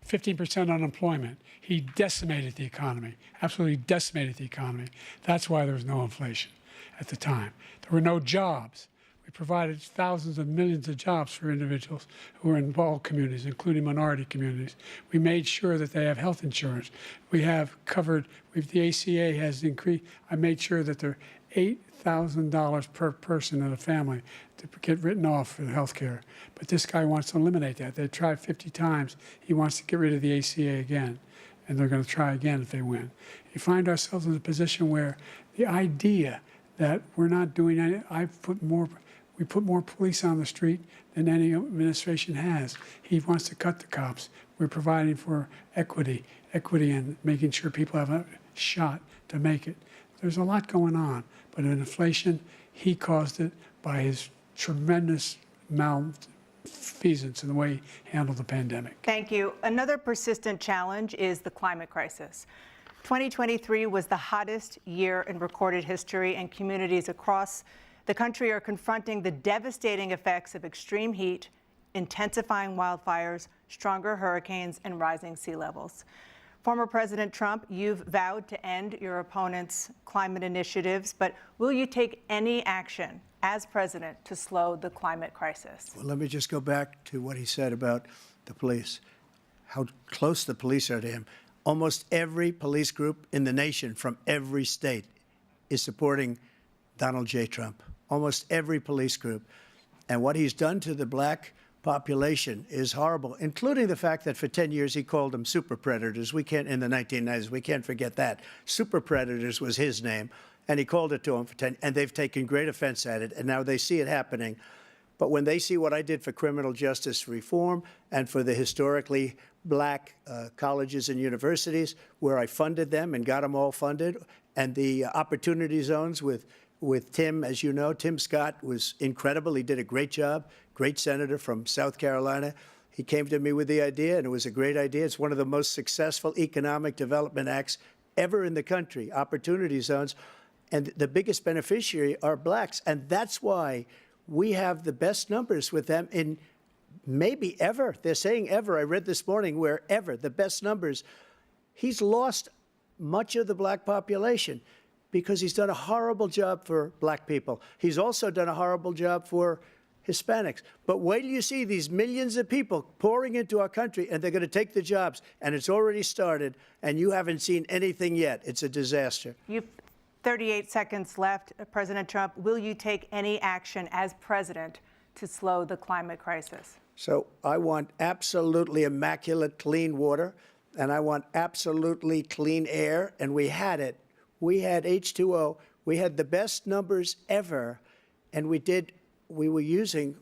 15% unemployment. He decimated the economy, absolutely decimated the economy. That's why there was no inflation at the time. There were no jobs. We provided thousands of millions of jobs for individuals who are in all communities, including minority communities. We made sure that they have health insurance. We have covered, the ACA has increased. I made sure that they're $8,000 per person in a family to get written off for the health care. But this guy wants to eliminate that. They tried 50 times. He wants to get rid of the ACA again, and they're going to try again if they win. You find ourselves in a position where the idea that we're not doing any, we put more police on the street than any administration has. He wants to cut the cops. We're providing for equity and making sure people have a shot to make it. There's a lot going on, but in inflation, he caused it by his tremendous malfeasance in the way he handled the pandemic. Thank you. Another persistent challenge is the climate crisis. 2023 was the hottest year in recorded history, and communities across the country are confronting the devastating effects of extreme heat, intensifying wildfires, stronger hurricanes, and rising sea levels. Former President Trump, you've vowed to end your opponent's climate initiatives, but will you take any action as president to slow the climate crisis? Well, let me just go back to what he said about the police, how close the police are to him. Almost every police group in the nation from every state is supporting Donald J. Trump. Almost every police group. And what he's done to the black population is horrible, including the fact that for 10 years he called them super predators. We can't, in the 1990s, we can't forget that. Super predators was his name, and he called it to them for 10, and they've taken great offense at it, and now they see it happening. But when they see what I did for criminal justice reform and for the historically black colleges and universities, where I funded them and got them all funded, and the opportunity zones with Tim, as you know, Tim Scott was incredible. He did a great job, great senator from South Carolina. He came to me with the idea, and it was a great idea. It's one of the most successful economic development acts ever in the country, opportunity zones. And the biggest beneficiary are blacks. And that's why we have the best numbers with them in maybe ever. They're saying ever. I read this morning where ever, the best numbers. He's lost much of the black population because he's done a horrible job for black people. He's also done a horrible job for Hispanics. But wait till you see these millions of people pouring into our country, and they're going to take the jobs, and it's already started, and you haven't seen anything yet. It's a disaster. You've 38 seconds left. President Trump, will you take any action as president to slow the climate crisis? So I want absolutely immaculate clean water, and I want absolutely clean air, and we had it. We had H2O. We had the best numbers ever, and we were using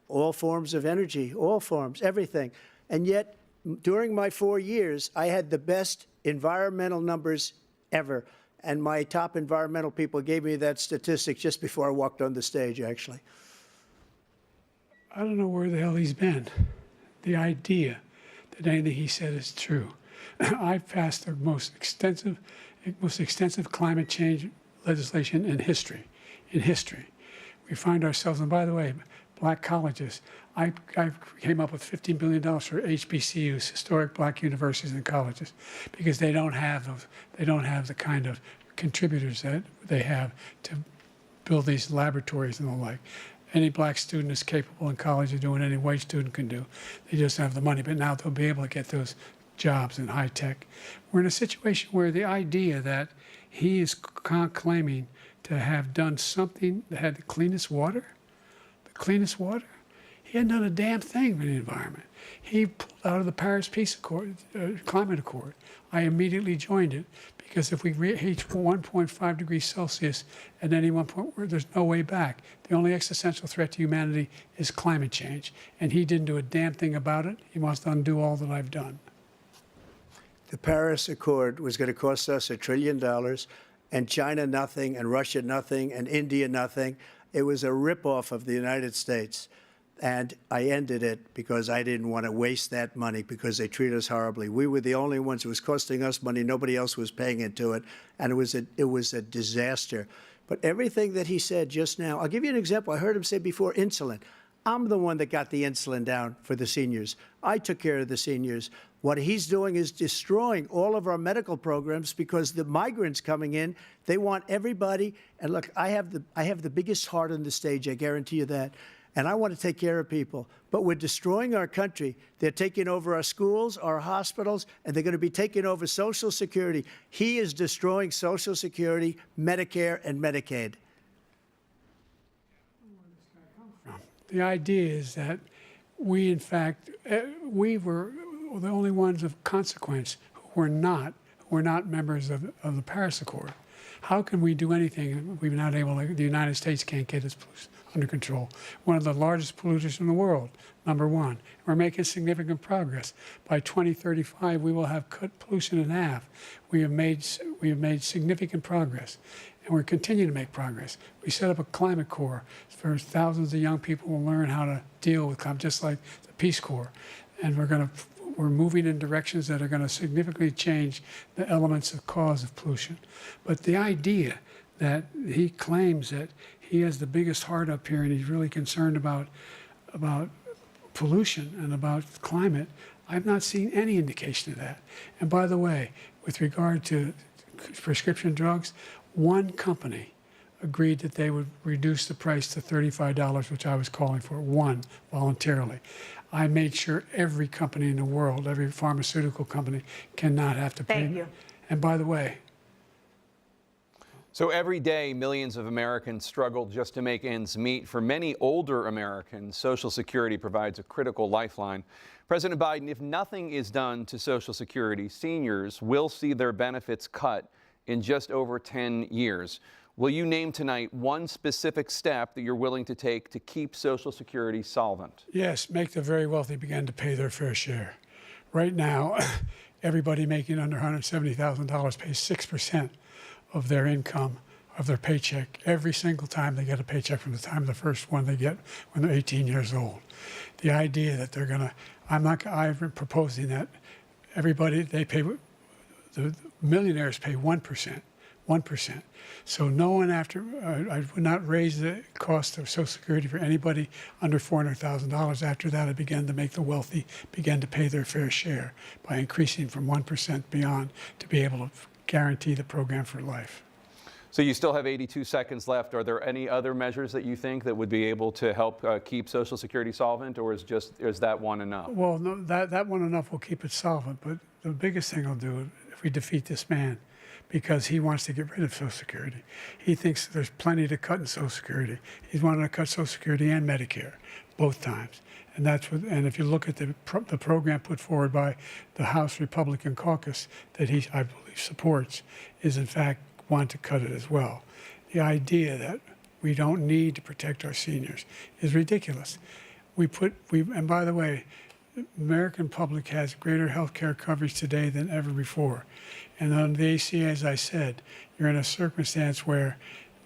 all forms of energy, all forms, everything. And yet, during my 4 years, I had the best environmental numbers ever. And my top environmental people gave me that statistic just before I walked on the stage, actually. I don't know where the hell he's been. The idea that anything he said is true. I've passed the most extensive climate change legislation in history. We find ourselves, and by the way, black colleges, I came up with $15 billion for HBCUs, historic black universities and colleges, because they don't have the kind of contributors that they have to build these laboratories and the like. Any black student is capable in college of doing any white student can do. They just have the money, but now they'll be able to get those jobs in high tech. We're in a situation where the idea that he is claiming to have done something that had the cleanest water, he hadn't done a damn thing for the environment. He pulled out of the Paris Peace Accord, Climate Accord. I immediately joined it because if we reach 1.5 degrees Celsius at any one point, there's no way back. The only existential threat to humanity is climate change, and he didn't do a damn thing about it. He wants to undo all that I've done. The Paris Accord was going to cost us $1 trillion, and China nothing, and Russia nothing, and India nothing. It was a ripoff of the United States. And I ended it because I didn't want to waste that money because they treat us horribly. We were the only ones. It was costing us money. Nobody else was paying into it. And it was a disaster. But everything that he said just now, I'll give you an example. I heard him say before insulin. I'm the one that got the insulin down for the seniors. I took care of the seniors. What he's doing is destroying all of our medical programs because the migrants coming in, they want everybody. And look, I have the biggest heart on the stage. I guarantee you that. And I want to take care of people. But we're destroying our country. They're taking over our schools, our hospitals, and they're going to be taking over Social Security. He is destroying Social Security, Medicare, and Medicaid. The idea is that we, in fact, we were the only ones of consequence who were not members of the Paris Accord. How can we do anything? We're not able to, the United States can't get its pollution under control. One of the largest polluters in the world, number one. We're making significant progress. By 2035, we will have cut pollution in half. We have made significant progress, and we're continuing to make progress. We set up a climate corps for thousands of young people who will learn how to deal with climate, just like the Peace Corps. And we're moving in directions that are going to significantly change the elements of cause of pollution. But the idea that he claims that he has the biggest heart up here and he's really concerned about pollution and about climate, I've not seen any indication of that. And by the way, with regard to prescription drugs, one company agreed that they would reduce the price to $35, which I was calling for, one, voluntarily. I made sure every company in the world, every pharmaceutical company, cannot have to pay. Thank you. And by the way, so every day, millions of Americans struggle just to make ends meet. For many older Americans, Social Security provides a critical lifeline. President Biden, if nothing is done to Social Security, seniors will see their benefits cut in just over 10 years. Will you name tonight one specific step that you're willing to take to keep Social Security solvent? yes, make the very wealthy begin to pay their fair share. Right now, everybody making under $170,000 pays 6% of their income, of their paycheck, every single time they get a paycheck from the time of the first one they get when they're 18 years old. The idea that they're gonna, I'm been proposing that everybody, they pay, the millionaires pay 1%. 1%. So no one after, I would not raise the cost of Social Security for anybody under $400,000. After that, I began to make the wealthy begin to pay their fair share by increasing from 1% beyond to be able to guarantee the program for life. So you still have 82 seconds left. Are there any other measures that you think that would be able to help keep Social Security solvent, or is that one enough? Well, no, that one enough will keep it solvent, but the biggest thing I'll do if we defeat this man, because he wants to get rid of Social Security. He thinks there's plenty to cut in Social Security. He's wanted to cut Social Security and Medicare, both times. And that's what. And if you look at the program put forward by the House Republican caucus that he, I believe, supports, is in fact want to cut it as well. The idea that we don't need to protect our seniors is ridiculous. And by the way, the American public has greater health care coverage today than ever before. And on the ACA, as I said, you're in a circumstance where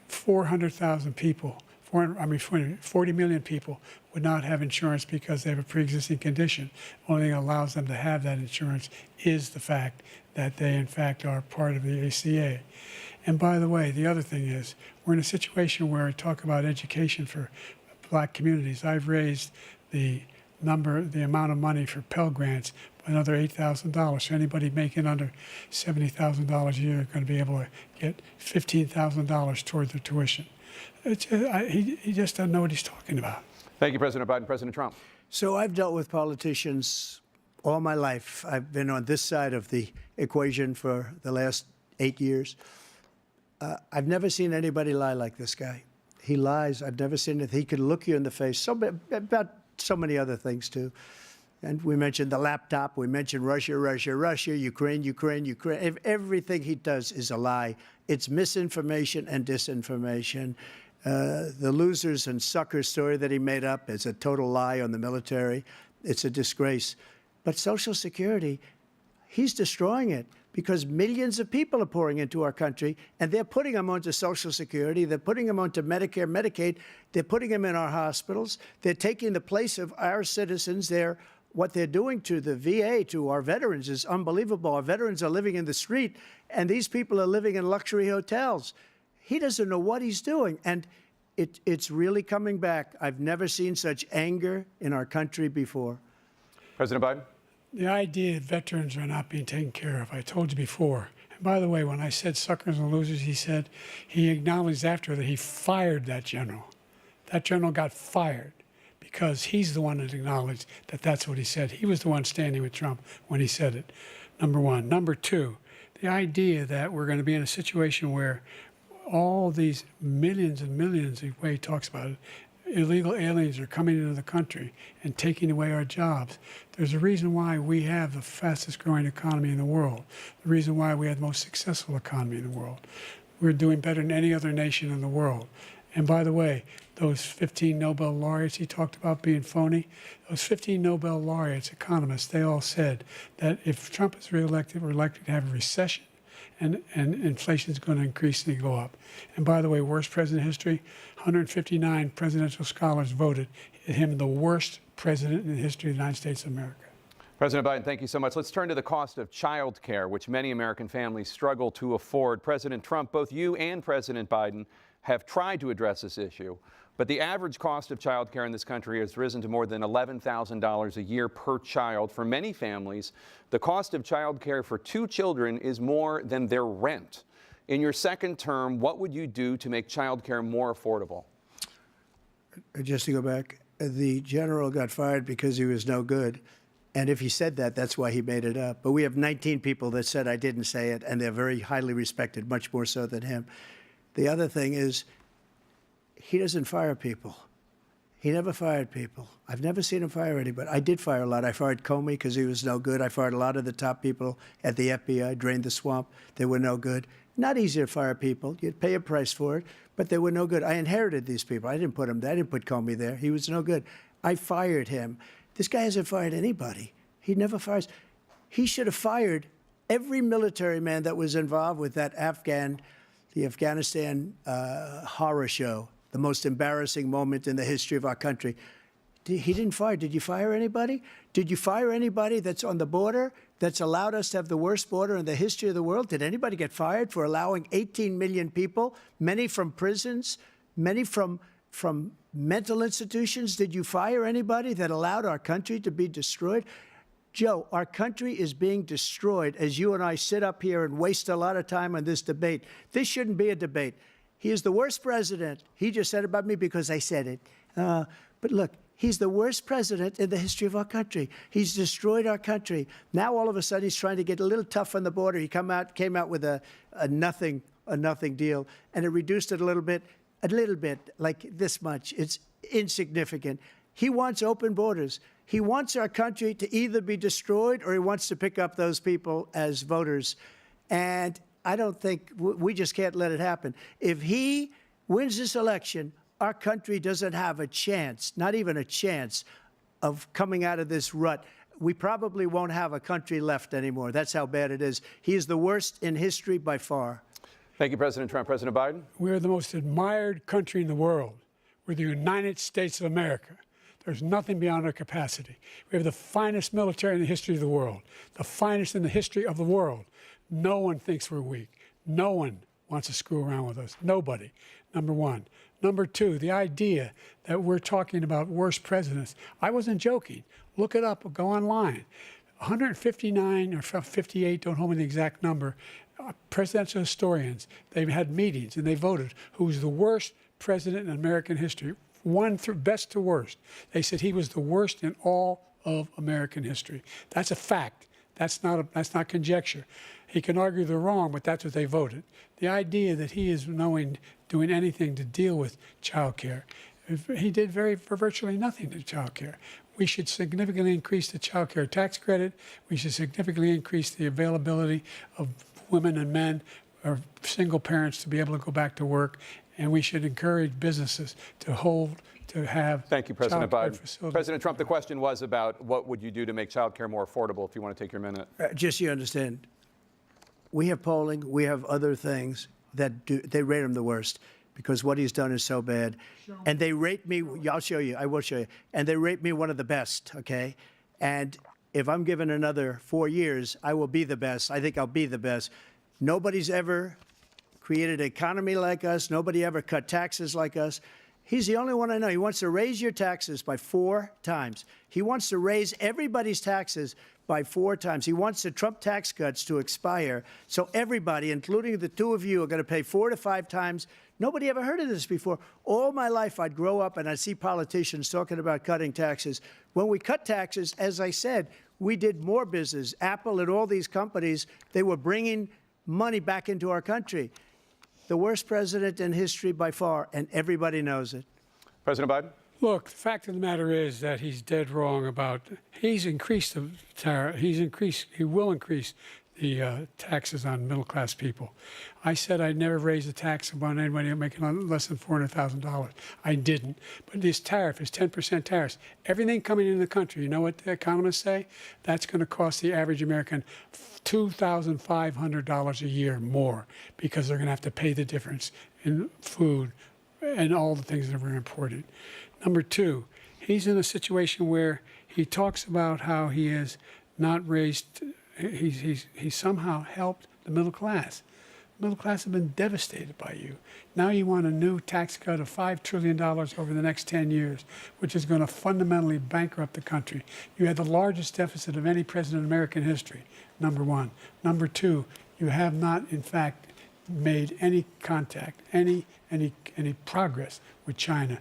400,000 people, 40 million people would not have insurance because they have a pre-existing condition. The only thing that allows them to have that insurance is the fact that they, in fact, are part of the ACA. And by the way, the other thing is, we're in a situation where I talk about education for black communities. I've raised the amount of money for Pell Grants by another $8,000. So anybody making under $70,000 a year is going to be able to get $15,000 toward their tuition. He just doesn't know what he's talking about. Thank you, President Biden. President Trump. So I've dealt with politicians all my life. I've been on this side of the equation for the last 8 years. I've never seen anybody lie like this guy. He lies. I've never seen it. He can look you in the face about so many other things, too. And we mentioned the laptop. We mentioned Russia, Ukraine. Everything he does is a lie. It's misinformation and disinformation. The losers and suckers story that he made up is a total lie on the military. It's a disgrace. But Social Security, he's destroying it because millions of people are pouring into our country, and they're putting them onto Social Security. They're putting them onto Medicare, Medicaid. They're putting them in our hospitals. They're taking the place of our citizens. What they're doing to the VA, to our veterans, is unbelievable. Our veterans are living in the street, and these people are living in luxury hotels. He doesn't know what he's doing, and it's really coming back. I've never seen such anger in our country before. President Biden? The idea that veterans are not being taken care of, I told you before. And by the way, when I said suckers and losers, he acknowledged after that he fired that general. That general got fired because he's the one that acknowledged that that's what he said. He was the one standing with Trump when he said it, number one. Number two, the idea that we're going to be in a situation where all these millions and millions, the way he talks about it, illegal aliens are coming into the country and taking away our jobs. There's a reason why we have the fastest growing economy in the world, the reason why we have the most successful economy in the world. We're doing better than any other nation in the world. And by the way, those 15 Nobel laureates he talked about being phony, those 15 Nobel laureates, economists, they all said that if Trump is reelected, we're likely to have a recession and inflation is going to increasingly go up. And by the way, worst president in history, 159 presidential scholars voted him the worst president in the history of the United States of America. President Biden, thank you so much. Let's turn to the cost of child care, which many American families struggle to afford. President Trump, both you and President Biden have tried to address this issue, but the average cost of child care in this country has risen to more than $11,000 a year per child. For many families, the cost of child care for 2 children is more than their rent. In your second term, what would you do to make child care more affordable? Just to go back, the general got fired because he was no good. And if he said that, that's why he made it up. But we have 19 people that said I didn't say it, and they're very highly respected, much more so than him. The other thing is, he doesn't fire people. He never fired people. I've never seen him fire anybody. I did fire a lot. I fired Comey because he was no good. I fired a lot of the top people at the FBI, drained the swamp. They were no good. Not easy to fire people. You'd pay a price for it, but they were no good. I inherited these people. I didn't put him there. I didn't put Comey there. He was no good. I fired him. This guy hasn't fired anybody. He never fires. He should have fired every military man that was involved with that the Afghanistan horror show, the most embarrassing moment in the history of our country. He didn't fire. Did you fire anybody? Did you fire anybody that's on the border, that's allowed us to have the worst border in the history of the world? Did anybody get fired for allowing 18 million people, many from prisons, many from mental institutions? Did you fire anybody that allowed our country to be destroyed? Joe, our country is being destroyed as you and I sit up here and waste a lot of time on this debate. This shouldn't be a debate. He is the worst president. He just said about me because I said it. But look, he's the worst president in the history of our country. He's destroyed our country. Now all of a sudden he's trying to get a little tough on the border. He came out with a nothing deal, and it reduced it a little bit, like this much. It's insignificant. He wants open borders. He wants our country to either be destroyed or he wants to pick up those people as voters. And I don't think we just can't let it happen. If he wins this election, our country doesn't have a chance, not even a chance, of coming out of this rut. We probably won't have a country left anymore. That's how bad it is. He is the worst in history by far. Thank you, President Trump. President Biden? We're the most admired country in the world. We're the United States of America. There's nothing beyond our capacity. We have the finest military in the history of the world, the finest in the history of the world. No one thinks we're weak. No one wants to screw around with us. Nobody, number one. Number two, the idea that we're talking about worst presidents. I wasn't joking. Look it up or go online. 159 or 58, don't hold me the exact number, presidential historians, they've had meetings and they voted who's the worst president in American history. One through best to worst. They said he was the worst in all of American history. That's a fact. That's not conjecture. He can argue they're wrong, but that's what they voted. The idea that he is doing anything to deal with child care, he did virtually nothing to child care. We should significantly increase the child care tax credit. We should significantly increase the availability of women and men or single parents to be able to go back to work. And we should encourage businesses to have. Thank you, President Biden. Facilities. President Trump, the question was about what would you do to make child care more affordable, if you want to take your minute. Just so you understand, we have polling, we have other things that they rate him the worst because what he's done is so bad. And they rate me, I'll show you, I will show you, and they rate me one of the best, okay? And if I'm given another 4 years, I will be the best. I think I'll be the best. Nobody's ever created an economy like us. Nobody ever cut taxes like us. He's the only one I know. He wants to raise your taxes by 4 times. He wants to raise everybody's taxes by 4 times. He wants the Trump tax cuts to expire. So everybody, including the 2 of you, are going to pay 4 to 5 times. Nobody ever heard of this before. All my life, I'd grow up and I'd see politicians talking about cutting taxes. When we cut taxes, as I said, we did more business. Apple and all these companies, they were bringing money back into our country. The worst president in history by far, and everybody knows it. President Biden? Look, the fact of the matter is that he's dead wrong about, he's increased the tariff, he will increase the taxes on middle-class people. I said I'd never raise a tax on anybody making less than $400,000. I didn't. But this tariff is 10% tariffs. Everything coming into the country, you know what the economists say? That's going to cost the average American $2,500 a year more because they're going to have to pay the difference in food and all the things that were imported. Number two, he's in a situation where he talks about how he has not raised, he's somehow helped the middle class. The middle class have been devastated by you. Now you want a new tax cut of $5 trillion over the next 10 years, which is going to fundamentally bankrupt the country. You had the largest deficit of any president in American history, number one. Number two, you have not, in fact, made any contact, any progress with China.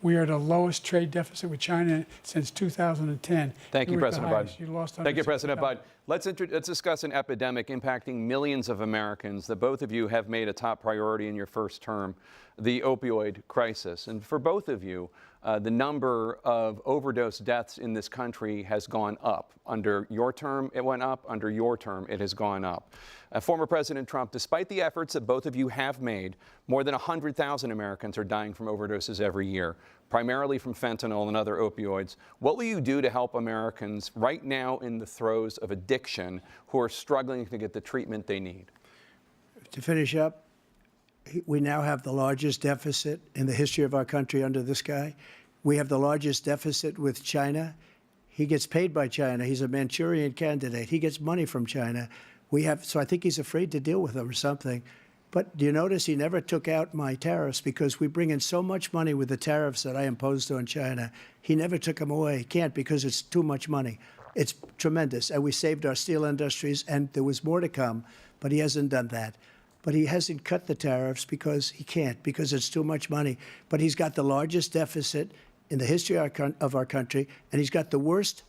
We are the lowest trade deficit with China since 2010. Thank you, President Biden. You lost Thank you, President Biden. Let's discuss an epidemic impacting millions of Americans that both of you have made a top priority in your first term, the opioid crisis. And for both of you, the number of overdose deaths in this country has gone up. Under your term, it went up. Under your term, it has gone up. Former President Trump, despite the efforts that both of you have made, more than 100,000 Americans are dying from overdoses every year, primarily from fentanyl and other opioids. What will you do to help Americans right now in the throes of addiction who are struggling to get the treatment they need? To finish up, we now have the largest deficit in the history of our country under this guy. We have the largest deficit with China. He gets paid by China. He's a Manchurian candidate. He gets money from China. So I think he's afraid to deal with them or something. But do you notice he never took out my tariffs because we bring in so much money with the tariffs that I imposed on China. He never took them away. He can't because it's too much money. It's tremendous. And we saved our steel industries, and there was more to come, but he hasn't done that. But he hasn't cut the tariffs because he can't, because it's too much money. But he's got the largest deficit in the history of our country, and he's got the worst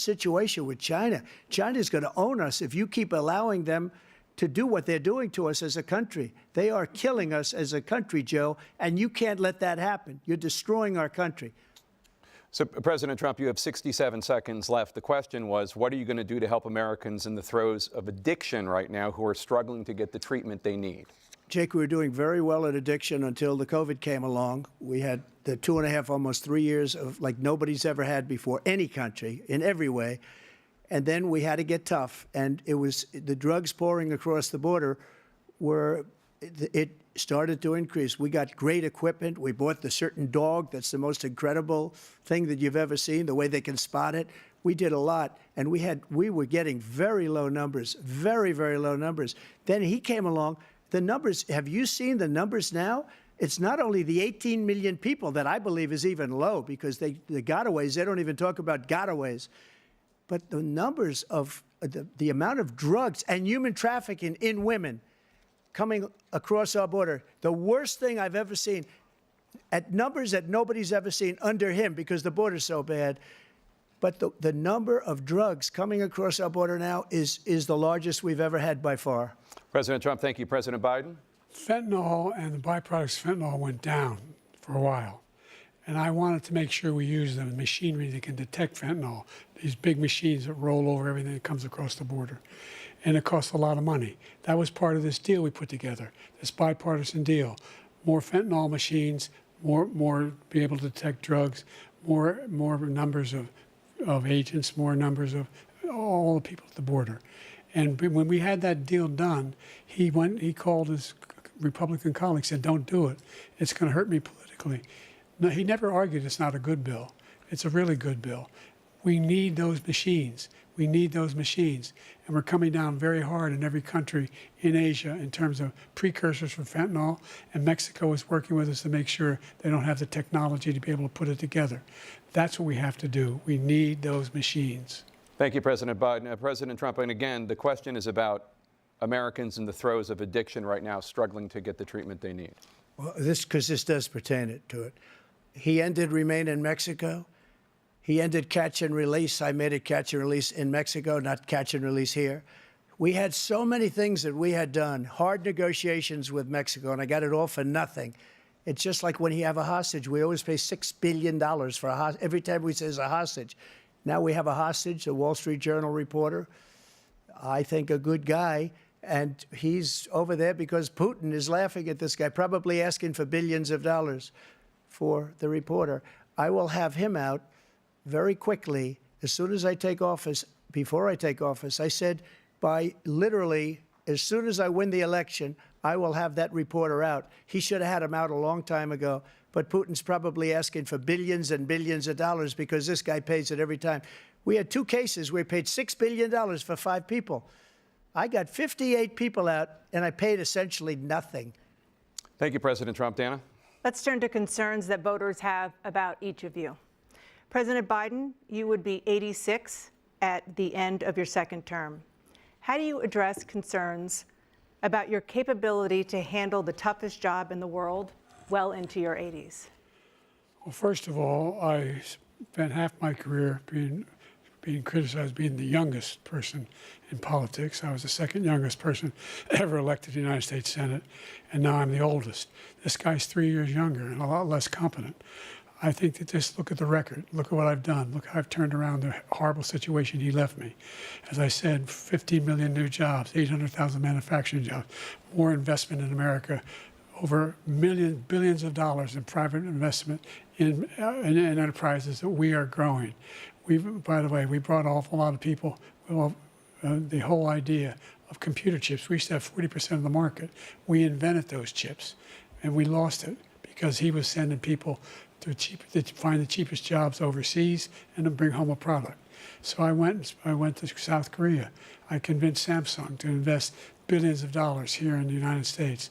situation with China. China's going to own us if you keep allowing them to do what they're doing to us as a country. They are killing us as a country, Joe, and you can't let that happen. You're destroying our country. So, President Trump, you have 67 seconds left. The question was, what are you going to do to help Americans in the throes of addiction right now who are struggling to get the treatment they need? Jake, we were doing very well at addiction until the COVID came along. We had the 2.5, almost 3 years of like nobody's ever had before, any country, in every way. And then we had to get tough. And it was the drugs pouring across the border it started to increase. We got great equipment. We bought the certain dog that's the most incredible thing that you've ever seen, the way they can spot it. We did a lot, and we were getting very low numbers, very, very low numbers. Then he came along. The numbers, have you seen the numbers now? It's not only the 18 million people that I believe is even low because the gotaways, they don't even talk about gotaways. But the numbers of the amount of drugs and human trafficking in women coming across our border, the worst thing I've ever seen, at numbers that nobody's ever seen under him because the border's so bad. But the number of drugs coming across our border now is the largest we've ever had by far. President Trump, thank you. President Biden? Fentanyl and the byproducts of fentanyl went down for a while. And I wanted to make sure we use the machinery that can detect fentanyl, these big machines that roll over everything that comes across the border. And it costs a lot of money. That was part of this deal we put together, this bipartisan deal. More fentanyl machines, more be able to detect drugs, more numbers of agents, more numbers of all the people at the border. And when we had that deal done, he called his Republican colleagues, said, "Don't do it. It's going to hurt me politically." No, he never argued it's not a good bill. It's a really good bill. We need those machines. We need those machines. And we're coming down very hard in every country in Asia in terms of precursors for fentanyl. And Mexico is working with us to make sure they don't have the technology to be able to put it together. That's what we have to do. We need those machines. Thank you, President Biden. President Trump, and again, the question is about Americans in the throes of addiction right now struggling to get the treatment they need. Well, because this does pertain to it. He ended Remain in Mexico. He ended catch and release. I made it catch and release in Mexico, not catch and release here. We had so many things that we had done, hard negotiations with Mexico, and I got it all for nothing. It's just like when you have a hostage. We always pay $6 billion for a hostage. Every time we say there's a hostage. Now we have a hostage, a Wall Street Journal reporter, I think a good guy, and he's over there because Putin is laughing at this guy, probably asking for billions of dollars for the reporter. I will have him out very quickly as soon as I take office. Before I take office, I said by literally as soon as I win the election, I will have that reporter out. He should have had him out a long time ago, but Putin's probably asking for billions and billions of dollars because this guy pays it every time. We had 2 cases where we paid $6 billion for 5 people. I got 58 people out, and I paid essentially nothing. Thank you, President Trump. Dana? Let's turn to concerns that voters have about each of you. President Biden, you would be 86 at the end of your 2nd term. How do you address concerns about your capability to handle the toughest job in the world well into your 80s? Well, first of all, I spent half my career being criticized being the youngest person in politics. I was the 2nd youngest person ever elected to the United States Senate, and now I'm the oldest. This guy's 3 years younger and a lot less competent. I think that just look at the record. Look at what I've done. Look how I've turned around the horrible situation he left me. As I said, 15 million new jobs, 800,000 manufacturing jobs, more investment in America, over billions of dollars in private investment in enterprises that we are growing. By the way, we brought an awful lot of people. The whole idea of computer chips, we used to have 40% of the market. We invented those chips, and we lost it because he was sending people to find the cheapest jobs overseas and to bring home a product. So I went to South Korea. I convinced Samsung to invest billions of dollars here in the United States.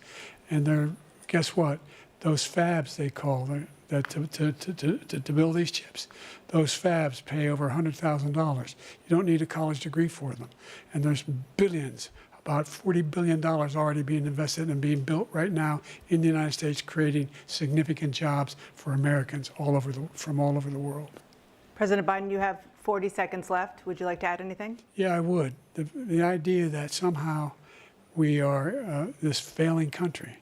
And guess what? Those fabs, they call to build these chips, those fabs pay over $100,000. You don't need a college degree for them. And there's billions, about $40 billion already being invested and being built right now in the United States, creating significant jobs for Americans from all over the world. President Biden, you have 40 seconds left. Would you like to add anything? Yeah, I would. The idea that somehow we are this failing country.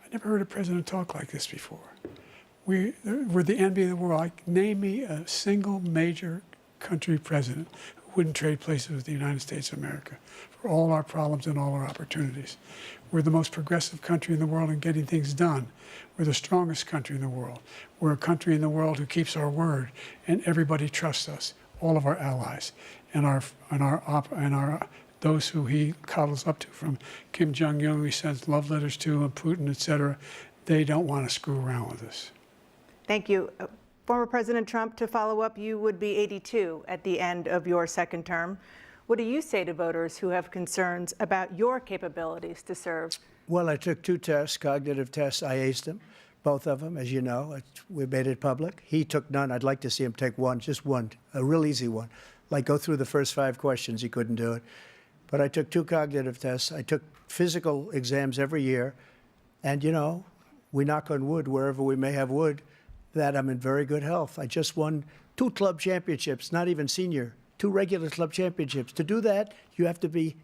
I never heard a president talk like this before. We're the envy of the world. Name me a single major country president who wouldn't trade places with the United States of America for all our problems and all our opportunities. We're the most progressive country in the world in getting things done. We're the strongest country in the world. We're a country in the world who keeps our word, and everybody trusts us, all of our allies, and those who he coddles up to, from Kim Jong-un, he sends love letters to, and Putin, et cetera. They don't want to screw around with us. Thank you. Former President Trump, to follow up, you would be 82 at the end of your 2nd term. What do you say to voters who have concerns about your capabilities to serve? Well, I took 2 tests, cognitive tests. I aced them, both of them, as you know. We made it public. He took none. I'd like to see him take one, just one, a real easy one. Like go through the first 5 questions. He couldn't do it. But I took 2 cognitive tests. I took physical exams every year. And, you know, we knock on wood wherever we may have wood, that I'm in very good health. I just won 2 club championships, not even senior, 2 regular club championships. To do that, you have to be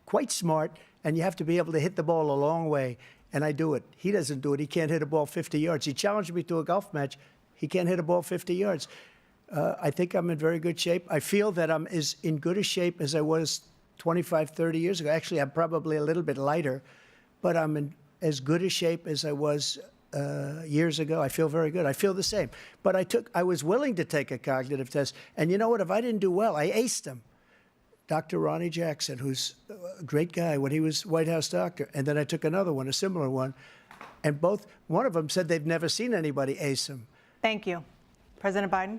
quite smart, and you have to be able to hit the ball a long way, and I do it. He doesn't do it. He can't hit a ball 50 yards. He challenged me to a golf match. He can't hit a ball 50 yards. I think I'm in very good shape. I feel that I'm as in good a shape as I was 25, 30 years ago. Actually, I'm probably a little bit lighter, but I'm in as good a shape as I was years ago. I feel very good. I feel the same. But I was willing to take a cognitive test. And you know what? If I didn't do well, I aced him. Dr. Ronnie Jackson, who's a great guy when he was White House doctor. And then I took another one, a similar one. And one of them said they've never seen anybody ace him. Thank you. President Biden?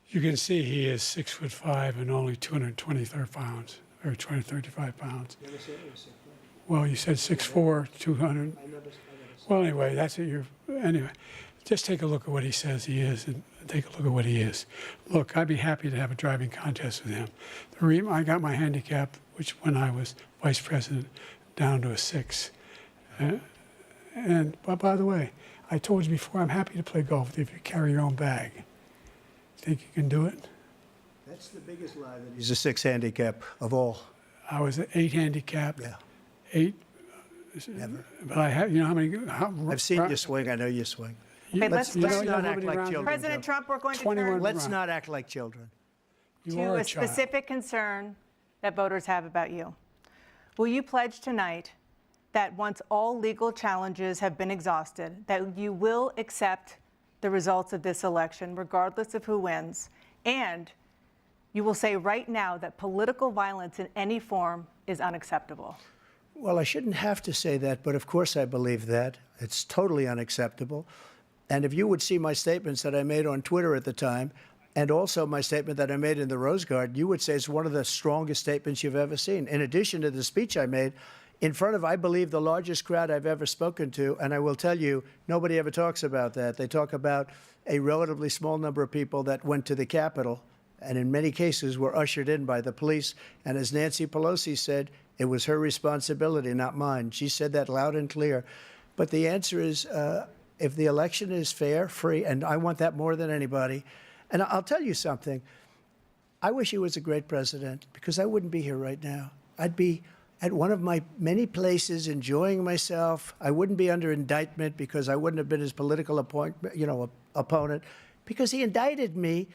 You can see he is 6'5" and only 223 pounds, or 235 pounds. Never said he was 6'4". Well, you said 6'4", 200. Well, anyway, that's it. Anyway, just take a look at what he says he is, and take a look at what he is. Look, I'd be happy to have a driving contest with him. The reason I got my handicap, which when I was vice president, down to a 6. But by the way, I told you before, I'm happy to play golf with you if you carry your own bag. Think you can do it? That's the biggest lie. That he's a 6 handicap of all. I was an 8 handicap. Yeah. 8. Never. But I have, you know how many? I've seen you swing. I know you swing. Okay, let's not act like children. President Trump, we're going to turn Let's not act like children. to a specific concern that voters have about you. Will you pledge tonight that once all legal challenges have been exhausted, that you will accept the results of this election, regardless of who wins, and you will say right now that political violence in any form is unacceptable? Well, I shouldn't have to say that, but of course I believe that. It's totally unacceptable. And if you would see my statements that I made on Twitter at the time, and also my statement that I made in the Rose Garden, you would say it's one of the strongest statements you've ever seen. In addition to the speech I made in front of, I believe, the largest crowd I've ever spoken to, and I will tell you, nobody ever talks about that. They talk about a relatively small number of people that went to the Capitol, and in many cases were ushered in by the police. And as Nancy Pelosi said, it was her responsibility, not mine. She said that loud and clear. But the answer is, if the election is fair, free, and I want that more than anybody. And I'll tell you something. I wish he was a great president, because I wouldn't be here right now. I'd be at one of my many places enjoying myself. I wouldn't be under indictment because I wouldn't have been his political opponent, because he indicted me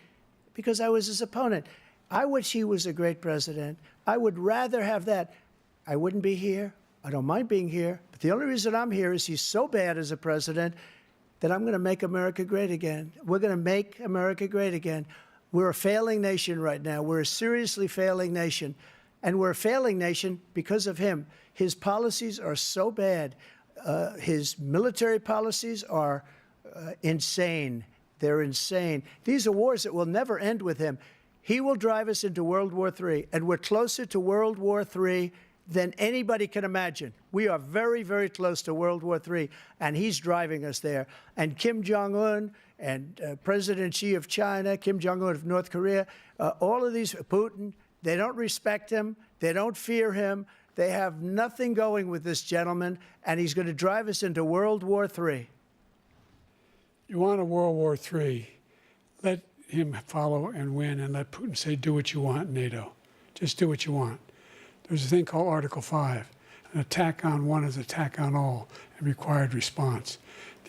because I was his opponent. I wish he was a great president. I would rather have that. I wouldn't be here. I don't mind being here. But the only reason I'm here is he's so bad as a president that I'm going to make America great again. We're going to make America great again. We're a failing nation right now. We're a seriously failing nation. And we're a failing nation because of him. His policies are so bad. His military policies are insane. They're insane. These are wars that will never end with him. He will drive us into World War III, and we're closer to World War III than anybody can imagine. We are very, very close to World War III, and he's driving us there. And Kim Jong-un and President Xi of China, Kim Jong-un of North Korea, all of these, Putin, they don't respect him. They don't fear him. They have nothing going with this gentleman, and he's going to drive us into World War III. You want a World War III, let him follow and win, and let Putin say, do what you want, NATO. Just do what you want. There's a thing called Article 5. An attack on one is an attack on all, and required response.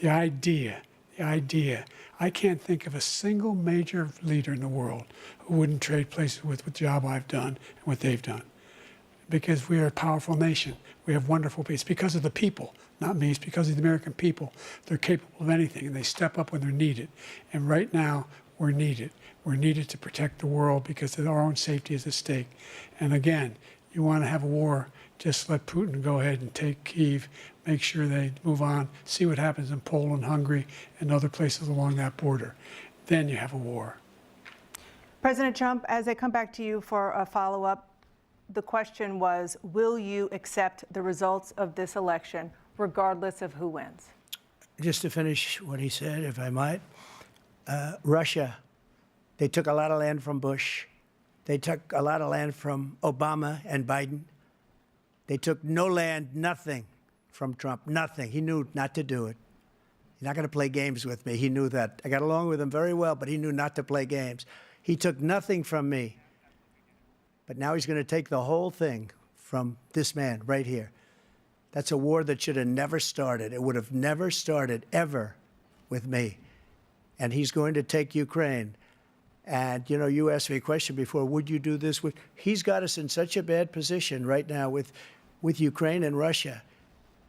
The idea, I can't think of a single major leader in the world who wouldn't trade places with the job I've done and what they've done. Because we are a powerful nation. We have wonderful people. It's because of the people, not me. It's because of the American people. They're capable of anything, and they step up when they're needed. And right now, we're needed. We're needed to protect the world because our own safety is at stake. And again, you want to have a war, just let Putin go ahead and take Kyiv, make sure they move on, see what happens in Poland, Hungary, and other places along that border. Then you have a war. President Trump, as I come back to you for a follow-up, the question was, will you accept the results of this election, regardless of who wins? Just to finish what he said, if I might, Russia, they took a lot of land from Bush. They took a lot of land from Obama and Biden. They took no land, nothing from Trump, nothing. He knew not to do it. He's not going to play games with me. He knew that. I got along with him very well, but he knew not to play games. He took nothing from me. But now he's going to take the whole thing from this man right here. That's a war that should have never started. It would have never started, ever, with me. And he's going to take Ukraine. And, you know, you asked me a question before, would you do this? He's got us in such a bad position right now with Ukraine and Russia,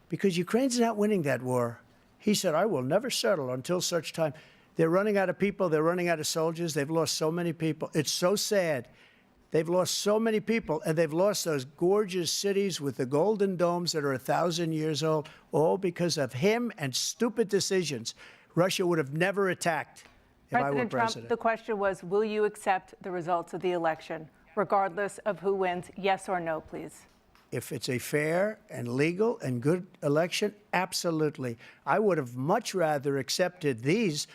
because Ukraine's not winning that war. He said, I will never settle until such time. They're running out of people. They're running out of soldiers. They've lost so many people. It's so sad. They've lost so many people, and they've lost those gorgeous cities with the golden domes that are 1,000 years old, all because of him and stupid decisions. Russia would have never attacked if I were president. President Trump, the question was, will you accept the results of the election, regardless of who wins? Yes or no, please. If it's a fair and legal and good election, absolutely. I would have much rather accepted these,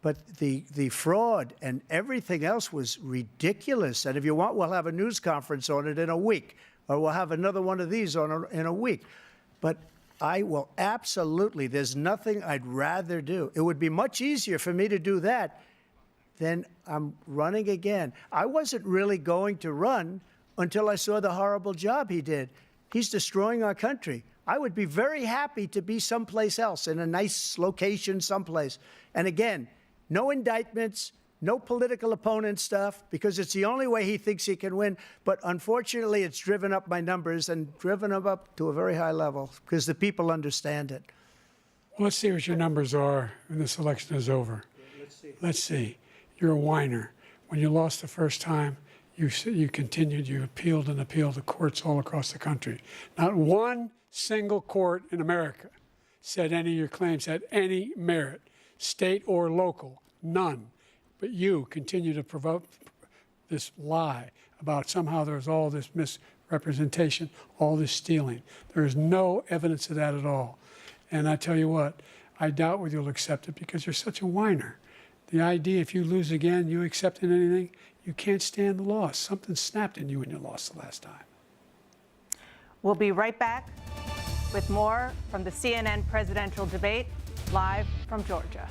but the fraud and everything else was ridiculous. And if you want, we'll have a news conference on it in a week, or we'll have another one of these in a week. But I will absolutely, there's nothing I'd rather do. It would be much easier for me to do that than I'm running again. I wasn't really going to run until I saw the horrible job he did. He's destroying our country. I would be very happy to be someplace else, in a nice location someplace. And again, no indictments, no political opponent stuff, because it's the only way he thinks he can win. But unfortunately, it's driven up my numbers and driven them up to a very high level because the people understand it. Well, let's see what your numbers are when this election is over. Let's see. You're a whiner. When you lost the first time, you continued, you appealed and appealed to courts all across the country. Not one single court in America said any of your claims had any merit, state or local, none. But you continue to provoke this lie about somehow there's all this misrepresentation, all this stealing. There is no evidence of that at all. And I tell you what, I doubt whether you'll accept it because you're such a whiner. The idea if you lose again, you accepting anything, you can't stand the loss. Something snapped in you when you lost the last time. We'll be right back with more from the CNN presidential debate, live from Georgia.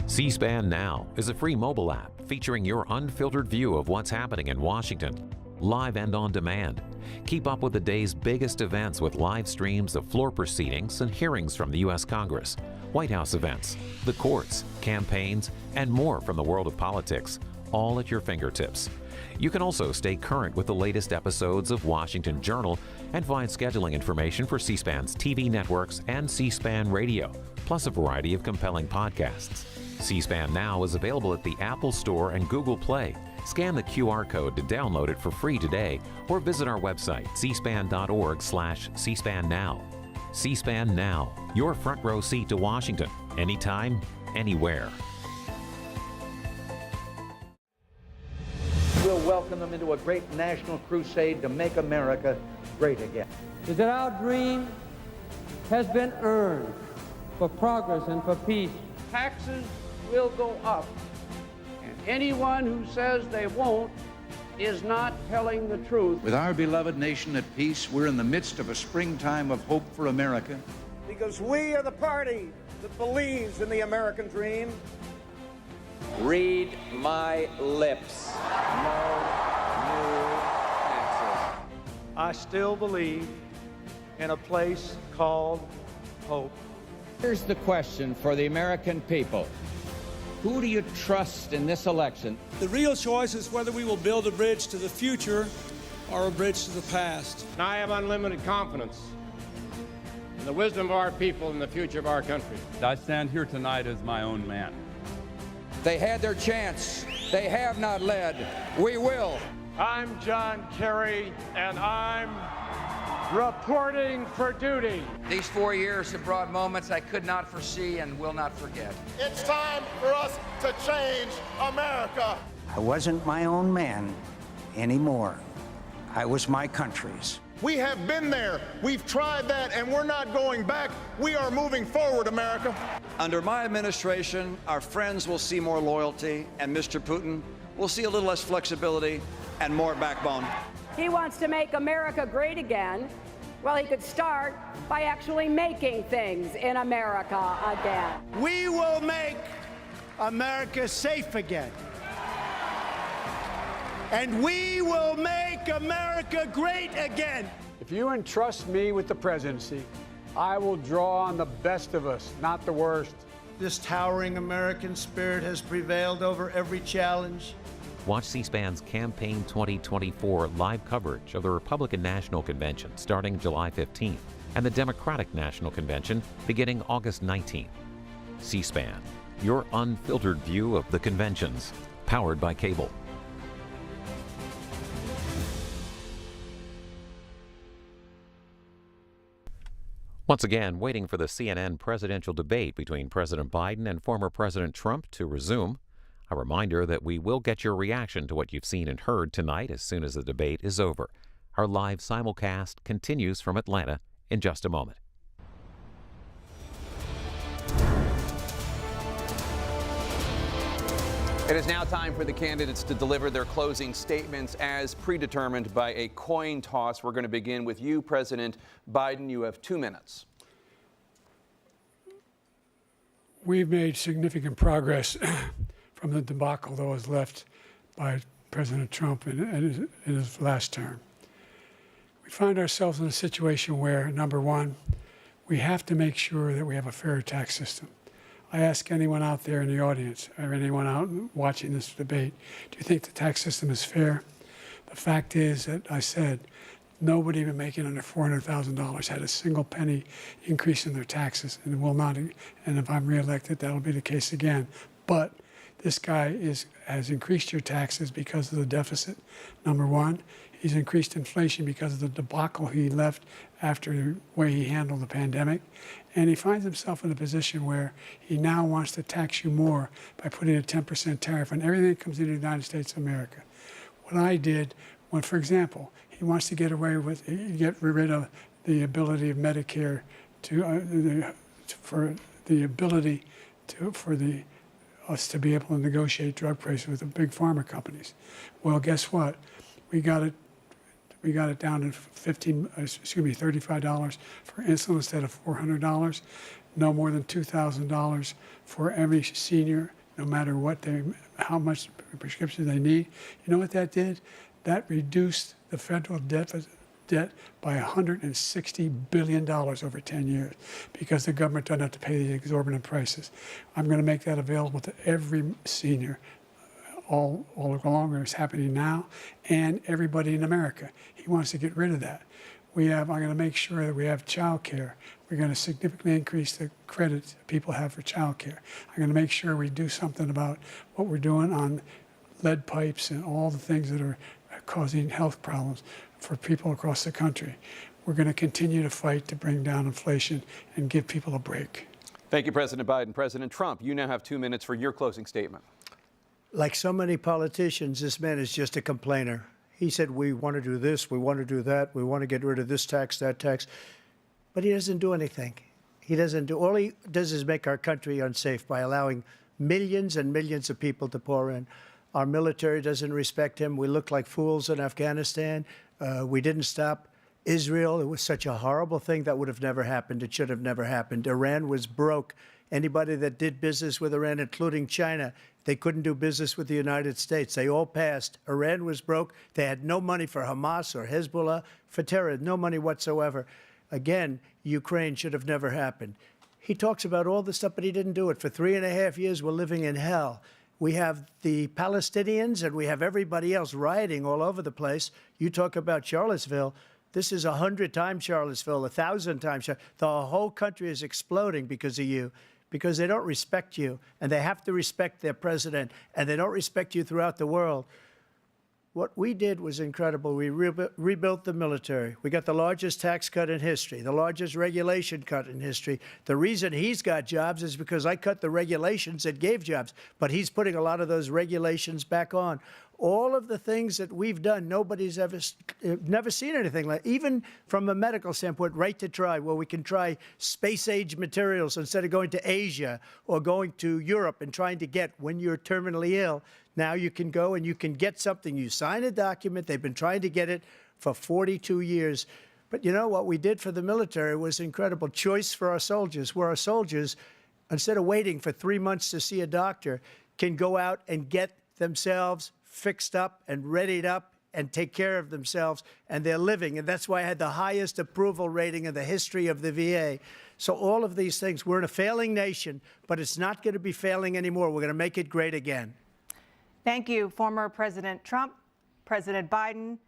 C-SPAN Now is a free mobile app featuring your unfiltered view of what's happening in Washington, live and on demand. Keep up with the day's biggest events with live streams of floor proceedings and hearings from the U.S. Congress, White House events, the courts, campaigns, and more from the world of politics, all at your fingertips. You can also stay current with the latest episodes of Washington Journal and find scheduling information for C-SPAN's TV networks and C-SPAN Radio, plus a variety of compelling podcasts. C-SPAN Now is available at the Apple Store and Google Play. Scan the QR code to download it for free today or visit our website, cspan.org/C-SPAN Now. C-SPAN Now, your front row seat to Washington, anytime, anywhere. We'll welcome them into a great national crusade to make America great again. Is that our dream has been earned for progress and for peace. Taxes will go up, and anyone who says they won't is not telling the truth. With our beloved nation at peace, we're in the midst of a springtime of hope for America. Because we are the party that believes in the American dream. Read my lips. No new taxes. I still believe in a place called hope. Here's the question for the American people. Who do you trust in this election? The real choice is whether we will build a bridge to the future or a bridge to the past. And I have unlimited confidence in the wisdom of our people and the future of our country. I stand here tonight as my own man. They had their chance. They have not led. We will. I'm John Kerry, and I'm reporting for duty. These 4 years have brought moments I could not foresee and will not forget. It's time for us to change America. I wasn't my own man anymore. I was my country's. We have been there. We've tried that, and we're not going back. We are moving forward, America. Under my administration, our friends will see more loyalty, and Mr. Putin will see a little less flexibility and more backbone. He wants to make America great again. Well, he could start by actually making things in America again. We will make America safe again. And we will make America great again. If you entrust me with the presidency, I will draw on the best of us, not the worst. This towering American spirit has prevailed over every challenge. Watch C-SPAN's Campaign 2024 live coverage of the Republican National Convention starting July 15th and the Democratic National Convention beginning August 19th. C-SPAN, your unfiltered view of the conventions, powered by cable. Once again, waiting for the CNN presidential debate between President Biden and former President Trump to resume. A reminder that we will get your reaction to what you've seen and heard tonight as soon as the debate is over. Our live simulcast continues from Atlanta in just a moment. It is now time for the candidates to deliver their closing statements as predetermined by a coin toss. We're going to begin with you, President Biden. You have 2 minutes. We've made significant progress from the debacle that was left by President Trump in his last term. We find ourselves in a situation where, number one, we have to make sure that we have a fair tax system. I ask anyone out there in the audience or anyone out watching this debate, do you think the tax system is fair? The fact is that I said nobody even making under $400,000 had a single penny increase in their taxes and will not. And if I'm reelected, that'll be the case again. But this guy has increased your taxes because of the deficit, number one. He's increased inflation because of the debacle he left after the way he handled the pandemic. And he finds himself in a position where he now wants to tax you more by putting a 10% tariff on everything that comes into the United States of America. What I did, when, for example, he wants to get rid of the ability of Medicare for us to be able to negotiate drug prices with the big pharma companies. Well, guess what? We got it down to $35 for insulin instead of $400. No more than $2,000 for every senior, no matter how much prescription they need. You know what that did? That reduced the federal debt by $160 billion over 10 years because the government doesn't have to pay these exorbitant prices. I'm going to make that available to every senior all along, it's happening now, and everybody in America. He wants to get rid of that. I'm going to make sure that we have child care. We're going to significantly increase the credit people have for child care. I'm going to make sure we do something about what we're doing on lead pipes and all the things that are causing health problems for people across the country. We're going to continue to fight to bring down inflation and give people a break. Thank you, President Biden. President Trump, you now have 2 minutes for your closing statement. Like so many politicians, this man is just a complainer. He said, we want to do this, we want to do that, we want to get rid of this tax, that tax. But he doesn't do anything. All he does is make our country unsafe by allowing millions and millions of people to pour in. Our military doesn't respect him. We look like fools in Afghanistan. We didn't stop Israel. It was such a horrible thing that would have never happened. It should have never happened. Iran was broke. Anybody that did business with Iran, including China, they couldn't do business with the United States. They all passed. Iran was broke. They had no money for Hamas or Hezbollah, for terror, no money whatsoever. Again, Ukraine should have never happened. He talks about all this stuff, but he didn't do it. For 3.5 years, we're living in hell. We have the Palestinians and we have everybody else rioting all over the place. You talk about Charlottesville. This is 100 times Charlottesville, 1,000 times. The whole country is exploding because of you, because they don't respect you, and they have to respect their president, and they don't respect you throughout the world. What we did was incredible. We rebuilt the military. We got the largest tax cut in history, the largest regulation cut in history. The reason he's got jobs is because I cut the regulations that gave jobs, but he's putting a lot of those regulations back on. All of the things that we've done, nobody's never seen anything like, even from a medical standpoint, right to try, where we can try space-age materials instead of going to Asia or going to Europe and trying to get, when you're terminally ill, now you can go and you can get something. You sign a document. They've been trying to get it for 42 years. But you know what we did for the military was incredible. Choice for our soldiers, where our soldiers, instead of waiting for 3 months to see a doctor, can go out and get themselves fixed up and readied up and take care of themselves, and they're living. And that's why I had the highest approval rating in the history of the VA. So all of these things, we're in a failing nation, but it's not going to be failing anymore. We're going to make it great again. Thank you, former President Trump, President Biden.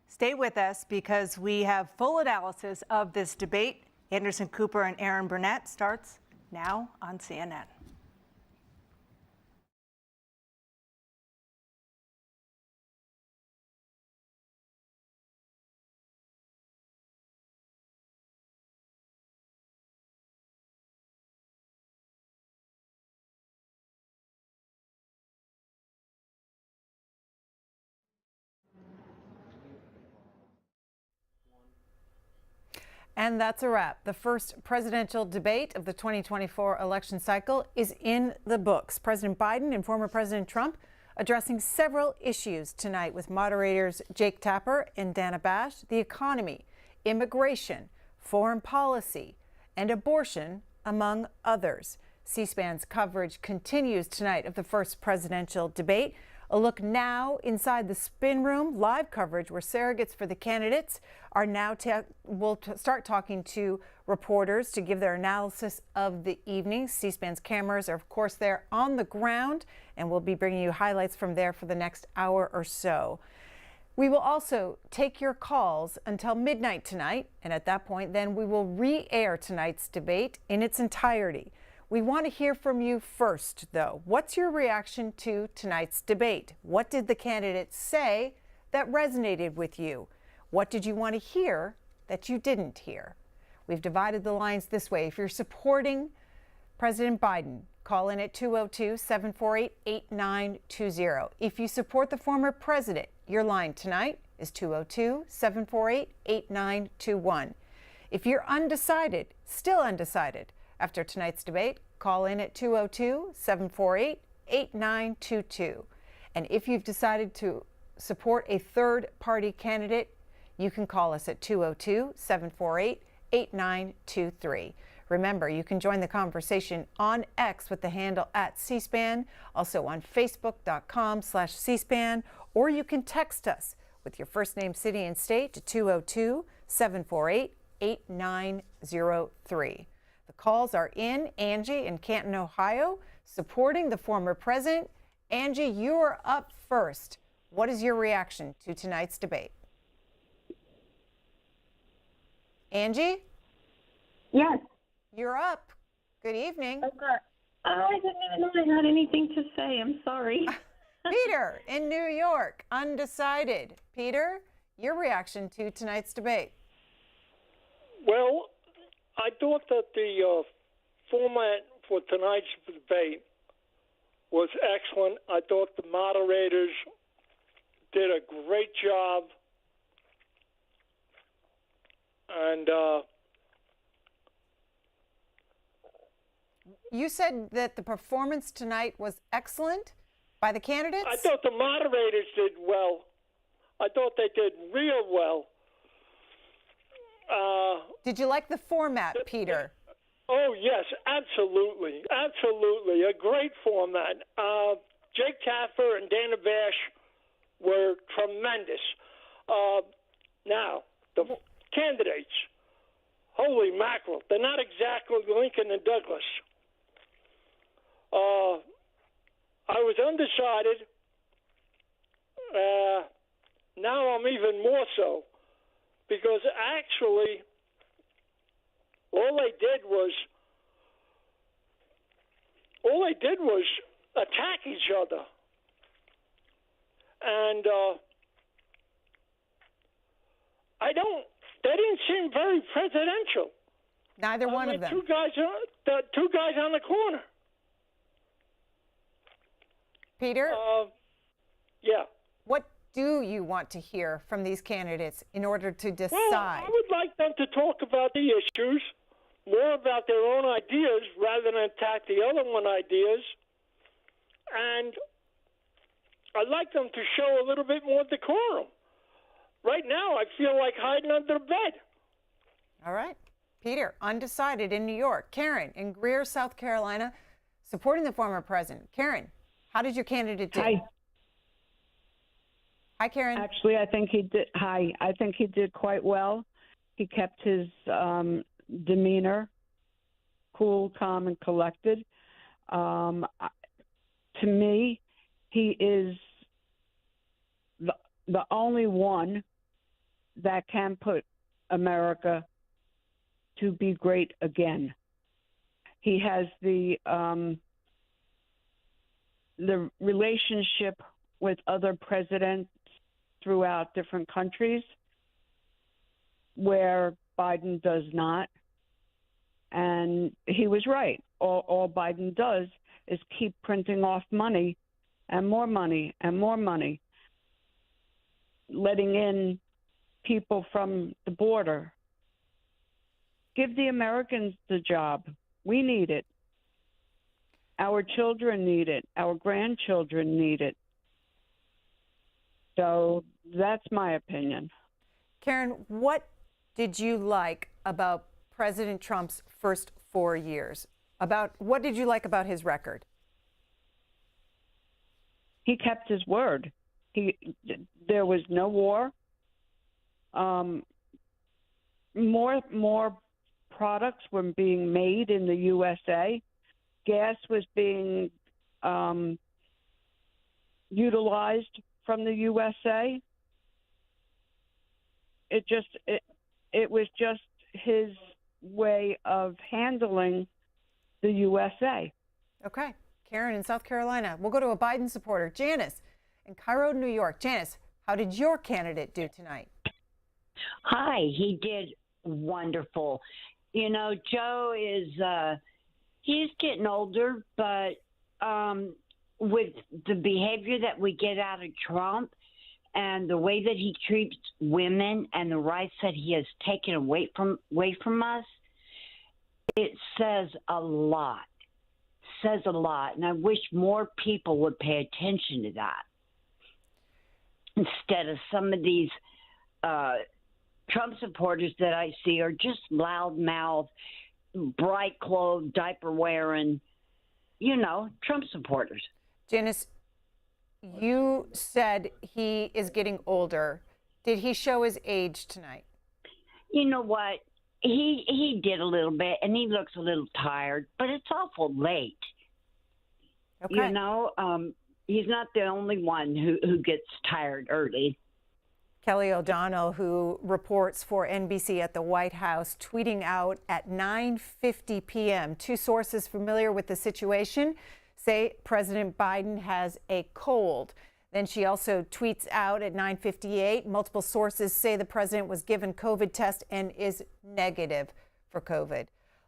Stay with us because we have full analysis of this debate. Anderson Cooper and Aaron Burnett starts now on CNN. And that's a wrap. The first presidential debate of the 2024 election cycle is in the books. President Biden and former President Trump addressing several issues tonight with moderators Jake Tapper and Dana Bash: the economy, immigration, foreign policy, and abortion, among others. C-SPAN's coverage continues tonight of the first presidential debate. A look now inside the spin room, live coverage where surrogates for the candidates are now will start talking to reporters to give their analysis of the evening. C-SPAN's cameras are, of course, there on the ground, and we'll be bringing you highlights from there for the next hour or so. We will also take your calls until midnight tonight, and at that point, then we will re-air tonight's debate in its entirety. We want to hear from you first, though. What's your reaction to tonight's debate? What did the candidates say that resonated with you? What did you want to hear that you didn't hear? We've divided the lines this way. If you're supporting President Biden, call in at 202-748-8920. If you support the former president, your line tonight is 202-748-8921. If you're undecided, still undecided, after tonight's debate, call in at 202-748-8922. And if you've decided to support a third-party candidate, you can call us at 202-748-8923. Remember, you can join the conversation on X with the handle @CSPAN, also on Facebook.com/CSPAN, or you can text us with your first name, city, and state to 202-748-8903. The calls are in. Angie in Canton, Ohio, supporting the former president. Angie, you are up first. What is your reaction to tonight's debate? Angie? Yes. You're up. Good evening. Okay. I didn't even know I had anything to say. I'm sorry. Peter in New York, undecided. Peter, your reaction to tonight's debate? Well, I thought that the format for tonight's debate was excellent. I thought the moderators did a great job. And you said that the performance tonight was excellent by the candidates? I thought the moderators did well. I thought they did real well. Did you like the format, Peter? Oh, yes, absolutely. Absolutely. A great format. Jake Tapper and Dana Bash were tremendous. Now, the candidates, holy mackerel, they're not exactly Lincoln and Douglas. I was undecided. Now I'm even more so, because actually all they did was attack each other. And they didn't seem very presidential. Neither one of them. Two guys on the corner. Peter? Yeah. What do you want to hear from these candidates in order to decide? Well, I would like them to talk about the issues, more about their own ideas rather than attack the other one ideas. And I'd like them to show a little bit more decorum. Right now, I feel like hiding under the bed. All right. Peter, undecided in New York. Karen in Greer, South Carolina, supporting the former president. Karen, how did your candidate do? Hi. Hi, Karen. Actually, I think he did. Hi. I think he did quite well. He kept his demeanor cool, calm, and collected. To me, he is the only one that can put America to be great again. He has the relationship with other presidents throughout different countries where Biden does not. And he was right. All Biden does is keep printing off money and more money and more money, letting in people from the border. Give the Americans the job. We need it. Our children need it. Our grandchildren need it. So that's my opinion. Karen, what did you like about President Trump's first 4 years? What did you like about his record? He kept his word. There was no war. More products were being made in the USA. Gas was being utilized from the USA. It was just his way of handling the USA. Okay. Karen in South Carolina. We'll go to a Biden supporter. Janice in Cairo, New York. Janice, how did your candidate do tonight? Hi, he did wonderful. You know, Joe is, he's getting older, but with the behavior that we get out of Trump and the way that he treats women and the rights that he has taken away from us, it says a lot. Says a lot. And I wish more people would pay attention to that instead of some of these Trump supporters that I see are just loudmouth, bright clothed, diaper wearing, you know, Trump supporters. Janice, you said he is getting older. Did he show his age tonight? You know what? He did a little bit, and he looks a little tired, but it's awful late. Okay. You know, he's not the only one who gets tired early. Kelly O'Donnell, who reports for NBC at the White House, tweeting out at 9:50 p.m. Two sources familiar with the situation say President Biden has a cold. Then she also tweets out at 9:58, multiple sources say the president was given COVID test and is negative for COVID.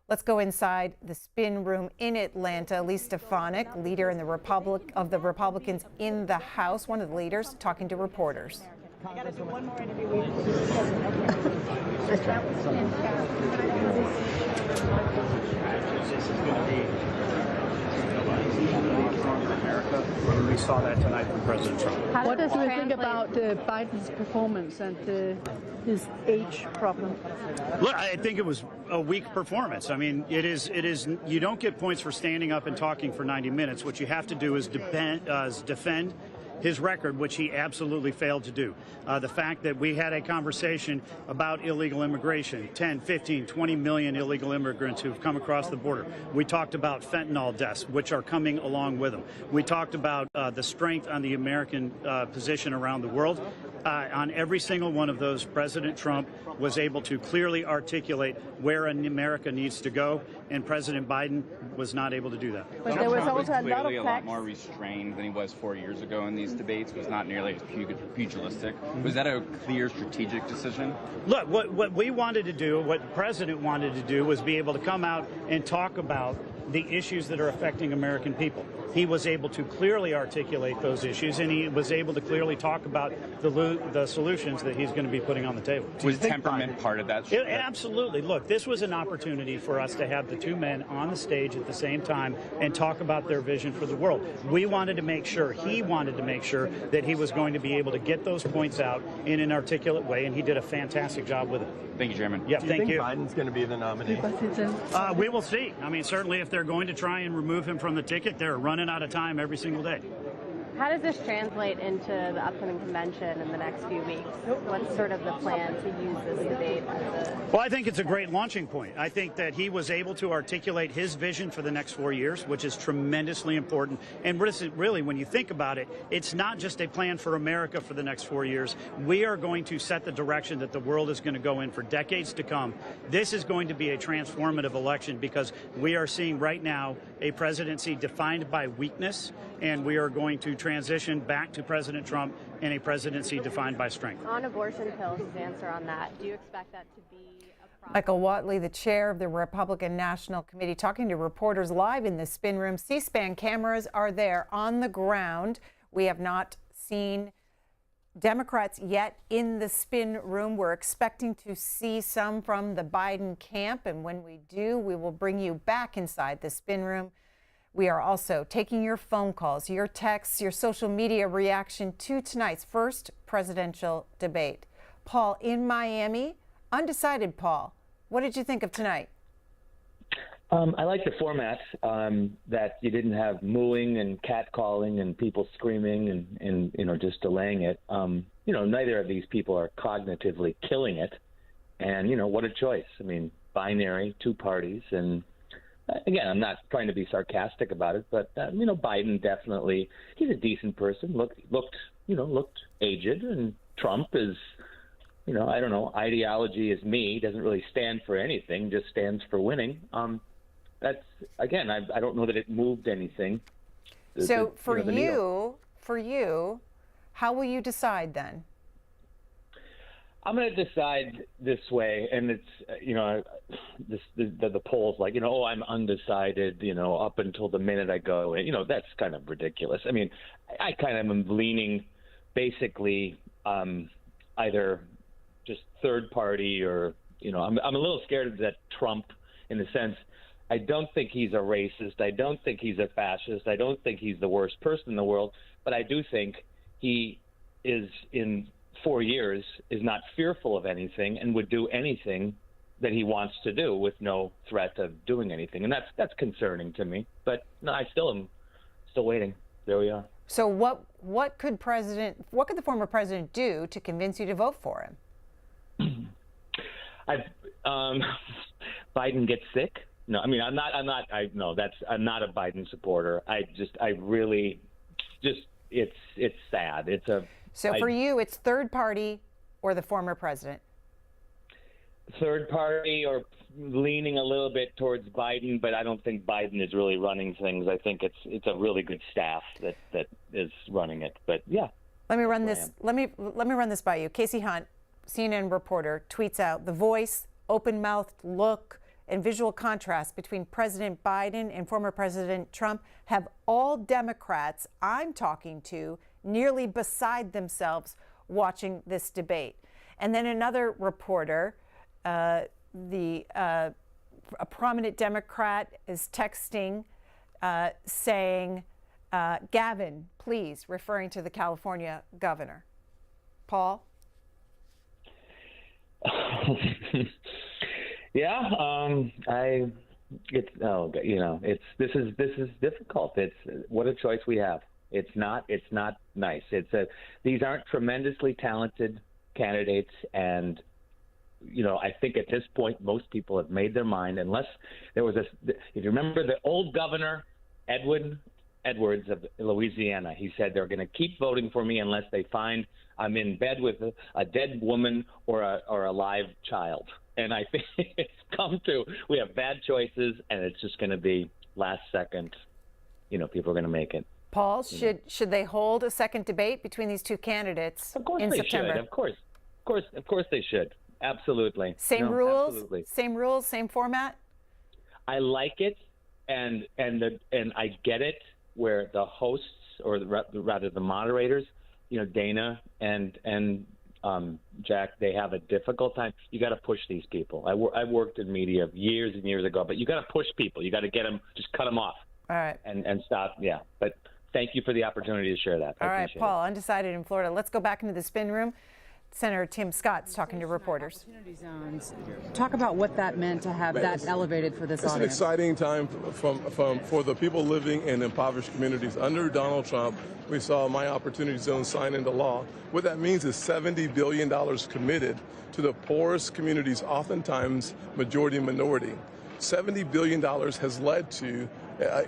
Let's go inside the spin room in Atlanta. Lee Stefanik, leader in the Republicans in the House, one of the leaders, talking to reporters. I got to do one more interview with We saw that tonight from President Trump. What does he think about Biden's performance and his age problem? Look, I think it was a weak performance. I mean, it is. You don't get points for standing up and talking for 90 minutes. What you have to do is defend his record, which he absolutely failed to do. The fact that we had a conversation about illegal immigration, 10, 15, 20 million illegal immigrants who've come across the border. We talked about fentanyl deaths, which are coming along with them. We talked about the strength on the American position around the world. On every single one of those, President Trump was able to clearly articulate where America needs to go, and President Biden was not able to do that. But there was also a lot of a lot more restrained than he was 4 years ago in these debates, was not nearly as pugilistic. Was that a clear strategic decision? Look, what we wanted to do, what the president wanted to do, was be able to come out and talk about the issues that are affecting American people. He was able to clearly articulate those issues, and he was able to clearly talk about the solutions that he's going to be putting on the table. Was temperament part of that? Absolutely. Look, this was an opportunity for us to have the two men on the stage at the same time and talk about their vision for the world. We wanted to make sure, he wanted to make sure that he was going to be able to get those points out in an articulate way, and he did a fantastic job with it. Thank you, Chairman. Yeah, thank you. Biden's going to be the nominee? We will see. I mean, certainly if they're going to try and remove him from the ticket, they're running out of time every single day. How does this translate into the upcoming convention in the next few weeks? What's sort of the plan to use this debate as a... Well, I think it's a great launching point. I think that he was able to articulate his vision for the next 4 years, which is tremendously important. And really, when you think about it, it's not just a plan for America for the next 4 years. We are going to set the direction that the world is going to go in for decades to come. This is going to be a transformative election because we are seeing right now a presidency defined by weakness, and we are going to transition back to President Trump and a presidency defined by strength. On abortion pills, his answer on that, do you expect that to be a problem? Michael Whatley, the chair of the Republican National Committee, talking to reporters live in the spin room. C-SPAN cameras are there on the ground. We have not seen Democrats yet in the spin room. We're expecting to see some from the Biden camp, and when we do, we will bring you back inside the spin room. We are also taking your phone calls, your texts, your social media reaction to tonight's first presidential debate. Paul in Miami, undecided. Paul, what did you think of tonight? I like the format, that you didn't have mooing and catcalling and people screaming and just delaying it. Neither of these people are cognitively killing it. And, what a choice. I mean, binary, two parties. And again, I'm not trying to be sarcastic about it, but, Biden definitely, he's a decent person, looked aged, and Trump is, ideology is me, doesn't really stand for anything, just stands for winning. that's again, I don't know that it moved anything. So for you, how will you decide then? I'm going to decide this way, and it's the polls like I'm undecided up until the minute I go. That's kind of ridiculous. I mean, I kind of am leaning basically either just third party or I'm a little scared of that Trump in the sense I don't think he's a racist. I don't think he's a fascist. I don't think he's the worst person in the world. But I do think he is in 4 years is not fearful of anything and would do anything that he wants to do with no threat of doing anything. And that's concerning to me. But no, I still am still waiting. There we are. So what could the former president do to convince you to vote for him? Biden gets sick. No, I mean, I'm not a Biden supporter. It's sad. For you, it's third party or the former president? Third party or leaning a little bit towards Biden, but I don't think Biden is really running things. I think it's a really good staff that is running it. But yeah. Let me run this. Let me run this by you. Casey Hunt, CNN reporter, tweets out the voice, open-mouthed look, and visual contrast between President Biden and former President Trump have all Democrats I'm talking to nearly beside themselves watching this debate. And then another reporter, a prominent Democrat, is texting saying, Gavin, please, referring to the California governor. Paul? Yeah, this is difficult. It's what a choice we have. It's not nice. These aren't tremendously talented candidates, and I think at this point most people have made their mind. Unless there was if you remember the old governor Edwards of Louisiana, he said they're going to keep voting for me unless they find I'm in bed with a dead woman or a live child. And I think it's come to we have bad choices, and it's just going to be last second. People are going to make it. Paul, should they hold a second debate between these two candidates in September? Of course they should. Absolutely. Same rules. Absolutely. Same rules. Same format. I like it, and I get it. Where the hosts, or rather the moderators, Dana and Jack, they have a difficult time. You got to push these people. I worked in media years and years ago, but you got to push people. You got to get them, just cut them off. All right. And stop. Yeah. But thank you for the opportunity to share that. All right, Paul, undecided in Florida. Let's go back into the spin room. Senator Tim Scott's talking to reporters. Zones. Talk about what that meant to have that elevated for this audience. It's an exciting time for the people living in impoverished communities. Under Donald Trump, we saw My Opportunity Zone signed into law. What that means is $70 billion committed to the poorest communities, oftentimes majority minority. $70 billion has led to,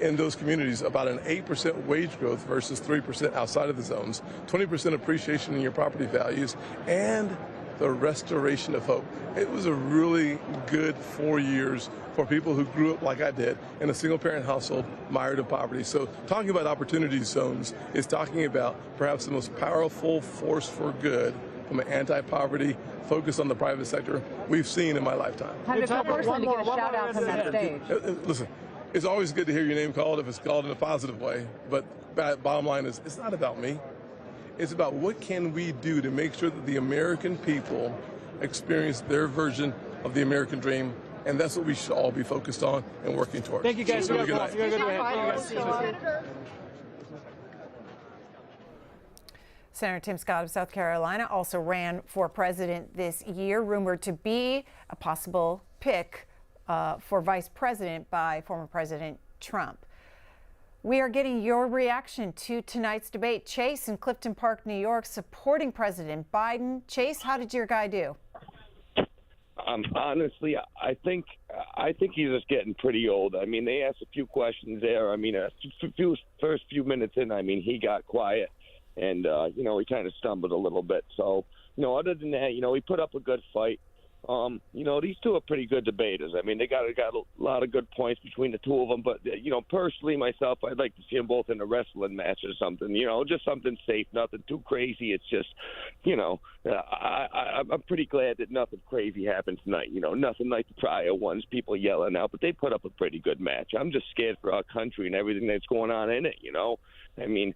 in those communities, about an 8% wage growth versus 3% outside of the zones, 20% appreciation in your property values, and the restoration of hope. It was a really good 4 years for people who grew up like I did in a single-parent household mired in poverty. So talking about opportunity zones is talking about perhaps the most powerful force for good from an anti-poverty focus on the private sector we've seen in my lifetime. How did it personally to get a shout out from that stage? Listen, it's always good to hear your name called if it's called in a positive way, but bottom line is it's not about me. It's about what can we do to make sure that the American people experience their version of the American dream, and that's what we should all be focused on and working towards. Thank you guys. Have a good night. Senator Tim Scott of South Carolina also ran for president this year, rumored to be a possible pick for vice president by former President Trump. We are getting your reaction to tonight's debate. Chase in Clifton Park, New York, supporting President Biden. Chase, how did your guy do? Honestly, I think he's just getting pretty old. I mean, they asked a few questions there. I mean, first few minutes in, I mean, he got quiet. And, he kind of stumbled a little bit. So, other than that, he put up a good fight. You know, these two are pretty good debaters. I mean, they got a lot of good points between the two of them. But, you know, personally, myself, I'd like to see them both in a wrestling match or something, you know, just something safe, nothing too crazy. It's just, you know, I'm pretty glad that nothing crazy happened tonight. You know, nothing like the prior ones, people yelling out. But they put up a pretty good match. I'm just scared for our country and everything that's going on in it, you know. I mean,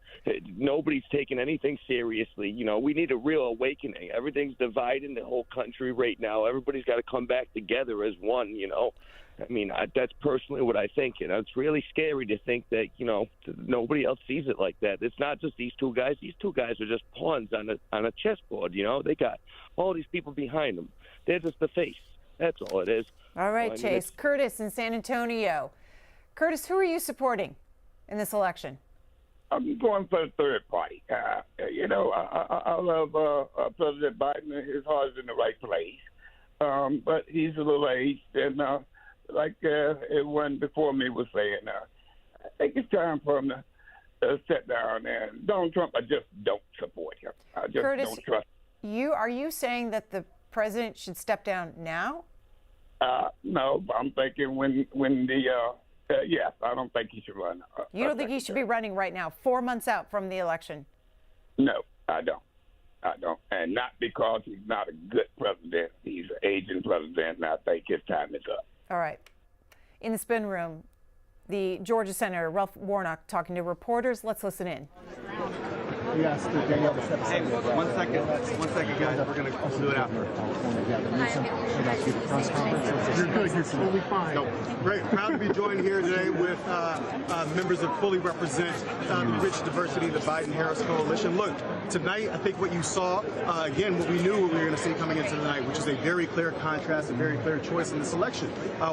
nobody's taking anything seriously. You know, we need a real awakening. Everything's dividing the whole country right now. Everybody's got to come back together as one, you know. I mean, that's personally what I think. You know, it's really scary to think that, you know, nobody else sees it like that. It's not just these two guys. These two guys are just pawns on a chessboard, you know. They got all these people behind them. They're just the face. That's all it is. All right, Chase. Curtis in San Antonio. Curtis, who are you supporting in this election? I'm going for the third party. You know, I love President Biden. His heart is in the right place. But he's a little aged. And like everyone before me was saying, I think it's time for him to sit down. And Donald Trump, I just don't support him. I just Curtis, don't trust him. Are you saying that the president should step down now? No, I'm thinking when the yes, I don't think he should run. You don't think he should be running right now, 4 months out from the election? No, I don't. And not because he's not a good president. He's an aging president, and I think his time is up. All right. In the spin room, the Georgia Senator, Ralph Warnock, talking to reporters. Let's listen in. Yes, Danielle, hey, 1 second. 1 second, guys. We're going to do it after. You're good. You're fully fine. No. Great. Proud to be joined here today with members that fully represent the rich diversity of the Biden-Harris coalition. Look, tonight, I think what you saw, again, what we knew what we were going to see coming into the night, which is a very clear contrast, a very clear choice in this election.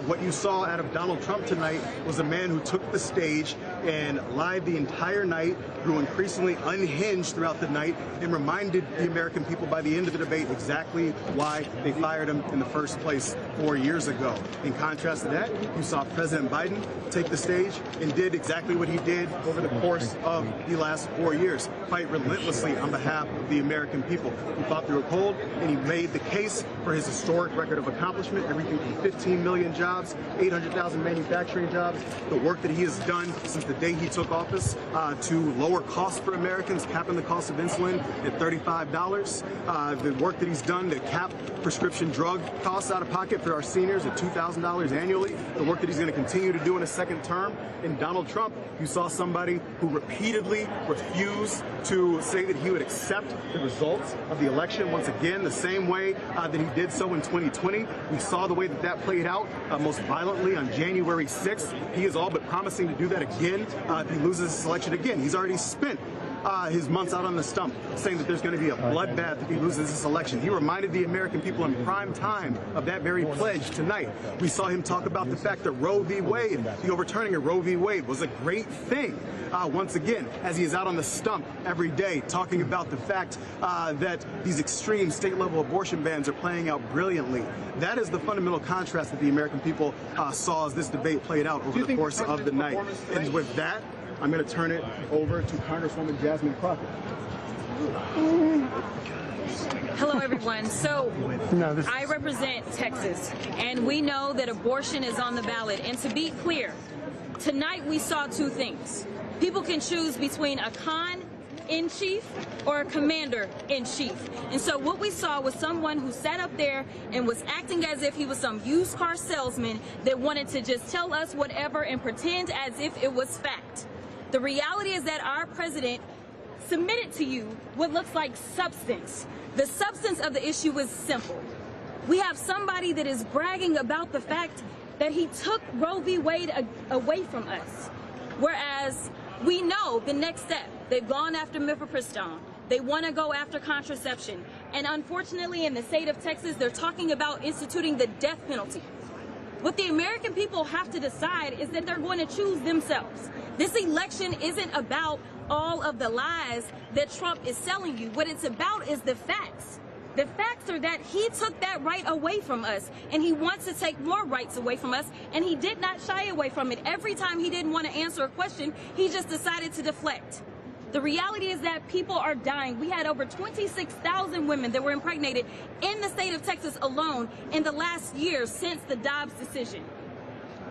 What you saw out of Donald Trump tonight was a man who took the stage and lied the entire night, grew increasingly unhinged throughout the night, and reminded the American people by the end of the debate exactly why they fired him in the first place 4 years ago. In contrast to that, you saw President Biden take the stage and did exactly what he did over the course of the last 4 years, fight relentlessly on behalf of the American people. He fought through a cold, and he made the case for his historic record of accomplishment, everything from 15 million jobs, 800,000 manufacturing jobs, the work that he has done since the day he took office to lower costs for Americans, capping the cost of insulin at $35, the work that he's done to cap prescription drug costs out of pocket for our seniors at $2,000 annually, the work that he's going to continue to do in a second term. In Donald Trump, you saw somebody who repeatedly refused to say that he would accept the results of the election once again, the same way that he did so in 2020. We saw the way that that played out most violently on January 6th. He is all but promising to do that again if he loses this election again. He's already spent his months out on the stump saying that there's going to be a bloodbath if he loses this election. He reminded the American people in prime time of that very pledge tonight. We saw him talk about the fact that Roe v. Wade, the overturning of Roe v. Wade, was a great thing. Once again, as he is out on the stump every day talking about the fact that these extreme state-level abortion bans are playing out brilliantly. That is the fundamental contrast that the American people saw as this debate played out over the course of the night. And with that, I'm going to turn it over to Congresswoman Jasmine Crockett. Hello, everyone. So I represent Texas, and we know that abortion is on the ballot. And to be clear, tonight we saw two things. People can choose between a con-in-chief or a commander-in-chief. And so what we saw was someone who sat up there and was acting as if he was some used car salesman that wanted to just tell us whatever and pretend as if it was fact. The reality is that our president submitted to you what looks like substance. The substance of the issue is simple. We have somebody that is bragging about the fact that he took Roe v. Wade away from us. Whereas we know the next step. They've gone after mifepristone. They want to go after contraception. And unfortunately, in the state of Texas, they're talking about instituting the death penalty. What the American people have to decide is that they're going to choose themselves. This election isn't about all of the lies that Trump is selling you. What it's about is the facts. The facts are that he took that right away from us, and he wants to take more rights away from us, and he did not shy away from it. Every time he didn't want to answer a question, he just decided to deflect. The reality is that people are dying. We had over 26,000 women that were impregnated in the state of Texas alone in the last year since the Dobbs decision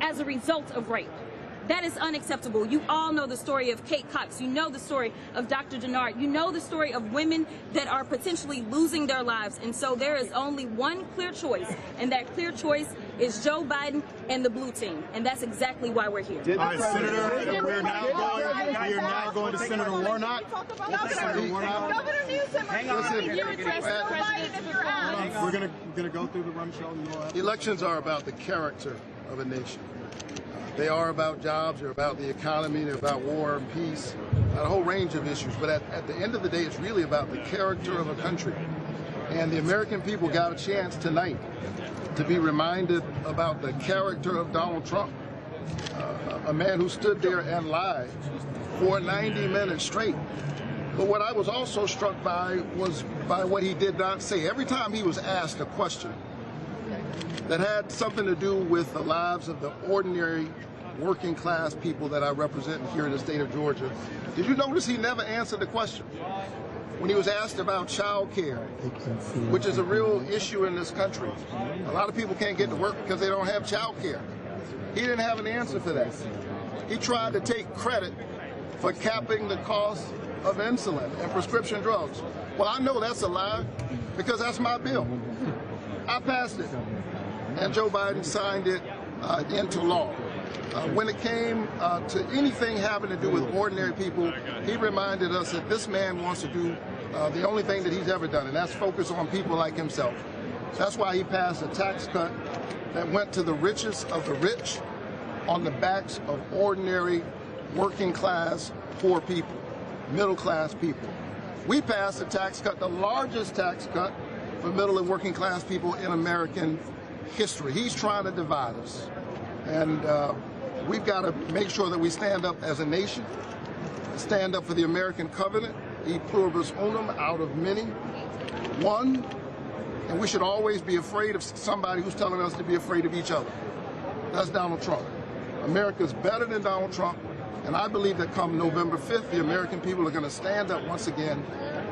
as a result of rape. That is unacceptable. You all know the story of Kate Cox. You know the story of Dr. Denard. You know the story of women that are potentially losing their lives. And so there is only one clear choice, and that clear choice is Joe Biden and the blue team. And that's exactly why we're here. All right, Senator, we're now going to Senator Warnock. Senator Warnock. Governor Newsom, hang on. can you address the president if you're asked? We're gonna go through the run show. Elections are about the character of a nation. They are about jobs, they're about the economy, they're about war and peace, a whole range of issues. But at the end of the day, it's really about the character of a country. And the American people got a chance tonight to be reminded about the character of Donald Trump, a man who stood there and lied for 90 minutes straight. But what I was also struck by was by what he did not say. Every time he was asked a question that had something to do with the lives of the ordinary working class people that I represent here in the state of Georgia, did you notice he never answered the question? When he was asked about child care, which is a real issue in this country. A lot of people can't get to work because they don't have child care. He didn't have an answer for that. He tried to take credit for capping the cost of insulin and prescription drugs. Well, I know that's a lie because that's my bill. I passed it, and Joe Biden signed it into law. When it came to anything having to do with ordinary people, he reminded us that this man wants to do the only thing that he's ever done, and that's focus on people like himself. That's why he passed a tax cut that went to the richest of the rich on the backs of ordinary, working class, poor people, middle class people. We passed a tax cut, the largest tax cut for middle and working class people in American history. He's trying to divide us. And we've got to make sure that we stand up as a nation, stand up for the American covenant, e pluribus unum, out of many, one, and we should always be afraid of somebody who's telling us to be afraid of each other. That's Donald Trump. America's better than Donald Trump, and I believe that come November 5th, the American people are going to stand up once again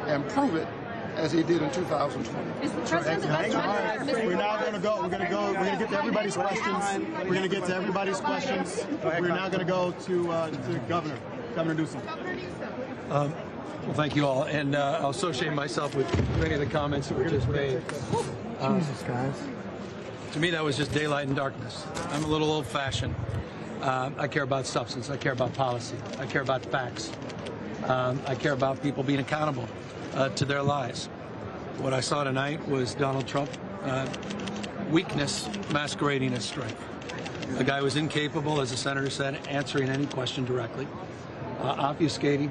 and prove it as he did in 2020. Is the president the best All right, we're now going to go. We're going to get to everybody's questions. We're going to get to everybody's questions. We're now going to go to Governor Newsom. Well, thank you all, and I'll associate myself with many of the comments that were just made. Jesus, guys. To me, that was just daylight and darkness. I'm a little old-fashioned. I care about substance. I care about policy. I care about facts. I care about people being accountable to their lies. What I saw tonight was Donald Trump, weakness masquerading as strength. The guy was incapable, as the senator said, answering any question directly, obfuscating,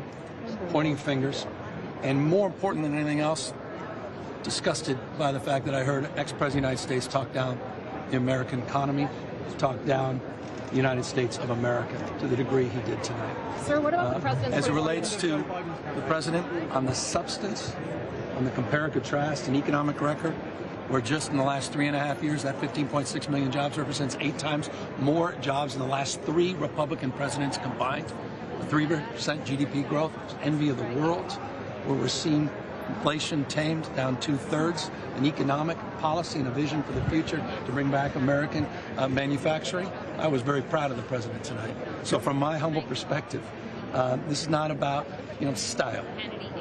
pointing fingers, and more important than anything else, disgusted by the fact that I heard ex-President of the United States talk down the American economy, talk down the United States of America to the degree he did tonight. Sir, what about the president's... As it relates to the president, on the substance, on the compare and contrast and economic record, where just in the last 3.5 years, that 15.6 million jobs represents 8 times more jobs in the last 3 Republican presidents combined. A 3% GDP growth, envy of the world, where we're seeing inflation tamed down 2/3, an economic policy and a vision for the future to bring back American manufacturing. I was very proud of the president tonight. So from my humble perspective, this is not about style.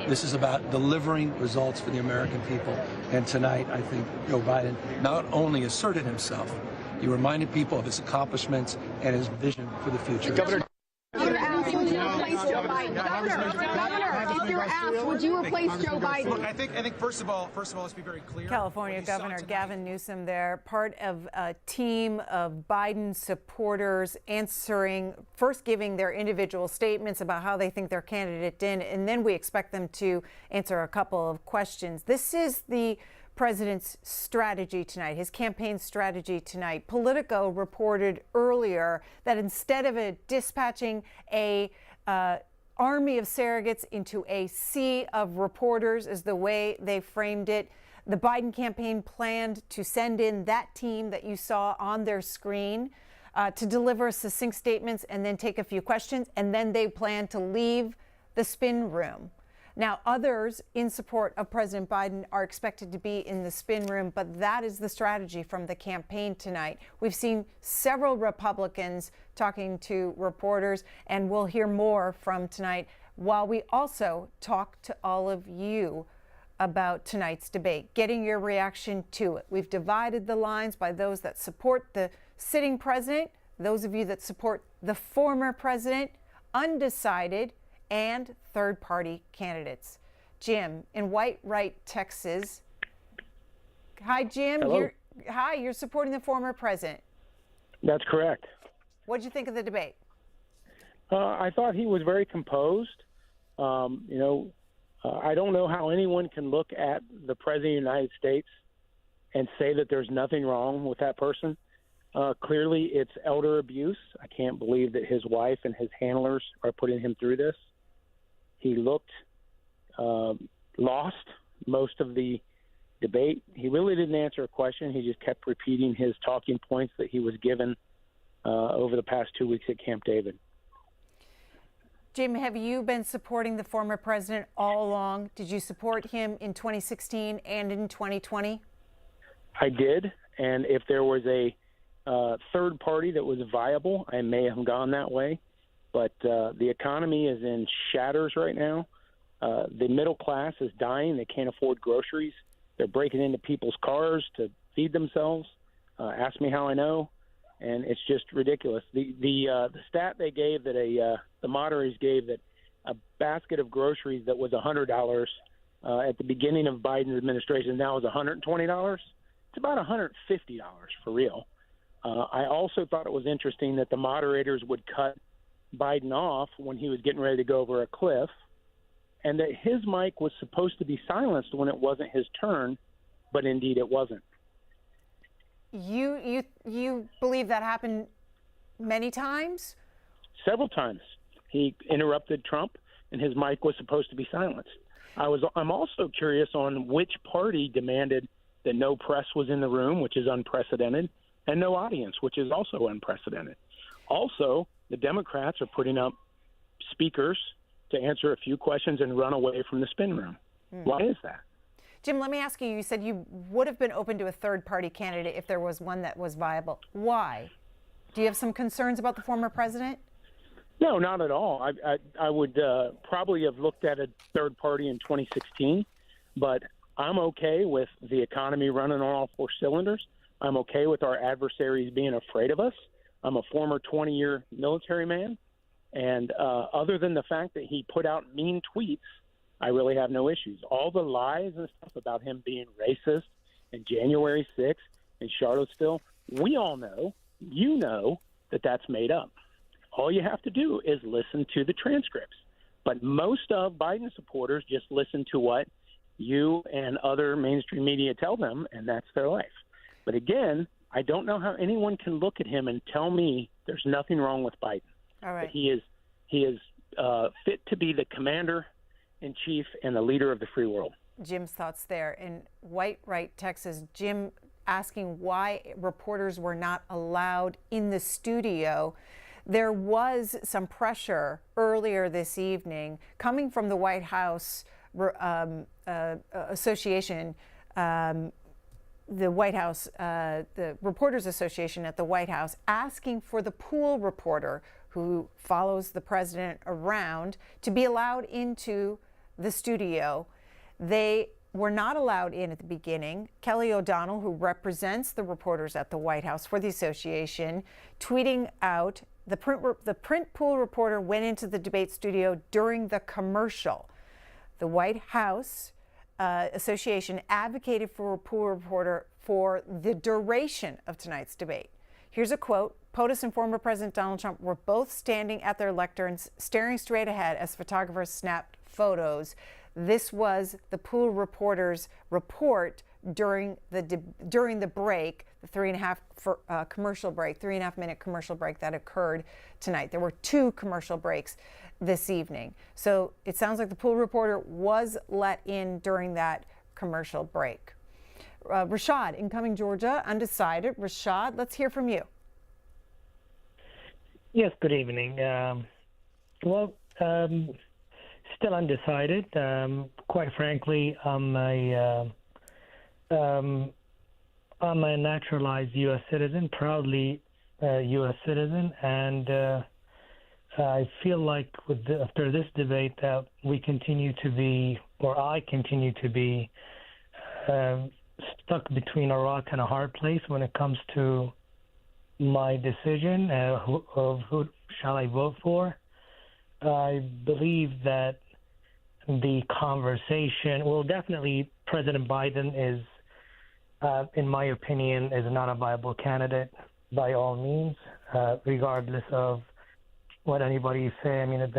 This is about delivering results for the American people. And tonight, I think Joe Biden not only asserted himself, he reminded people of his accomplishments and his vision for the future. Governor, if you're asked, would you replace Joe Biden? Look, I think first of all, let's be very clear. California Governor Gavin Newsom there, part of a team of Biden supporters first giving their individual statements about how they think their candidate did, and then we expect them to answer a couple of questions. This is the president's strategy tonight, his campaign strategy tonight. Politico reported earlier that instead of dispatching a army of surrogates into a sea of reporters, is the way they framed it, the Biden campaign planned to send in that team that you saw on their screen to deliver succinct statements and then take a few questions, and then they plan to leave the spin room. Now, others in support of President Biden are expected to be in the spin room, but that is the strategy from the campaign tonight. We've seen several Republicans talking to reporters, and we'll hear more from tonight while we also talk to all of you about tonight's debate, getting your reaction to it. We've divided the lines by those that support the sitting president, those of you that support the former president, undecided, and third-party candidates. Jim in White Wright, Texas. Hi, Jim. Hello. You're supporting the former president. That's correct. What did you think of the debate? I thought he was very composed. I don't know how anyone can look at the president of the United States and say that there's nothing wrong with that person. Clearly, it's elder abuse. I can't believe that his wife and his handlers are putting him through this. He looked lost most of the debate. He really didn't answer a question. He just kept repeating his talking points that he was given over the past 2 weeks at Camp David. Jim, have you been supporting the former president all along? Did you support him in 2016 and in 2020? I did, and if there was a third party that was viable, I may have gone that way. But the economy is in shatters right now. The middle class is dying. They can't afford groceries. They're breaking into people's cars to feed themselves. Ask me how I know. And it's just ridiculous. The stat they gave that the moderators gave that a basket of groceries that was $100 at the beginning of Biden's administration now is $120. It's about $150 for real. I also thought it was interesting that the moderators would cut Biden off when he was getting ready to go over a cliff, and that his mic was supposed to be silenced when it wasn't his turn, but indeed it wasn't. You believe that happened many times? Several times. He interrupted Trump, and his mic was supposed to be silenced. I'm also curious on which party demanded that no press was in the room, which is unprecedented, and no audience, which is also unprecedented. Also, the Democrats are putting up speakers to answer a few questions and run away from the spin room. Why is that? Jim, let me ask you, you said you would have been open to a third-party candidate if there was one that was viable. Why? Do you have some concerns about the former president? No, not at all. I would probably have looked at a third party in 2016, but I'm okay with the economy running on all four cylinders. I'm okay with our adversaries being afraid of us. I'm a former 20-year military man, and other than the fact that he put out mean tweets, I really have no issues. All the lies and stuff about him being racist and January 6th and Charlottesville, we all know, you know, that that's made up. All you have to do is listen to the transcripts. But most of Biden supporters just listen to what you and other mainstream media tell them, and that's their life. But again, I don't know how anyone can look at him and tell me there's nothing wrong with Biden. All right. That he is fit to be the commander-in-chief and the leader of the free world. Jim's thoughts there. In White Wright, Texas, Jim asking why reporters were not allowed in the studio. There was some pressure earlier this evening coming from the White House Association, the White House, the Reporters Association at the White House, asking for the pool reporter who follows the president around to be allowed into the studio. They were not allowed in at the beginning. Kelly O'Donnell, who represents the reporters at the White House for the association, tweeting out, the print pool reporter went into the debate studio during the commercial. The White House Association advocated for a pool reporter for the duration of tonight's debate. Here's a quote. POTUS and former President Donald Trump were both standing at their lecterns, staring straight ahead as photographers snapped photos. This was the pool reporter's report during the break, the 3.5 commercial break, 3.5-minute commercial break that occurred tonight. There were 2 commercial breaks this evening. So it sounds like the pool reporter was let in during that commercial break. Rashad, incoming Georgia, undecided. Rashad, let's hear from you. Yes, good evening. Still undecided. Quite frankly, I'm a naturalized U.S. citizen, proudly U.S. citizen, and I feel like after this debate that we continue to be, or I continue to be, stuck between a rock and a hard place when it comes to my decision of who shall I vote for. I believe that the conversation, well, definitely President Biden is, in my opinion, is not a viable candidate by all means, regardless of what anybody say. I mean,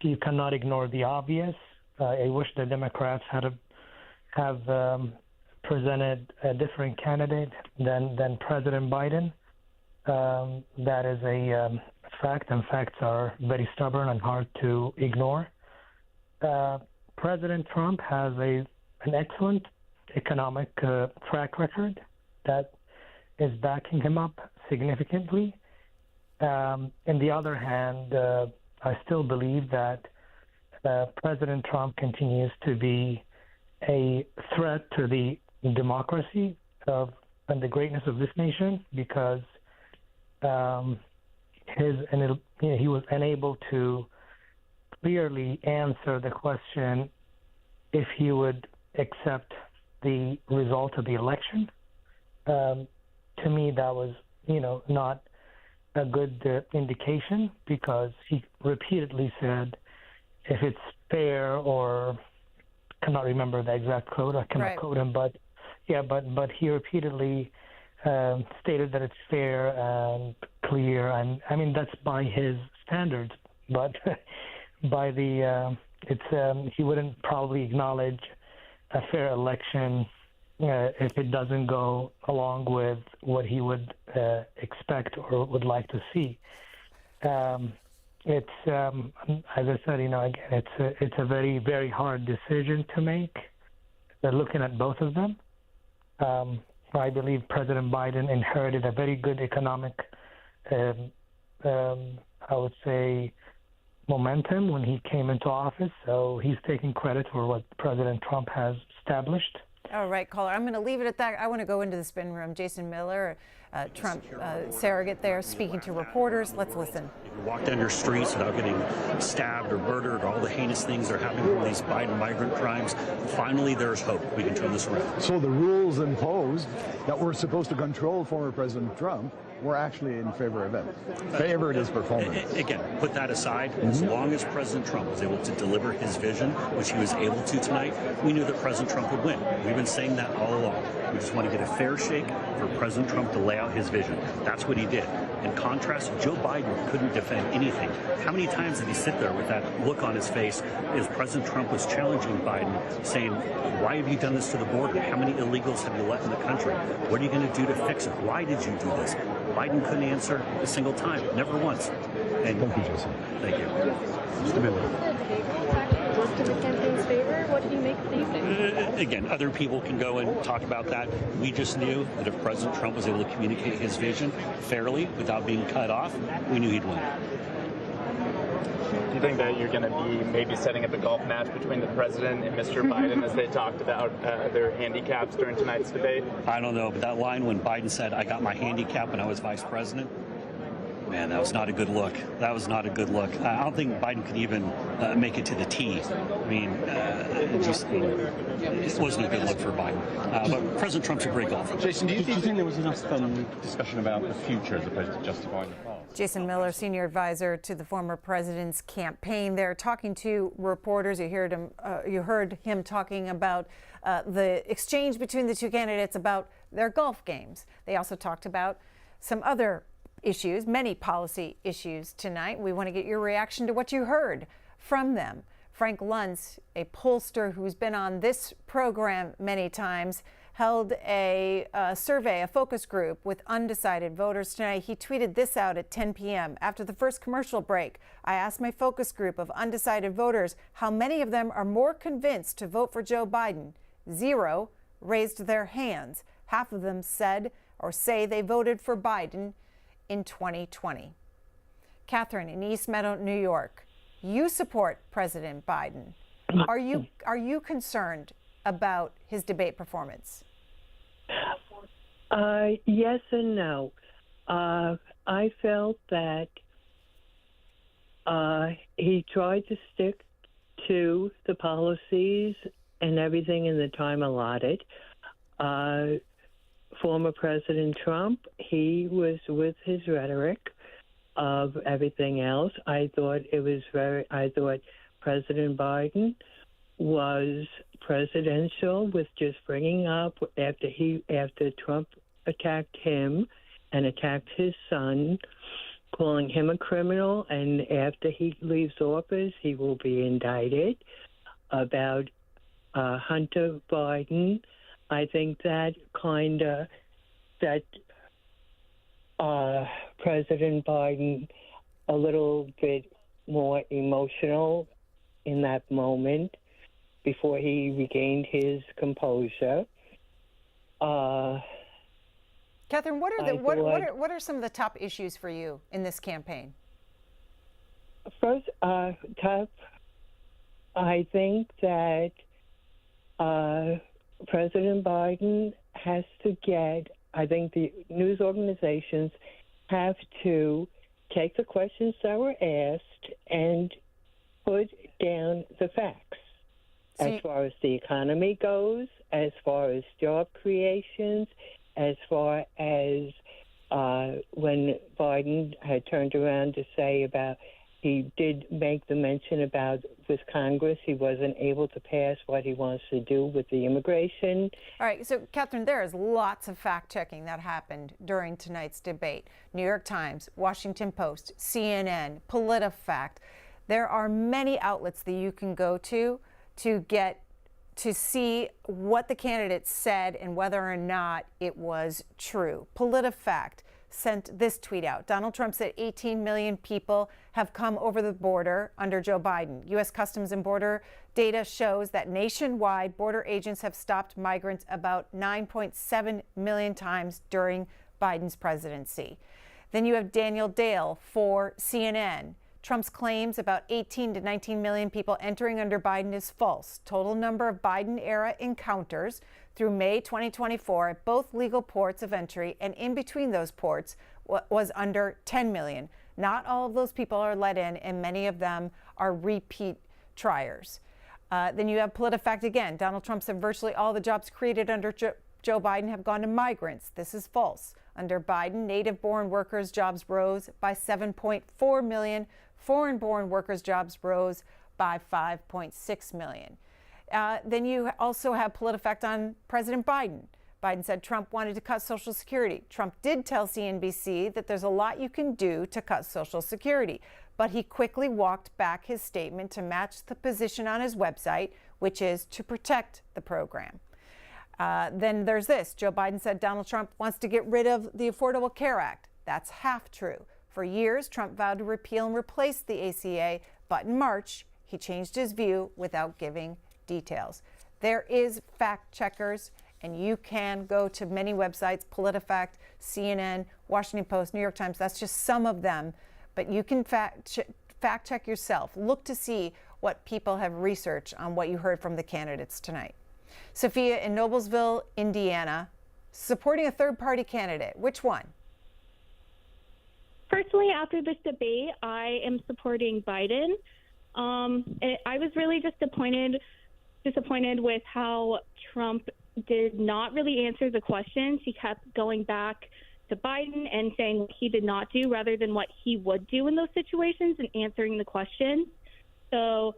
you cannot ignore the obvious. I wish the Democrats have presented a different candidate than President Biden. That is a fact, and facts are very stubborn and hard to ignore. President Trump has an excellent economic track record that is backing him up significantly. On the other hand, I still believe that President Trump continues to be a threat to the democracy and the greatness of this nation, because he was unable to clearly answer the question if he would accept the result of the election. To me, that was, not a good indication, because he repeatedly said, if it's fair, or cannot remember the exact quote, I cannot quote him, but he repeatedly stated that it's fair and clear, and I mean that's by his standards, but by the he wouldn't probably acknowledge a fair election if it doesn't go along with what he would expect or would like to see. It's as I said, again, it's a very, very hard decision to make. They're looking at both of them. I believe President Biden inherited a very good economic, I would say, momentum when he came into office. So he's taking credit for what President Trump has established. All right, caller, I'm going to leave it at that. I want to go into the spin room. Jason Miller, Trump surrogate there, speaking to reporters. Let's listen. You walk down your streets without getting stabbed or murdered, or all the heinous things that are happening from these Biden migrant crimes. Finally, there's hope. We can turn this around. So the rules imposed that were supposed to control former President Trump were actually in favor of him. Favored his performance. Again, put that aside. As long as President Trump was able to deliver his vision, which he was able to tonight, we knew that President Trump would win. We've been saying that all along. We just want to get a fair shake for President Trump to lay out his vision. That's what he did. In contrast, Joe Biden couldn't defend anything. How many times did he sit there with that look on his face as President Trump was challenging Biden, saying, why have you done this to the border? How many illegals have you let in the country? What are you going to do to fix it? Why did you do this? Biden couldn't answer a single time, never once. And thank you, Jason. Thank you. Mr. Miller. Work to the campaign's favor. What do you make of the evening? Again, other people can go and talk about that. We just knew that if President Trump was able to communicate his vision fairly without being cut off, we knew he'd win. Do you think that you're going to be maybe setting up a golf match between the president and Mr. Biden as they talked about their handicaps during tonight's debate? I don't know, but that line when Biden said, I got my handicap when I was vice president, man, that was not a good look. That was not a good look. I don't think Biden could even make it to the tee. I mean, it wasn't a good look for Biden. But President Trump's a great golfer. Jason, do you think there was enough discussion about the future as opposed to justifying the past? Jason Miller, senior advisor to the former president's campaign. They're talking to reporters. You heard him talking about the exchange between the two candidates about their golf games. They also talked about some other issues, many policy issues tonight. We want to get your reaction to what you heard from them. Frank Luntz, a pollster who's been on this program many times, held a survey, a focus group with undecided voters tonight. He tweeted this out at 10 p.m. After the first commercial break, I asked my focus group of undecided voters how many of them are more convinced to vote for Joe Biden. 0 raised their hands. Half of them said or say they voted for Biden in 2020. Catherine in East Meadow, New York. you support President Biden. Are you concerned about his debate performance? Yes and no. I felt that he tried to stick to the policies and everything in the time allotted. Former President Trump, he was with his rhetoric of everything else. I thought President Biden was presidential with just bringing up after Trump attacked him and attacked his son, calling him a criminal, and after he leaves office, he will be indicted. About Hunter Biden, I think that President Biden a little bit more emotional in that moment before he regained his composure. Catherine, what are some of the top issues for you in this campaign? First, top, I think that President Biden has to I think the news organizations have to take the questions that were asked and put down the facts. As far as the economy goes, as far as job creations, as far as when Biden had turned around to say about, he did make the mention about with Congress, he wasn't able to pass what he wants to do with the immigration. All right, so Catherine, there is lots of fact-checking that happened during tonight's debate. New York Times, Washington Post, CNN, PolitiFact. There are many outlets that you can go to get to see what the candidates said and whether or not it was true. PolitiFact sent this tweet out. Donald Trump said 18 million people have come over the border under Joe Biden. U.S. Customs and Border data shows that nationwide border agents have stopped migrants about 9.7 million times during Biden's presidency. Then you have Daniel Dale for CNN. Trump's claims about 18 to 19 million people entering under Biden is false. Total number of Biden-era encounters through May 2024 at both legal ports of entry and in between those ports was under 10 million. Not all of those people are let in, and many of them are repeat triers. Then you have PolitiFact again. Donald Trump said virtually all the jobs created under Joe Biden have gone to migrants. This is false. Under Biden, native-born workers' jobs rose by 7.4 million. Foreign-born workers' jobs rose by 5.6 million. Then you also have PolitiFact on President Biden. Biden said Trump wanted to cut Social Security. Trump did tell CNBC that there's a lot you can do to cut Social Security, but he quickly walked back his statement to match the position on his website, which is to protect the program. Then there's this. Joe Biden said Donald Trump wants to get rid of the Affordable Care Act. That's half true. For years, Trump vowed to repeal and replace the ACA, but in March, he changed his view without giving details. There is fact checkers, and you can go to many websites, PolitiFact, CNN, Washington Post, New York Times. That's just some of them, but you can fact check yourself. Look to see what people have researched on what you heard from the candidates tonight. Sophia in Noblesville, Indiana, supporting a third-party candidate. Which one? Personally, after this debate, I am supporting Biden. I was really disappointed with how Trump did not really answer the questions. He kept going back to Biden and saying what he did not do rather than what he would do in those situations and answering the questions. So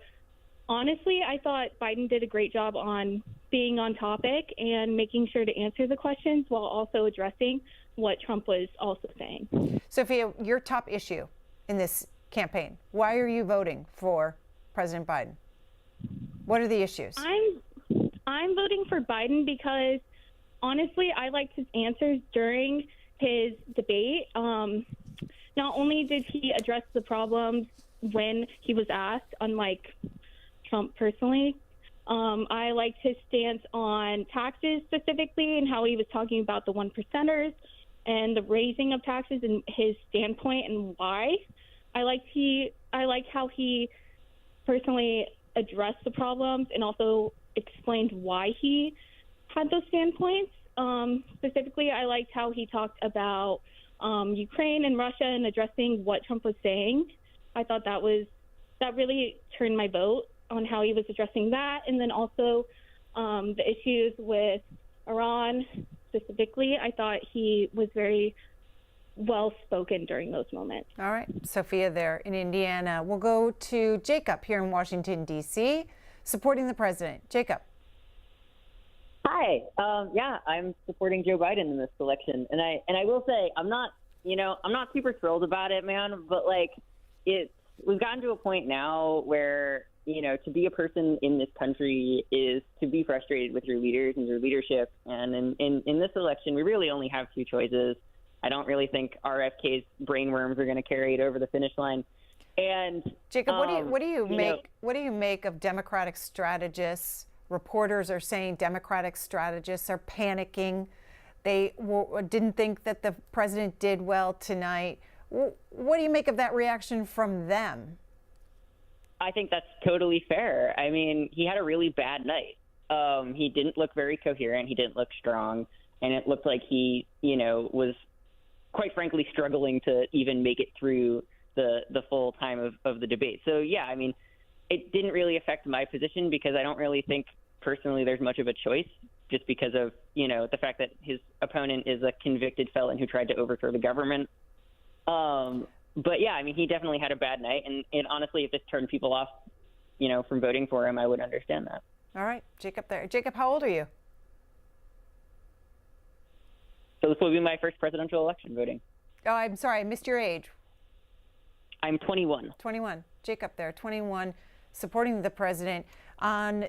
honestly, I thought Biden did a great job on being on topic and making sure to answer the questions while also addressing what Trump was also saying. Sophia, your top issue in this campaign, why are you voting for President Biden? What are the issues? I'm voting for Biden because honestly, I liked his answers during his debate. Not only did he address the problems when he was asked, unlike Trump personally, I liked his stance on taxes specifically and how he was talking about the 1%ers and the raising of taxes and his standpoint and why. I liked how he personally addressed the problems and also explained why he had those standpoints. Specifically, I liked how he talked about Ukraine and Russia and addressing what Trump was saying. I thought that really turned my vote on how he was addressing that. And then also the issues with Iran specifically, I thought he was very well spoken during those moments. All right, Sophia there in Indiana. We'll go to Jacob here in Washington, D.C., supporting the president. Jacob. Hi. Yeah, I'm supporting Joe Biden in this election, and I will say I'm not super thrilled about it, man. But like, we've gotten to a point now where to be a person in this country is to be frustrated with your leaders and your leadership. And in this election, we really only have two choices. I don't really think RFK's brainworms are going to carry it over the finish line. And Jacob, what do you make of Democratic strategists? Reporters are saying Democratic strategists are panicking. They didn't think that the president did well tonight. What do you make of that reaction from them? I think that's totally fair. I mean, he had a really bad night. He didn't look very coherent. He didn't look strong. And it looked like he, was quite frankly struggling to even make it through the full time of the debate. So, yeah, I mean, it didn't really affect my position because I don't really think personally there's much of a choice just because of, the fact that his opponent is a convicted felon who tried to overthrow the government. But yeah, I mean, he definitely had a bad night. And honestly, if this turned people off, from voting for him, I would understand that. All right, Jacob there. Jacob, how old are you? So this will be my first presidential election voting. Oh, I'm sorry, I missed your age. I'm 21. 21. Jacob there, 21, supporting the president. On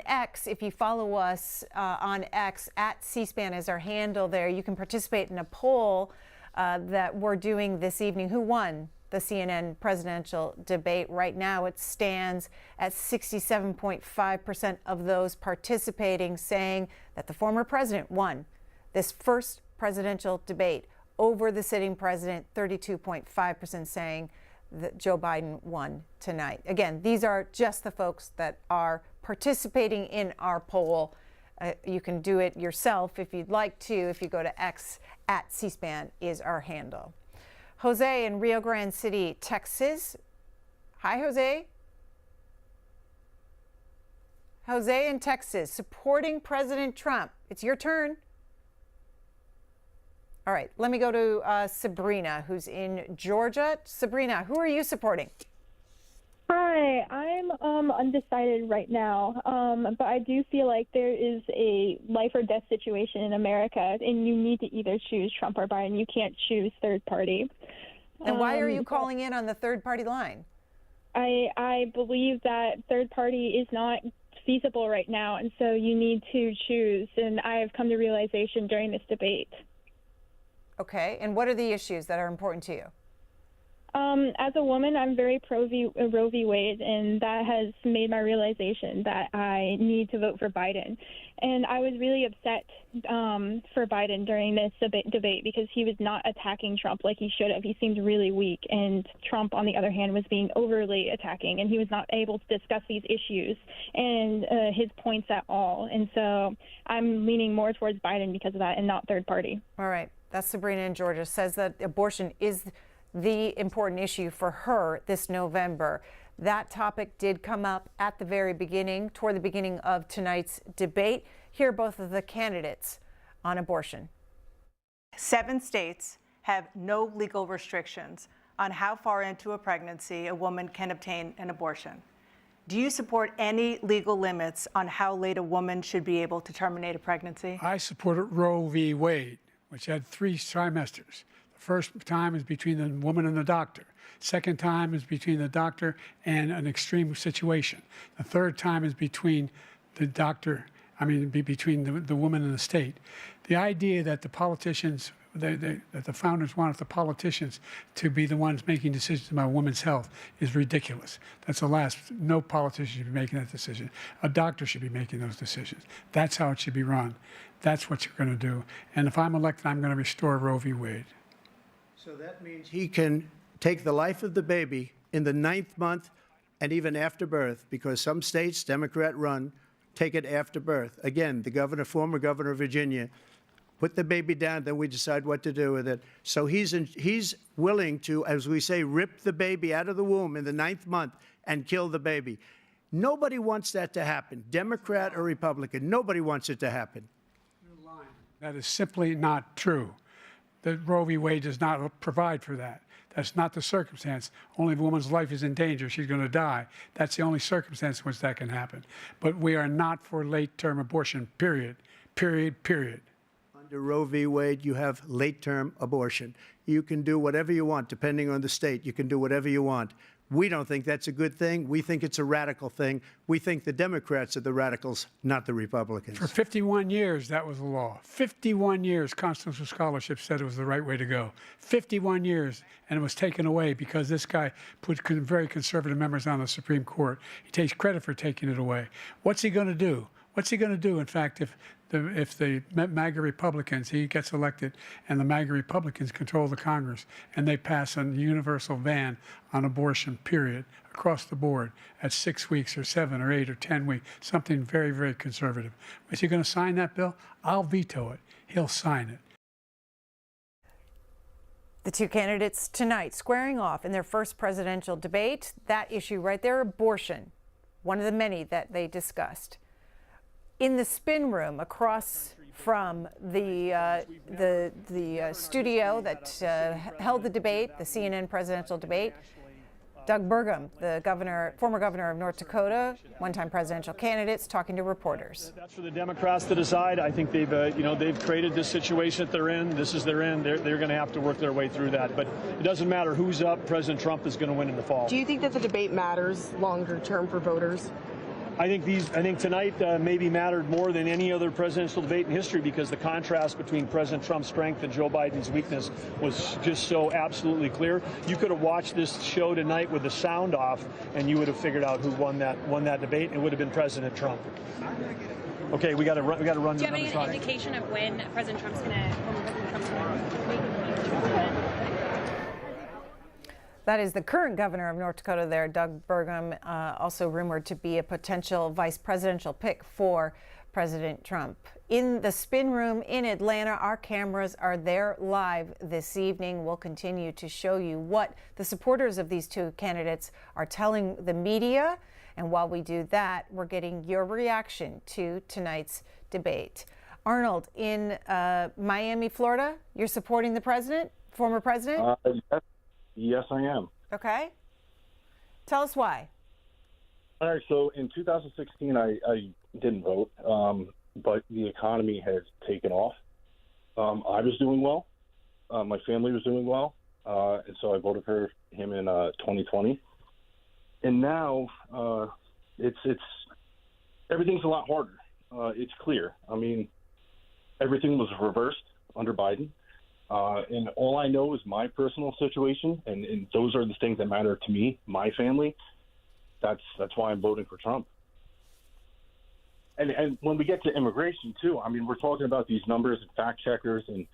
X, if you follow us on X, at CSPAN is our handle there. You can participate in a poll that we're doing this evening. Who won the CNN presidential debate? Right now it stands at 67.5% of those participating saying that the former president won this first presidential debate over the sitting president, 32.5% saying that Joe Biden won tonight. Again, these are just the folks that are participating in our poll. You can do it yourself if you'd like to. If you go to X, at CSPAN is our handle. Jose in Rio Grande City, Texas. Hi, Jose. Jose in Texas, supporting President Trump. It's your turn. All right, let me go to Sabrina, who's in Georgia. Sabrina, who are you supporting? Hi, I'm undecided right now, but I do feel like there is a life or death situation in America, and you need to either choose Trump or Biden. You can't choose third party. And why are you calling in on the third party line? I believe that third party is not feasible right now, and so you need to choose, and I have come to realization during this debate. Okay, and what are the issues that are important to you? As a woman, I'm very pro Roe v. Wade, and that has made my realization that I need to vote for Biden. And I was really upset for Biden during this debate because he was not attacking Trump like he should have. He seemed really weak, and Trump, on the other hand, was being overly attacking, and he was not able to discuss these issues and his points at all. And so I'm leaning more towards Biden because of that and not third party. All right. That's Sabrina in Georgia, says that abortion is the important issue for her this November. That topic did come up at the very beginning, toward the beginning of tonight's debate. Here are both of the candidates on abortion. 7 states have no legal restrictions on how far into a pregnancy a woman can obtain an abortion. Do you support any legal limits on how late a woman should be able to terminate a pregnancy? I supported Roe v. Wade, which had 3 trimesters. The first time is between the woman and the doctor. Second time is between the doctor and an extreme situation. The third time is between the doctor, between the woman and the state. The idea that the politicians, that the founders wanted the politicians to be the ones making decisions about women's health is ridiculous. That's the last. No politician should be making that decision. A doctor should be making those decisions. That's how it should be run. That's what you're going to do. And if I'm elected, I'm going to restore Roe v. Wade. So that means he can take the life of the baby in the 9th month and even after birth, because some states, Democrat run, take it after birth. Again, the former governor of Virginia, put the baby down, then we decide what to do with it. So he's willing to, as we say, rip the baby out of the womb in the 9th month and kill the baby. Nobody wants that to happen, Democrat or Republican. Nobody wants it to happen. That is simply not true. The Roe v. Wade does not provide for that. That's not the circumstance. Only if a woman's life is in danger, she's going to die. That's the only circumstance in which that can happen. But we are not for late-term abortion, period, period, period. Under Roe v. Wade, you have late-term abortion. You can do whatever you want, depending on the state. You can do whatever you want. We don't think that's a good thing. We think it's a radical thing. We think the Democrats are the radicals, not the Republicans. For 51 years, that was the law. 51 years, constitutional scholarship said it was the right way to go. 51 years, and it was taken away because this guy put very conservative members on the Supreme Court. He takes credit for taking it away. What's he going to do? What's he going to do, in fact, if the MAGA Republicans, he gets elected, and the MAGA Republicans control the Congress, and they pass a universal ban on abortion, period, across the board at 6 weeks or 7 or 8 or 10 weeks, something very, very conservative. Is he going to sign that bill? I'll veto it. He'll sign it. The two candidates tonight squaring off in their first presidential debate. That issue right there, abortion, one of the many that they discussed. In the spin room across from the studio that held the debate, the CNN presidential debate, Doug Burgum, the former governor of North Dakota, one-time presidential candidates, talking to reporters. That's for the Democrats to decide. I think they've created this situation that they're in. This is their end. They're going to have to work their way through that. But it doesn't matter who's up. President Trump is going to win in the fall. Do you think that the debate matters longer term for voters? I think tonight maybe mattered more than any other presidential debate in history because the contrast between President Trump's strength and Joe Biden's weakness was just so absolutely clear. You could have watched this show tonight with the sound off, and you would have figured out who won that debate. It would have been President Trump. Okay, we got to run. Do you have any indication of when President Trump's going to? That is the current governor of North Dakota there, Doug Burgum, also rumored to be a potential vice presidential pick for President Trump. In the spin room in Atlanta, our cameras are there live this evening. We'll continue to show you what the supporters of these two candidates are telling the media. And while we do that, we're getting your reaction to tonight's debate. Arnold, in Miami, Florida, you're supporting the president, former president? Yes, I am. Okay. Tell us why. All right. So in 2016, I didn't vote, but the economy has taken off. I was doing well. My family was doing well. And so I voted for him in 2020. And now it's everything's a lot harder. It's clear. I mean, everything was reversed under Biden. And all I know is my personal situation, and those are the things that matter to me, my family. That's why I'm voting for Trump. And when we get to immigration, too, I mean, we're talking about these numbers and fact checkers and,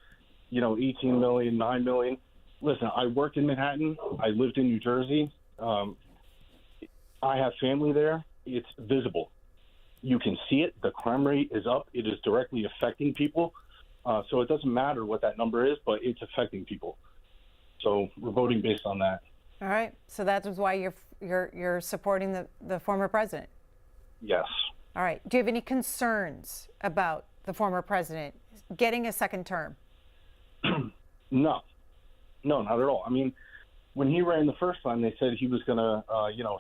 18 million, 9 million. Listen, I worked in Manhattan. I lived in New Jersey. I have family there. It's visible. You can see it. The crime rate is up. It is directly affecting people. So it doesn't matter what that number is, but it's affecting people. So we're voting based on that. All right. So that is why you're supporting the former president. Yes. All right. Do you have any concerns about the former president getting a second term? No, not at all. I mean, when he ran the first time, they said he was going to,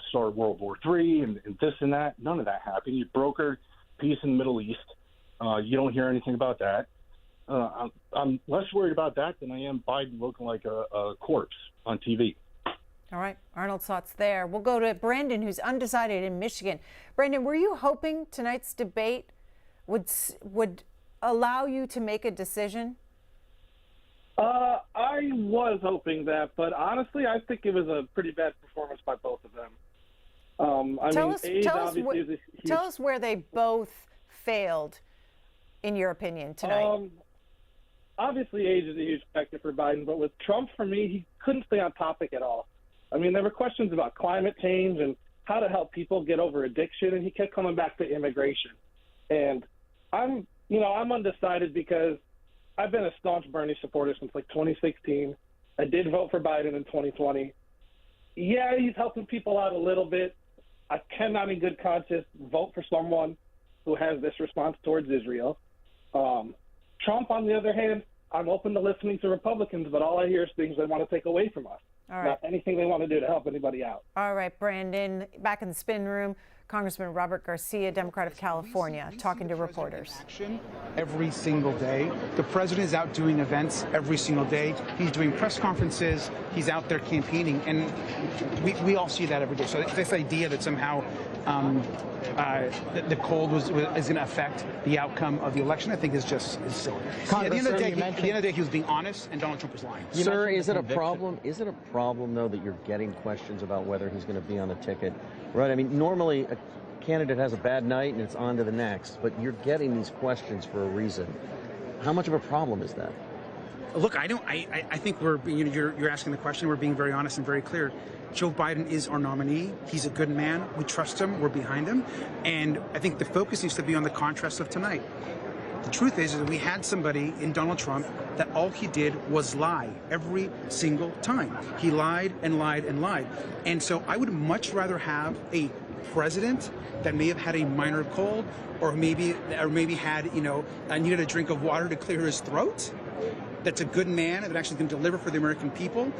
start World War III and this and that. None of that happened. He brokered peace in the Middle East. You don't hear anything about that. I'm less worried about that than I am Biden looking like a corpse on TV. All right. Arnold's thoughts there. We'll go to Brandon, who's undecided in Michigan. Brandon, were you hoping tonight's debate would allow you to make a decision? I was hoping that, but honestly, I think it was a pretty bad performance by both of them. Tell us where they both failed, in your opinion, tonight. Obviously, age is a huge factor for Biden, but with Trump, for me, he couldn't stay on topic at all. I mean, there were questions about climate change and how to help people get over addiction, and he kept coming back to immigration. And I'm undecided because I've been a staunch Bernie supporter since like 2016. I did vote for Biden in 2020. Yeah, he's helping people out a little bit. I cannot in good conscience vote for someone who has this response towards Israel. Trump, on the other hand, I'm open to listening to Republicans, but all I hear is things they want to take away from us. All right. Not anything they want to do to help anybody out. All right, Brandon, back in the spin room, Congressman Robert Garcia, Democrat of California, talking to reporters. Every single day. The president is out doing events every single day. He's doing press conferences. He's out there campaigning. And we all see that every day. So this idea that somehow the cold is going to affect the outcome of the election, I think is silly. At the end of the day, he was being honest, and Donald Trump was lying. Sir, is it a problem? Is it a problem, though, that you're getting questions about whether he's going to be on the ticket? Right? I mean, normally a candidate has a bad night and it's on to the next, but you're getting these questions for a reason. How much of a problem is that? Look, I think you're asking the question. We're being very honest and very clear. Joe Biden is our nominee. He's a good man. We trust him. We're behind him. And I think the focus needs to be on the contrast of tonight. The truth is that we had somebody in Donald Trump that all he did was lie every single time. He lied and lied and lied. And so I would much rather have a president that may have had a minor cold or maybe had, needed a drink of water to clear his throat. That's a good man that actually can deliver for the American people.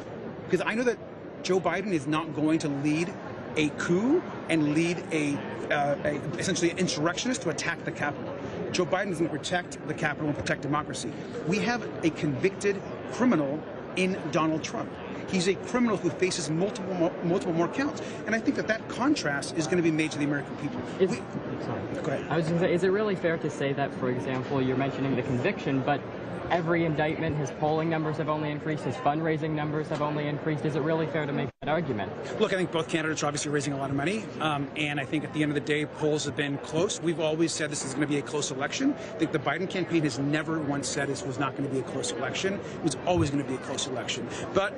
Because I know that Joe Biden is not going to lead a coup and lead essentially an insurrectionist to attack the Capitol. Joe Biden is going to protect the Capitol and protect democracy. We have a convicted criminal in Donald Trump. He's a criminal who faces multiple more counts. And I think that contrast is going to be made to the American people. Go ahead. I was going to say, is it really fair to say that, for example, you're mentioning the conviction, but every indictment, his polling numbers have only increased, his fundraising numbers have only increased? Is it really fair to make that argument? Look, I think both candidates are obviously raising a lot of money, and I think at the end of the day, polls have been close. We've always said this is going to be a close election. I think the Biden campaign has never once said this was not going to be a close election. It was always going to be a close election. But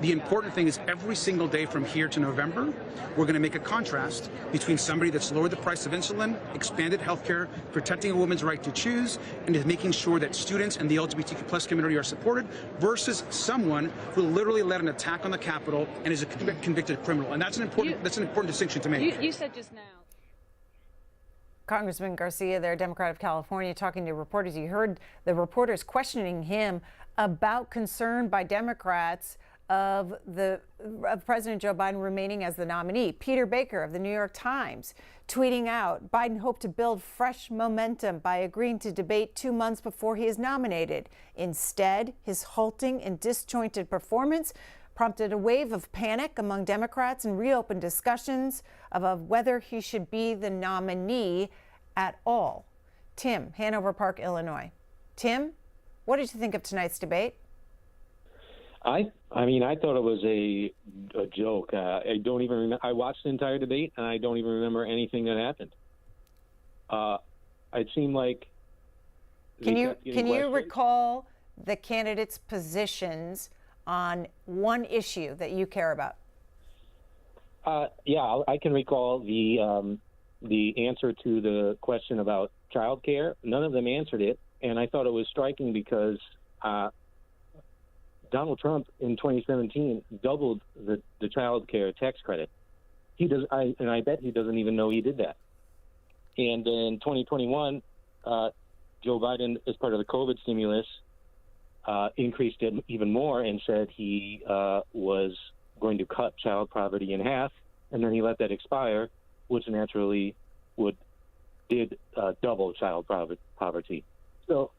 the important thing is every single day from here to November, we're going to make a contrast between somebody that's lowered the price of insulin, expanded health care, protecting a woman's right to choose, and is making sure that students and the LGBTQ plus community are supported, versus someone who literally led an attack on the Capitol and is a convicted criminal. And that's an important distinction to make. You said just now. Congressman Garcia there, Democrat of California, talking to reporters. You heard the reporters questioning him about concern by Democrats of President Joe Biden remaining as the nominee. Peter Baker of the New York Times tweeting out, Biden hoped to build fresh momentum by agreeing to debate 2 months before he is nominated. Instead, his halting and disjointed performance prompted a wave of panic among Democrats and reopened discussions of whether he should be the nominee at all. Tim, Hanover Park, Illinois. Tim, what did you think of tonight's debate? I thought it was a joke. I don't even remember. I watched the entire debate, and I don't even remember anything that happened. It seemed like. Can you recall the candidates' positions on one issue that you care about? Yeah, I can recall the answer to the question about child care. None of them answered it, and I thought it was striking because Donald Trump in 2017 doubled the child care tax credit. He does, and I bet he doesn't even know he did that. And in 2021, Joe Biden, as part of the COVID stimulus, increased it even more and said he was going to cut child poverty in half, and then he let that expire, which naturally did double child poverty. So,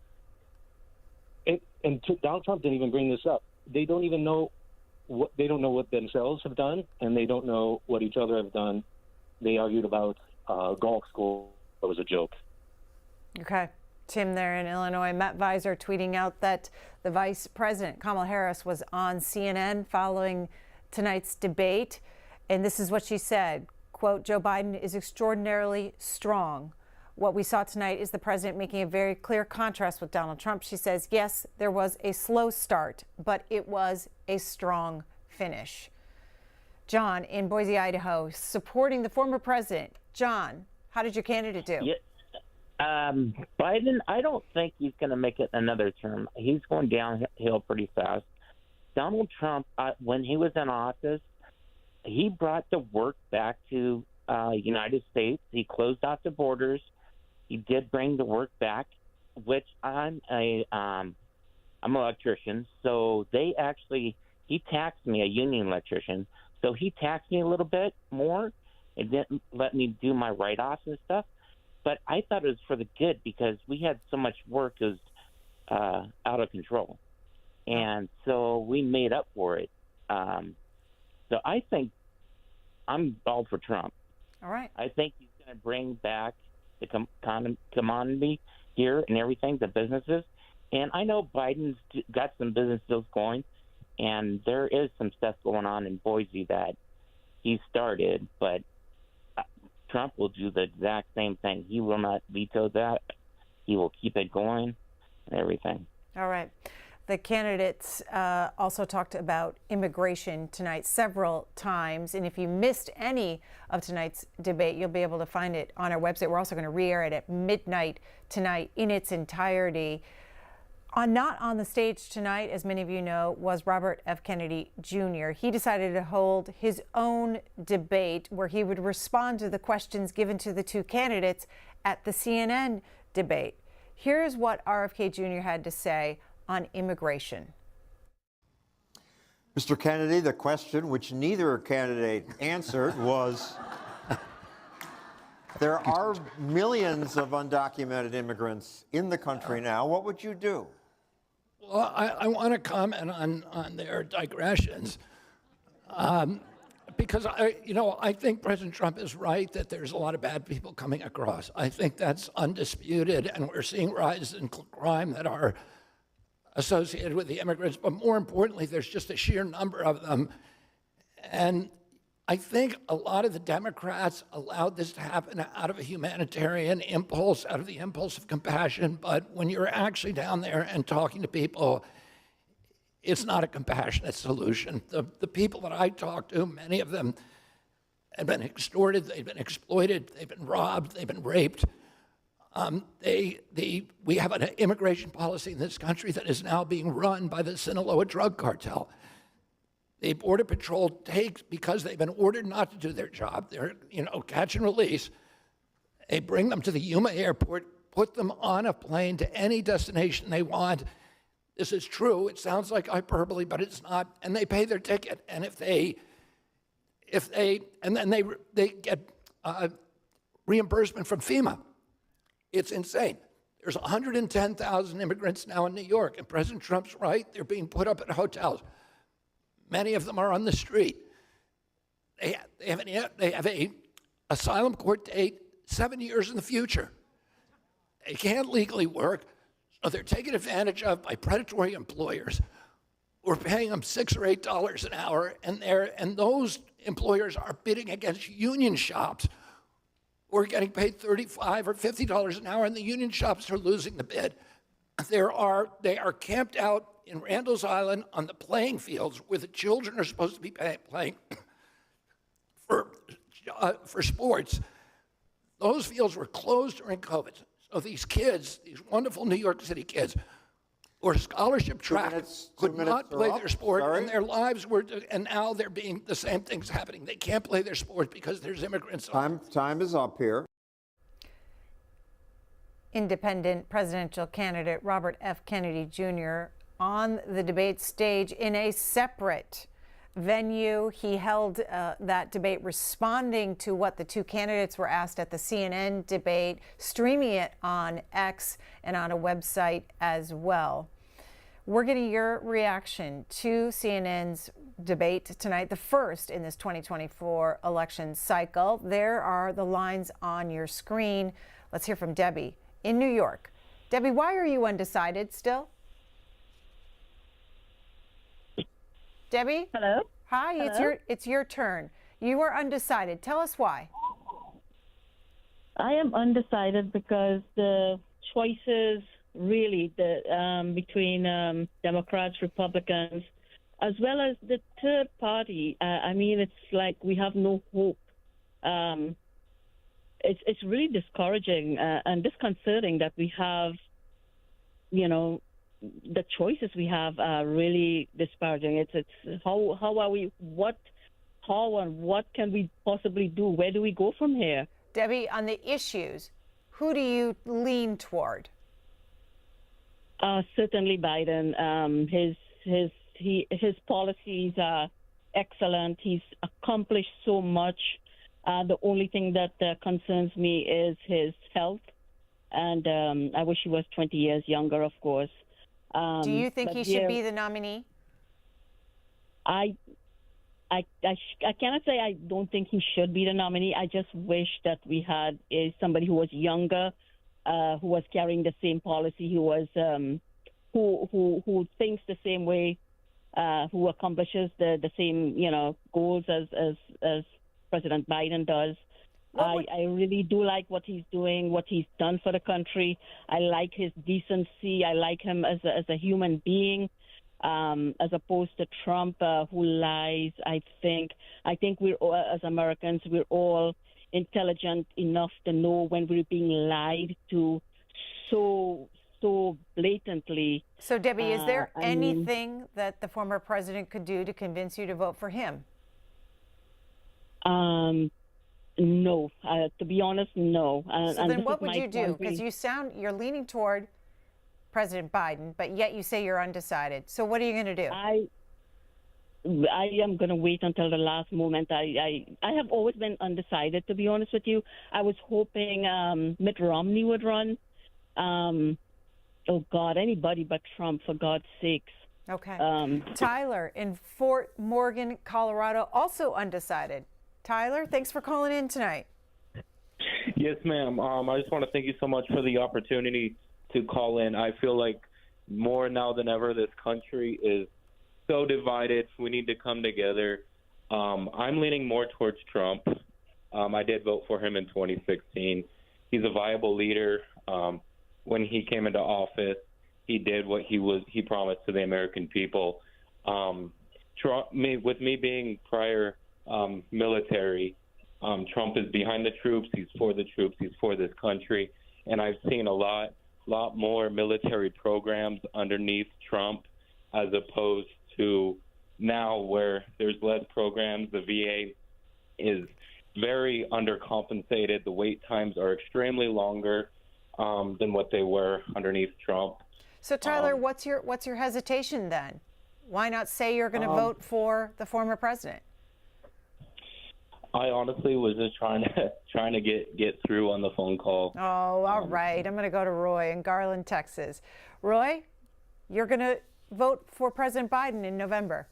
and Donald Trump didn't even bring this up. They don't even know they don't know what themselves have done, and they don't know what each other have done. They argued about golf school. It was a joke. Okay. Tim there in Illinois. Matt Visor tweeting out that the Vice President, Kamala Harris, was on CNN following tonight's debate. And this is what she said, quote, Joe Biden is extraordinarily strong. What we saw tonight is the president making a very clear contrast with Donald Trump. She says, yes, there was a slow start, but it was a strong finish. John in Boise, Idaho, supporting the former president. John, how did your candidate do? Yeah. Biden, I don't think he's going to make it another term. He's going downhill pretty fast. Donald Trump, when he was in office, he brought the work back to United States. He closed off the borders. He did bring the work back, which I'm an electrician, so he taxed me, a union electrician, so he taxed me a little bit more and didn't let me do my write-offs and stuff. But I thought it was for the good because we had so much work that was out of control. And so we made up for it. So I think I'm all for Trump. All right. I think he's going to bring back the commodity here and everything, the businesses. And I know Biden's got some business deals going, and there is some stuff going on in Boise that he started, but Trump will do the exact same thing. He will not veto that. He will keep it going and everything. All right. The candidates also talked about immigration tonight several times. And if you missed any of tonight's debate, you'll be able to find it on our website. We're also going to re-air it at midnight tonight in its entirety. Not on the stage tonight, as many of you know, was Robert F. Kennedy Jr. He decided to hold his own debate where he would respond to the questions given to the two candidates at the CNN debate. Here's what RFK Jr. had to say on immigration. Mr. Kennedy, the question which neither candidate answered was, there are millions of undocumented immigrants in the country now. What would you do? Well, I want to comment on their digressions because I think President Trump is right that there's a lot of bad people coming across. I think that's undisputed, and we're seeing rises in crime that are associated with the immigrants. But more importantly, there's just a sheer number of them, and I think a lot of the Democrats allowed this to happen out of a humanitarian impulse, out of the impulse of compassion. But when you're actually down there and talking to people, it's not a compassionate solution. The people that I talked to, many of them have been extorted, they've been exploited, they've been robbed, they've been raped. We have an immigration policy in this country that is now being run by the Sinaloa drug cartel. The Border Patrol takes, because they've been ordered not to do their job, they're, catch and release. They bring them to the Yuma airport, put them on a plane to any destination they want. This is true. It sounds like hyperbole, but it's not. And they pay their ticket. And they get reimbursement from FEMA. It's insane. There's 110,000 immigrants now in New York, and President Trump's right. They're being put up at hotels. Many of them are on the street. They have a asylum court date 7 years in the future. They can't legally work, so they're taken advantage of by predatory employers. We're paying them $6 or $8 an hour, and those employers are bidding against union shops. We're getting paid $35 or $50 an hour, and the union shops are losing the bid. They are camped out in Randall's Island on the playing fields where the children are supposed to be playing for sports. Those fields were closed during COVID. So these kids, these wonderful New York City kids, were scholarship tracked, could not play their sport, and their lives were, and now the same thing's happening. They can't play their sport because there's immigrants. Time is up here. Independent presidential candidate Robert F. Kennedy Jr. on the debate stage in a separate venue. He held that debate responding to what the two candidates were asked at the CNN debate, streaming it on X and on a website as well. We're getting your reaction to CNN's debate tonight, the first in this 2024 election cycle. There are the lines on your screen. Let's hear from Debbie in New York. Debbie, why are you undecided still? Debbie? Hello? Hi, Hello? it's your turn. You are undecided. Tell us why. I am undecided because the choices really between Democrats, Republicans as well as the third party. I mean, it's like we have no hope. It's really discouraging and disconcerting that we have, the choices we have are really disparaging. It's how are we, how and what can we possibly do? Where do we go from here? Debbie, on the issues, who do you lean toward? Certainly Biden. His policies are excellent. He's accomplished so much. The only thing that concerns me is his health, and I wish he was 20 years younger, of course. Do you think he should be the nominee? I cannot say I don't think he should be the nominee. I just wish that we had somebody who was younger, who was carrying the same policy, who was who thinks the same way, who accomplishes the same goals as President Biden does. I really do like what he's doing, what he's done for the country. I like his decency. I like him as a human being, as opposed to Trump, who lies. I think we're all, as Americans, we're all intelligent enough to know when we're being lied to so blatantly. So, Debbie, is there anything that the former president could do to convince you to vote for him? No, to be honest, no. So then what would you do? Because you're leaning toward President Biden, but yet you say you're undecided. So what are you going to do? I am going to wait until the last moment. I have always been undecided, to be honest with you. I was hoping Mitt Romney would run. Oh, God, anybody but Trump, for God's sakes. Okay. Tyler in Fort Morgan, Colorado, also undecided. Tyler, thanks for calling in tonight. Yes, ma'am. I just want to thank you so much for the opportunity to call in. I feel like more now than ever, this country is so divided. We need to come together. I'm leaning more towards Trump. I did vote for him in 2016. He's a viable leader. When he came into office, he did what he promised to the American people. With me being prior military, Trump is behind the troops. He's for the troops. He's for this country. And I've seen a lot more military programs underneath Trump, as opposed to now where there's less programs. The VA is very undercompensated. The wait times are extremely longer than what they were underneath Trump. So Tyler, what's your hesitation then? Why not say you're going to vote for the former president? I honestly was just trying to get through on the phone call. Oh, all right. I'm going to go to Roy in Garland, Texas. Roy, you're going to vote for President Biden in November.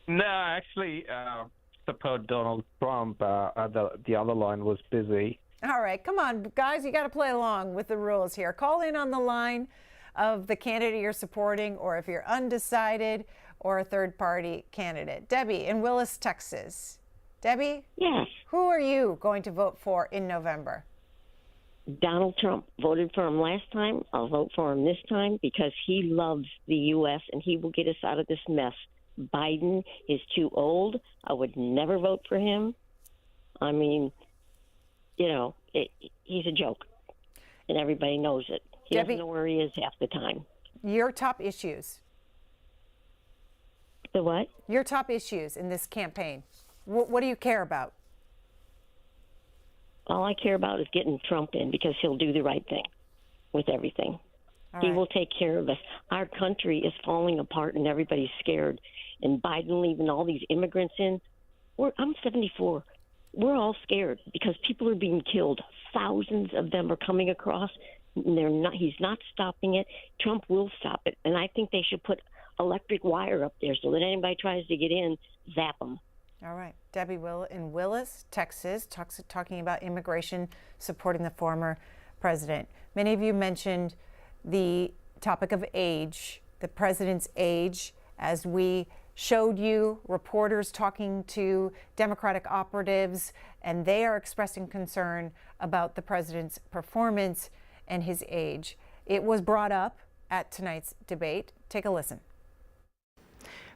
No, I actually support Donald Trump. The other line was busy. All right. Come on, guys. You got to play along with the rules here. Call in on the line of the candidate you're supporting, or if you're undecided, or a third-party candidate. Debbie in Willis, Texas. Debbie? Yes. Who are you going to vote for in November? Donald Trump. Voted for him last time. I'll vote for him this time because he loves the U.S. and he will get us out of this mess. Biden is too old. I would never vote for him. I mean, he's a joke, and everybody knows it. He doesn't know where he is half the time. Your top issues. The what? Your top issues in this campaign. What do you care about? All I care about is getting Trump in because he'll do the right thing with everything. He will take care of us. Our country is falling apart and everybody's scared. And Biden leaving all these immigrants in. I'm 74. We're all scared because people are being killed. Thousands of them are coming across. And he's not stopping it. Trump will stop it. And I think they should put electric wire up there so that anybody tries to get in, zap them. All right. Debbie in Willis, Texas, talking about immigration, supporting the former president. Many of you mentioned the topic of age, the president's age, as we showed you reporters talking to Democratic operatives, and they are expressing concern about the president's performance and his age. It was brought up at tonight's debate. Take a listen.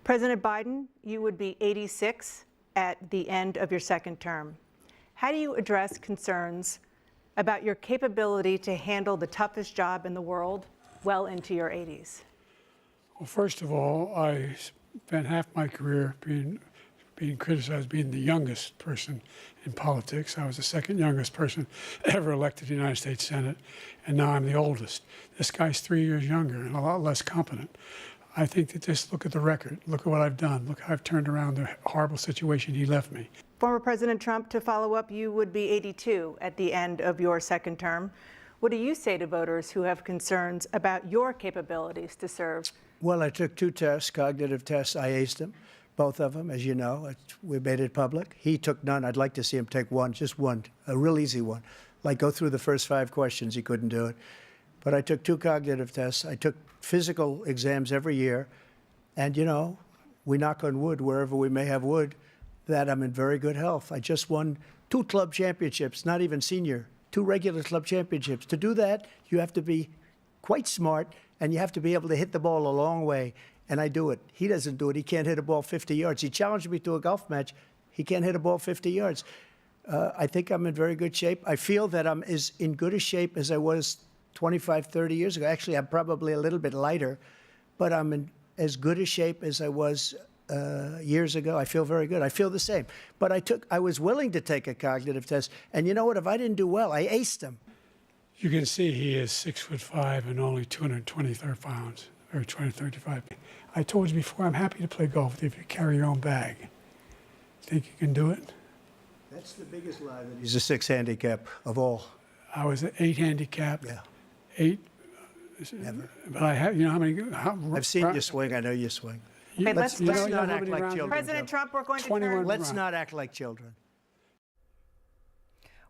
President Biden, you would be 86 at the end of your second term. How do you address concerns about your capability to handle the toughest job in the world well into your 80s? Well, first of all, I spent half my career being criticized being the youngest person in politics. I was the second youngest person ever elected to the United States Senate, and now I'm the oldest. This guy's 3 years younger and a lot less competent. I think that just look at the record. Look at what I've done. Look how I've turned around the horrible situation he left me. Former President Trump, to follow up, you would be 82 at the end of your second term. What do you say to voters who have concerns about your capabilities to serve? Well, I took 2 tests, cognitive tests. I aced them, both of them, as you know. We made it public. He took none. I'd like to see him take one, just one, a real easy one. Like go through the first 5 questions. He couldn't do it. But I took 2 cognitive tests. I took physical exams every year. And, you know, we knock on wood wherever we may have wood, that I'm in very good health. I just won 2 club championships, not even senior, 2 regular club championships. To do that, you have to be quite smart, and you have to be able to hit the ball a long way. And I do it. He doesn't do it. He can't hit a ball 50 yards. He challenged me to a golf match. He can't hit a ball 50 yards. I think I'm in very good shape. I feel that I'm as in good a shape as I was 25, 30 years ago. Actually, I'm probably a little bit lighter, but I'm in as good a shape as I was years ago. I feel very good. I feel the same. But I was willing to take a cognitive test. And you know what? If I didn't do well, I aced them. You can see he is 6'5" and only 223 pounds, or 235. I told you before, I'm happy to play golf with you if you carry your own bag. Think you can do it? That's the biggest lie that he's a 6 handicap of all. I was an 8 handicap. Yeah. 8. Never. But I have, you know how many? I've seen you swing. I know you swing. Okay, let's not act like children. President Trump, we're going to turn. Let's not act like children.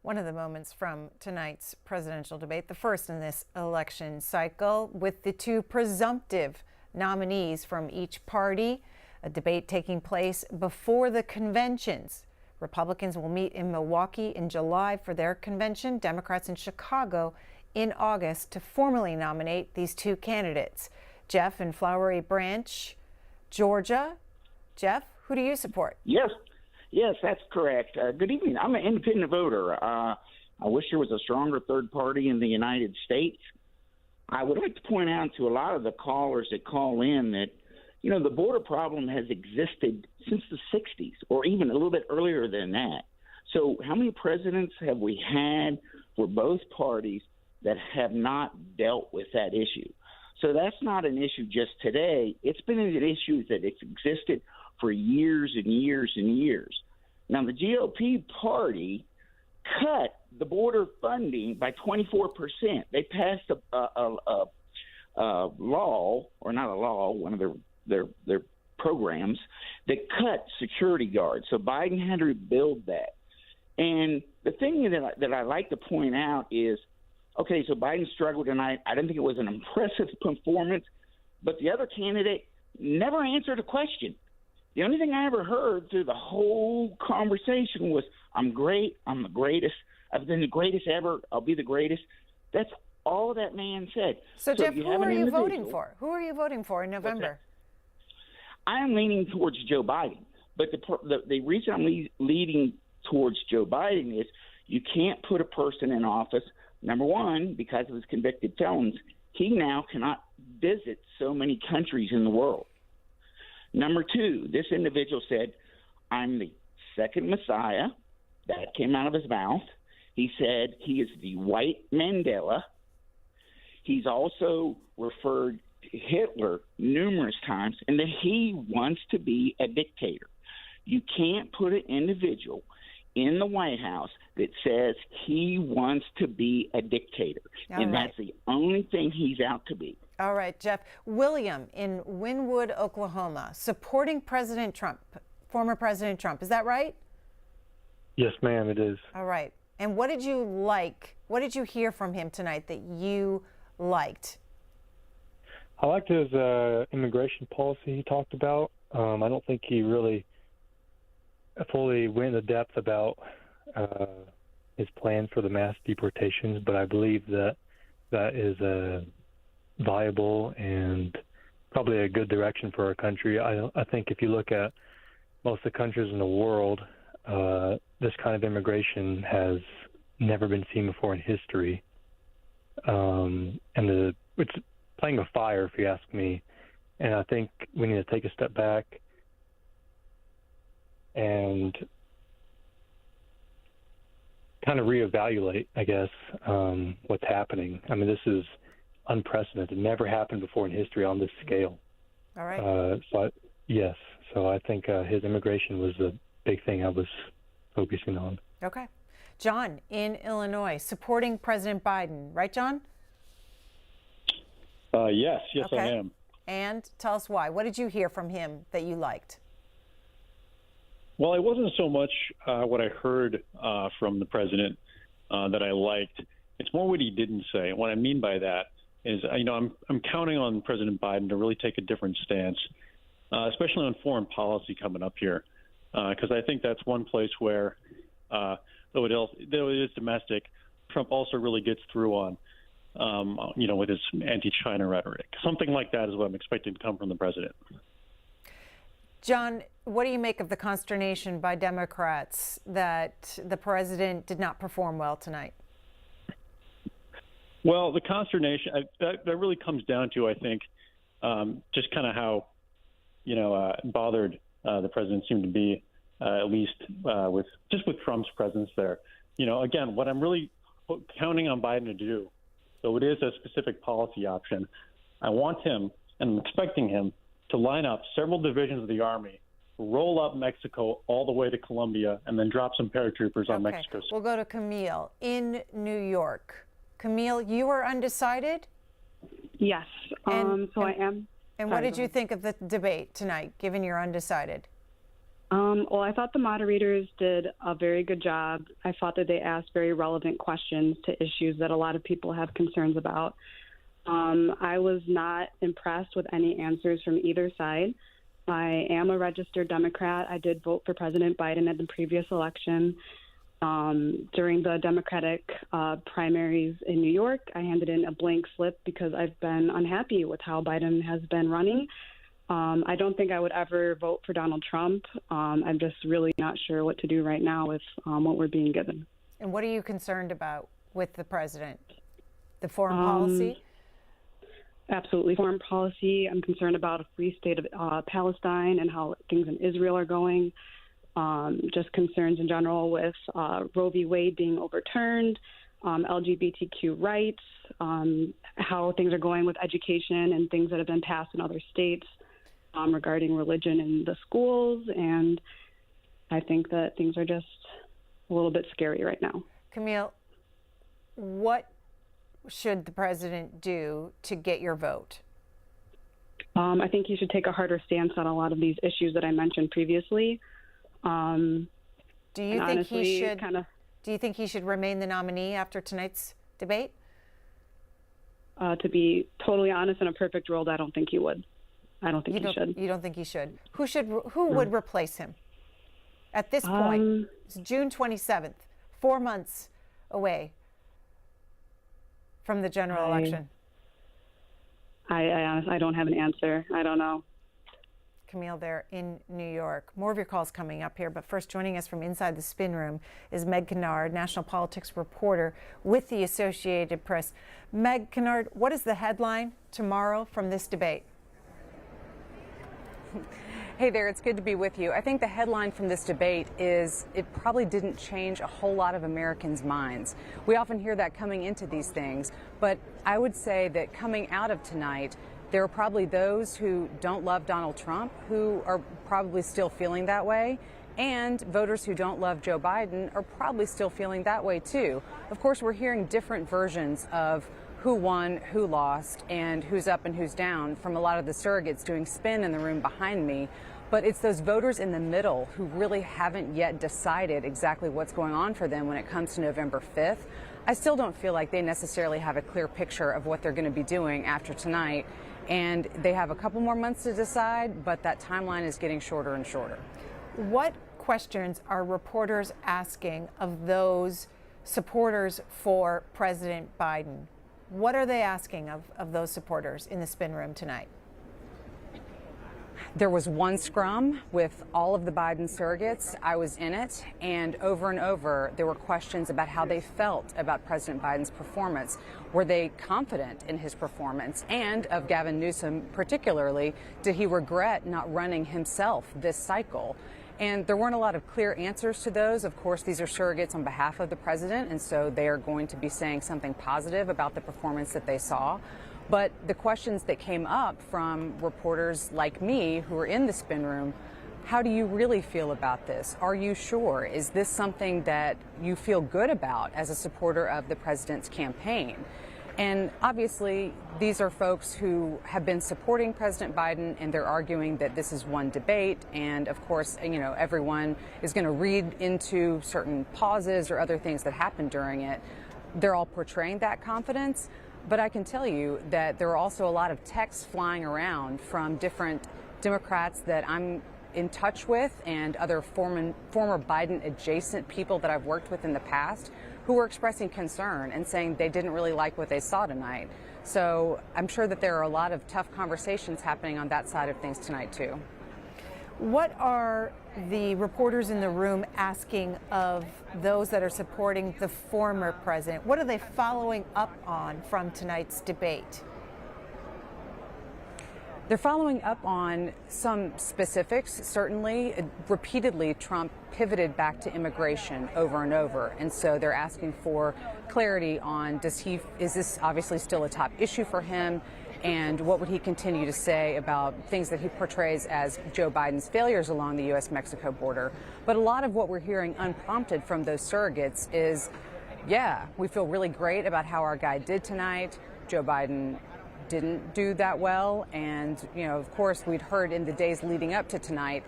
One of the moments from tonight's presidential debate, the first in this election cycle, with the 2 presumptive nominees from each party. A debate taking place before the conventions. Republicans will meet in Milwaukee in July for their convention. Democrats in Chicago in August to formally nominate these 2 candidates. Jeff in Flowery Branch, Georgia. Jeff, who do you support? Yes, that's correct. Good evening. I'm an independent voter. I wish there was a stronger third party in the United States. I would like to point out to a lot of the callers that call in that, you know, the border problem has existed since the 60s, or even a little bit earlier than that. So how many presidents have we had for both parties that have not dealt with that issue? So that's not an issue just today. It's been an issue that it's existed for years and years and years. Now, the GOP party cut the border funding by 24%. They passed a law, or not a law, one of their programs that cut security guards. So Biden had to rebuild that. And the thing that I like to point out is, okay, so Biden struggled tonight. I didn't think it was an impressive performance, but the other candidate never answered a question. The only thing I ever heard through the whole conversation was, I'm great, I'm the greatest, I've been the greatest ever, I'll be the greatest. That's all that man said. So Jeff, who are you voting for? Who are you voting for in November? I am leaning towards Joe Biden. But the reason I'm leading towards Joe Biden is you can't put a person in office, number one, because of his convicted felons. He now cannot visit so many countries in the world. Number two, this individual said, I'm the second Messiah. That came out of his mouth. He said he is the white Mandela. He's also referred to Hitler numerous times, and that he wants to be a dictator. You can't put an individual in the White House that says he wants to be a dictator. And that's the only thing he's out to be. All right, Jeff. William in Wynwood, Oklahoma, supporting President Trump, former President Trump. Is that right? Yes, ma'am, it is. All right. And what did you like? What did you hear from him tonight that you liked? I liked his immigration policy he talked about. I don't think he really fully went into depth about his plan for the mass deportations, but I believe that is viable and probably a good direction for our country. I think if you look at most of the countries in the world, this kind of immigration has never been seen before in history. It's playing with fire, if you ask me. And I think we need to take a step back and kind of reevaluate, I guess, what's happening. I mean, this is unprecedented. It never happened before in history on this scale. All right. So I think his immigration was the big thing I was focusing on. Okay. John, in Illinois, supporting President Biden, right, John? Yes, okay. I am. And tell us why. What did you hear from him that you liked? Well, it wasn't so much what I heard from the president that I liked. It's more what he didn't say. What I mean by that is, I'm counting on President Biden to really take a different stance, especially on foreign policy coming up here, because I think that's one place where, though it is domestic, Trump also really gets through on, with his anti-China rhetoric. Something like that is what I'm expecting to come from the president. John, what do you make of the consternation by Democrats that the president did not perform well tonight? Well, the consternation, that really comes down to, I think, just kind of how, bothered the president seemed to be, at least with Trump's presence there. Again, what I'm really counting on Biden to do, so it is a specific policy option, I want him, and I'm expecting him, to line up several divisions of the Army, roll up Mexico all the way to Colombia, and then drop some paratroopers on Mexico. We'll go to Camille in New York. Camille, you are undecided? Yes. I am. And what did you think of the debate tonight, given you're undecided? Well, I thought the moderators did a very good job. I thought that they asked very relevant questions to issues that a lot of people have concerns about. I was not impressed with any answers from either side. I am a registered Democrat. I did vote for President Biden at the previous election. During the Democratic primaries in New York, I handed in a blank slip because I've been unhappy with how Biden has been running. I don't think I would ever vote for Donald Trump. I'm just really not sure what to do right now with what we're being given. And what are you concerned about with the president? The foreign policy? Absolutely. Foreign policy. I'm concerned about a free state of Palestine and how things in Israel are going. Just concerns in general with Roe v. Wade being overturned, LGBTQ rights, how things are going with education and things that have been passed in other states regarding religion in the schools. And I think that things are just a little bit scary right now. Camille, what should the president do to get your vote? I think he should take a harder stance on a lot of these issues that I mentioned previously. Do you think he should remain the nominee after tonight's debate? To be totally honest, in a perfect world, I don't think he would. I don't think he should. You don't think he should? Who would replace him? At this point, it's June 27th, 4 months away from the general election. I honestly, I don't have an answer. I don't know. Camille there in New York. More of your calls coming up here, but first joining us from inside the spin room is Meg Kennard, national politics reporter with the Associated Press. Meg Kennard, what is the headline tomorrow from this debate? Hey there, it's good to be with you. I think the headline from this debate is it probably didn't change a whole lot of Americans' minds. We often hear that coming into these things, but I would say that coming out of tonight, there are probably those who don't love Donald Trump who are probably still feeling that way, and voters who don't love Joe Biden are probably still feeling that way too. Of course, we're hearing different versions of who won, who lost, and who's up and who's down from a lot of the surrogates doing spin in the room behind me. But it's those voters in the middle who really haven't yet decided exactly what's going on for them when it comes to November 5th. I still don't feel like they necessarily have a clear picture of what they're going to be doing after tonight. And they have a couple more months to decide, but that timeline is getting shorter and shorter. What questions are reporters asking of those supporters for President Biden? What are they asking of those supporters in the spin room tonight? There was one scrum with all of the Biden surrogates. I was in it, and over there were questions about how they felt about President Biden's performance. Were they confident in his performance? And of Gavin Newsom particularly, did he regret not running himself this cycle? And there weren't a lot of clear answers to those. Of course, these are surrogates on behalf of the president, and so they are going to be saying something positive about the performance that they saw. But the questions that came up from reporters like me who were in the spin room, how do you really feel about this? Are you sure? Is this something that you feel good about as a supporter of the president's campaign? And obviously, these are folks who have been supporting President Biden, and they're arguing that this is one debate. And of course, everyone is going to read into certain pauses or other things that happened during it. They're all portraying that confidence. But I can tell you that there are also a lot of texts flying around from different Democrats that I'm in touch with and other former Biden adjacent people that I've worked with in the past who were expressing concern and saying they didn't really like what they saw tonight. So I'm sure that there are a lot of tough conversations happening on that side of things tonight, too. What are the reporters in the room asking of those that are supporting the former president? What are they following up on from tonight's debate? They're following up on some specifics, certainly. Repeatedly, Trump pivoted back to immigration over and over. And so they're asking for clarity on is this obviously still a top issue for him? And what would he continue to say about things that he portrays as Joe Biden's failures along the U.S.-Mexico border? But a lot of what we're hearing unprompted from those surrogates is, yeah, we feel really great about how our guy did tonight. Joe Biden didn't do that well. And, of course, we'd heard in the days leading up to tonight,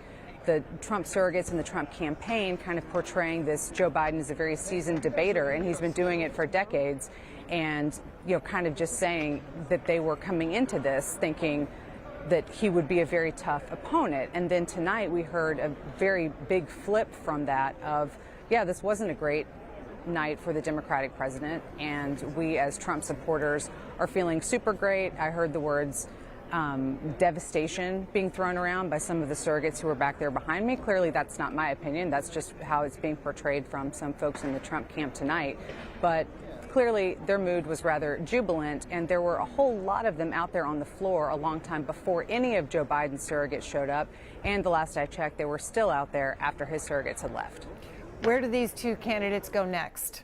the Trump surrogates and the Trump campaign kind of portraying this Joe Biden as a very seasoned debater, and he's been doing it for decades. And, kind of just saying that they were coming into this thinking that he would be a very tough opponent. And then tonight we heard a very big flip from that of, yeah, this wasn't a great night for the Democratic president, and we as Trump supporters are feeling super great. I heard the words devastation being thrown around by some of the surrogates who were back there behind me. Clearly, that's not my opinion. That's just how it's being portrayed from some folks in the Trump camp tonight. But clearly, their mood was rather jubilant, and there were a whole lot of them out there on the floor a long time before any of Joe Biden's surrogates showed up. And the last I checked, they were still out there after his surrogates had left. Where do these two candidates go next?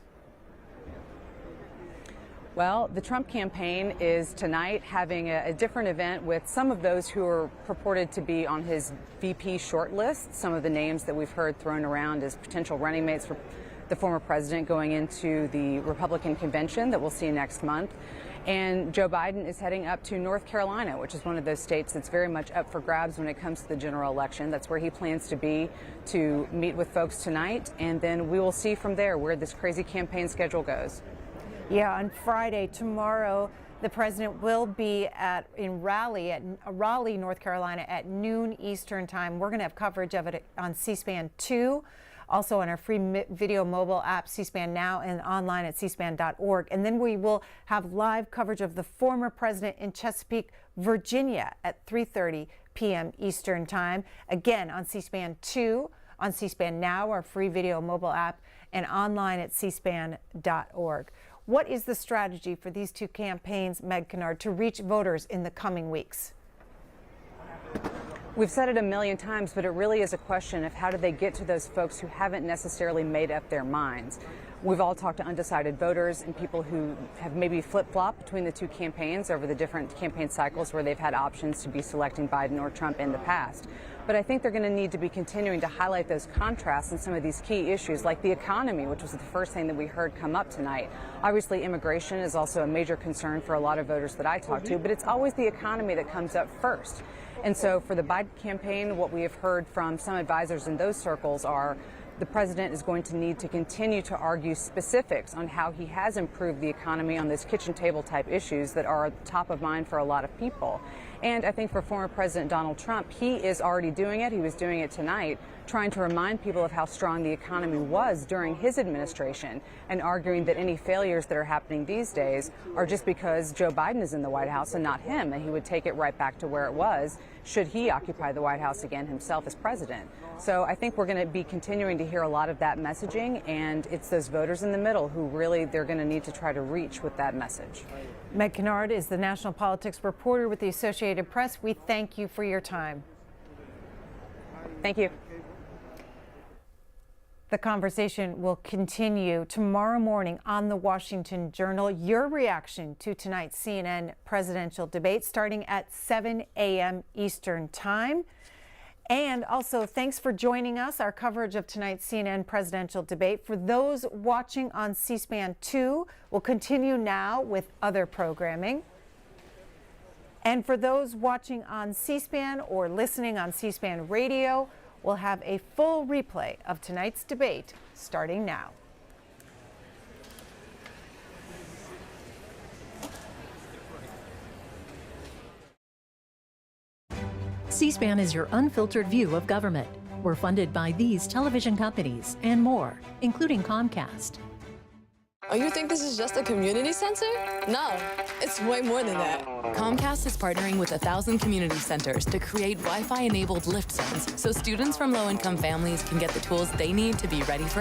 Well, the Trump campaign is tonight having a different event with some of those who are purported to be on his VP shortlist. Some of the names that we've heard thrown around as potential running mates for the former president going into the Republican convention that we'll see next month. And Joe Biden is heading up to North Carolina, which is one of those states that's very much up for grabs when it comes to the general election. That's where he plans to be to meet with folks tonight. And then we will see from there where this crazy campaign schedule goes. Yeah, on Friday, tomorrow, the president will be in Raleigh, North Carolina at noon Eastern time. We're going to have coverage of it on C-SPAN 2. Also on our free video mobile app, C-SPAN Now, and online at cspan.org. And then we will have live coverage of the former president in Chesapeake, Virginia at 3:30 p.m. Eastern Time. Again, on C-SPAN 2, on C-SPAN Now, our free video mobile app, and online at cspan.org. What is the strategy for these two campaigns, Meg Kennard, to reach voters in the coming weeks? We've said it a million times, but it really is a question of how do they get to those folks who haven't necessarily made up their minds. We've all talked to undecided voters and people who have maybe flip-flopped between the two campaigns over the different campaign cycles where they've had options to be selecting Biden or Trump in the past. But I think they're going to need to be continuing to highlight those contrasts in some of these key issues like the economy, which was the first thing that we heard come up tonight. Obviously, immigration is also a major concern for a lot of voters that I talk to, but it's always the economy that comes up first. And so for the Biden campaign, what we have heard from some advisors in those circles are the president is going to need to continue to argue specifics on how he has improved the economy on those kitchen table type issues that are top of mind for a lot of people. And I think for former President Donald Trump, he is already doing it. He was doing it tonight, trying to remind people of how strong the economy was during his administration and arguing that any failures that are happening these days are just because Joe Biden is in the White House and not him, and he would take it right back to where it was should he occupy the White House again himself as president. So I think we're going to be continuing to hear a lot of that messaging, and it's those voters in the middle who really they're going to need to try to reach with that message. Meg Kennard is the national politics reporter with the Associated Press. We thank you for your time. Thank you. The conversation will continue tomorrow morning on the Washington Journal. Your reaction to tonight's CNN presidential debate starting at 7 a.m. Eastern Time. And also, thanks for joining us. Our coverage of tonight's CNN presidential debate. For those watching on C-SPAN 2, will continue now with other programming. And for those watching on C-SPAN or listening on C-SPAN radio, we'll have a full replay of tonight's debate starting now. C-SPAN is your unfiltered view of government. We're funded by these television companies and more, including Comcast. Oh, you think this is just a community center? No, it's way more than that. Comcast is partnering with 1,000 community centers to create Wi-Fi-enabled lift zones so students from low-income families can get the tools they need to be ready for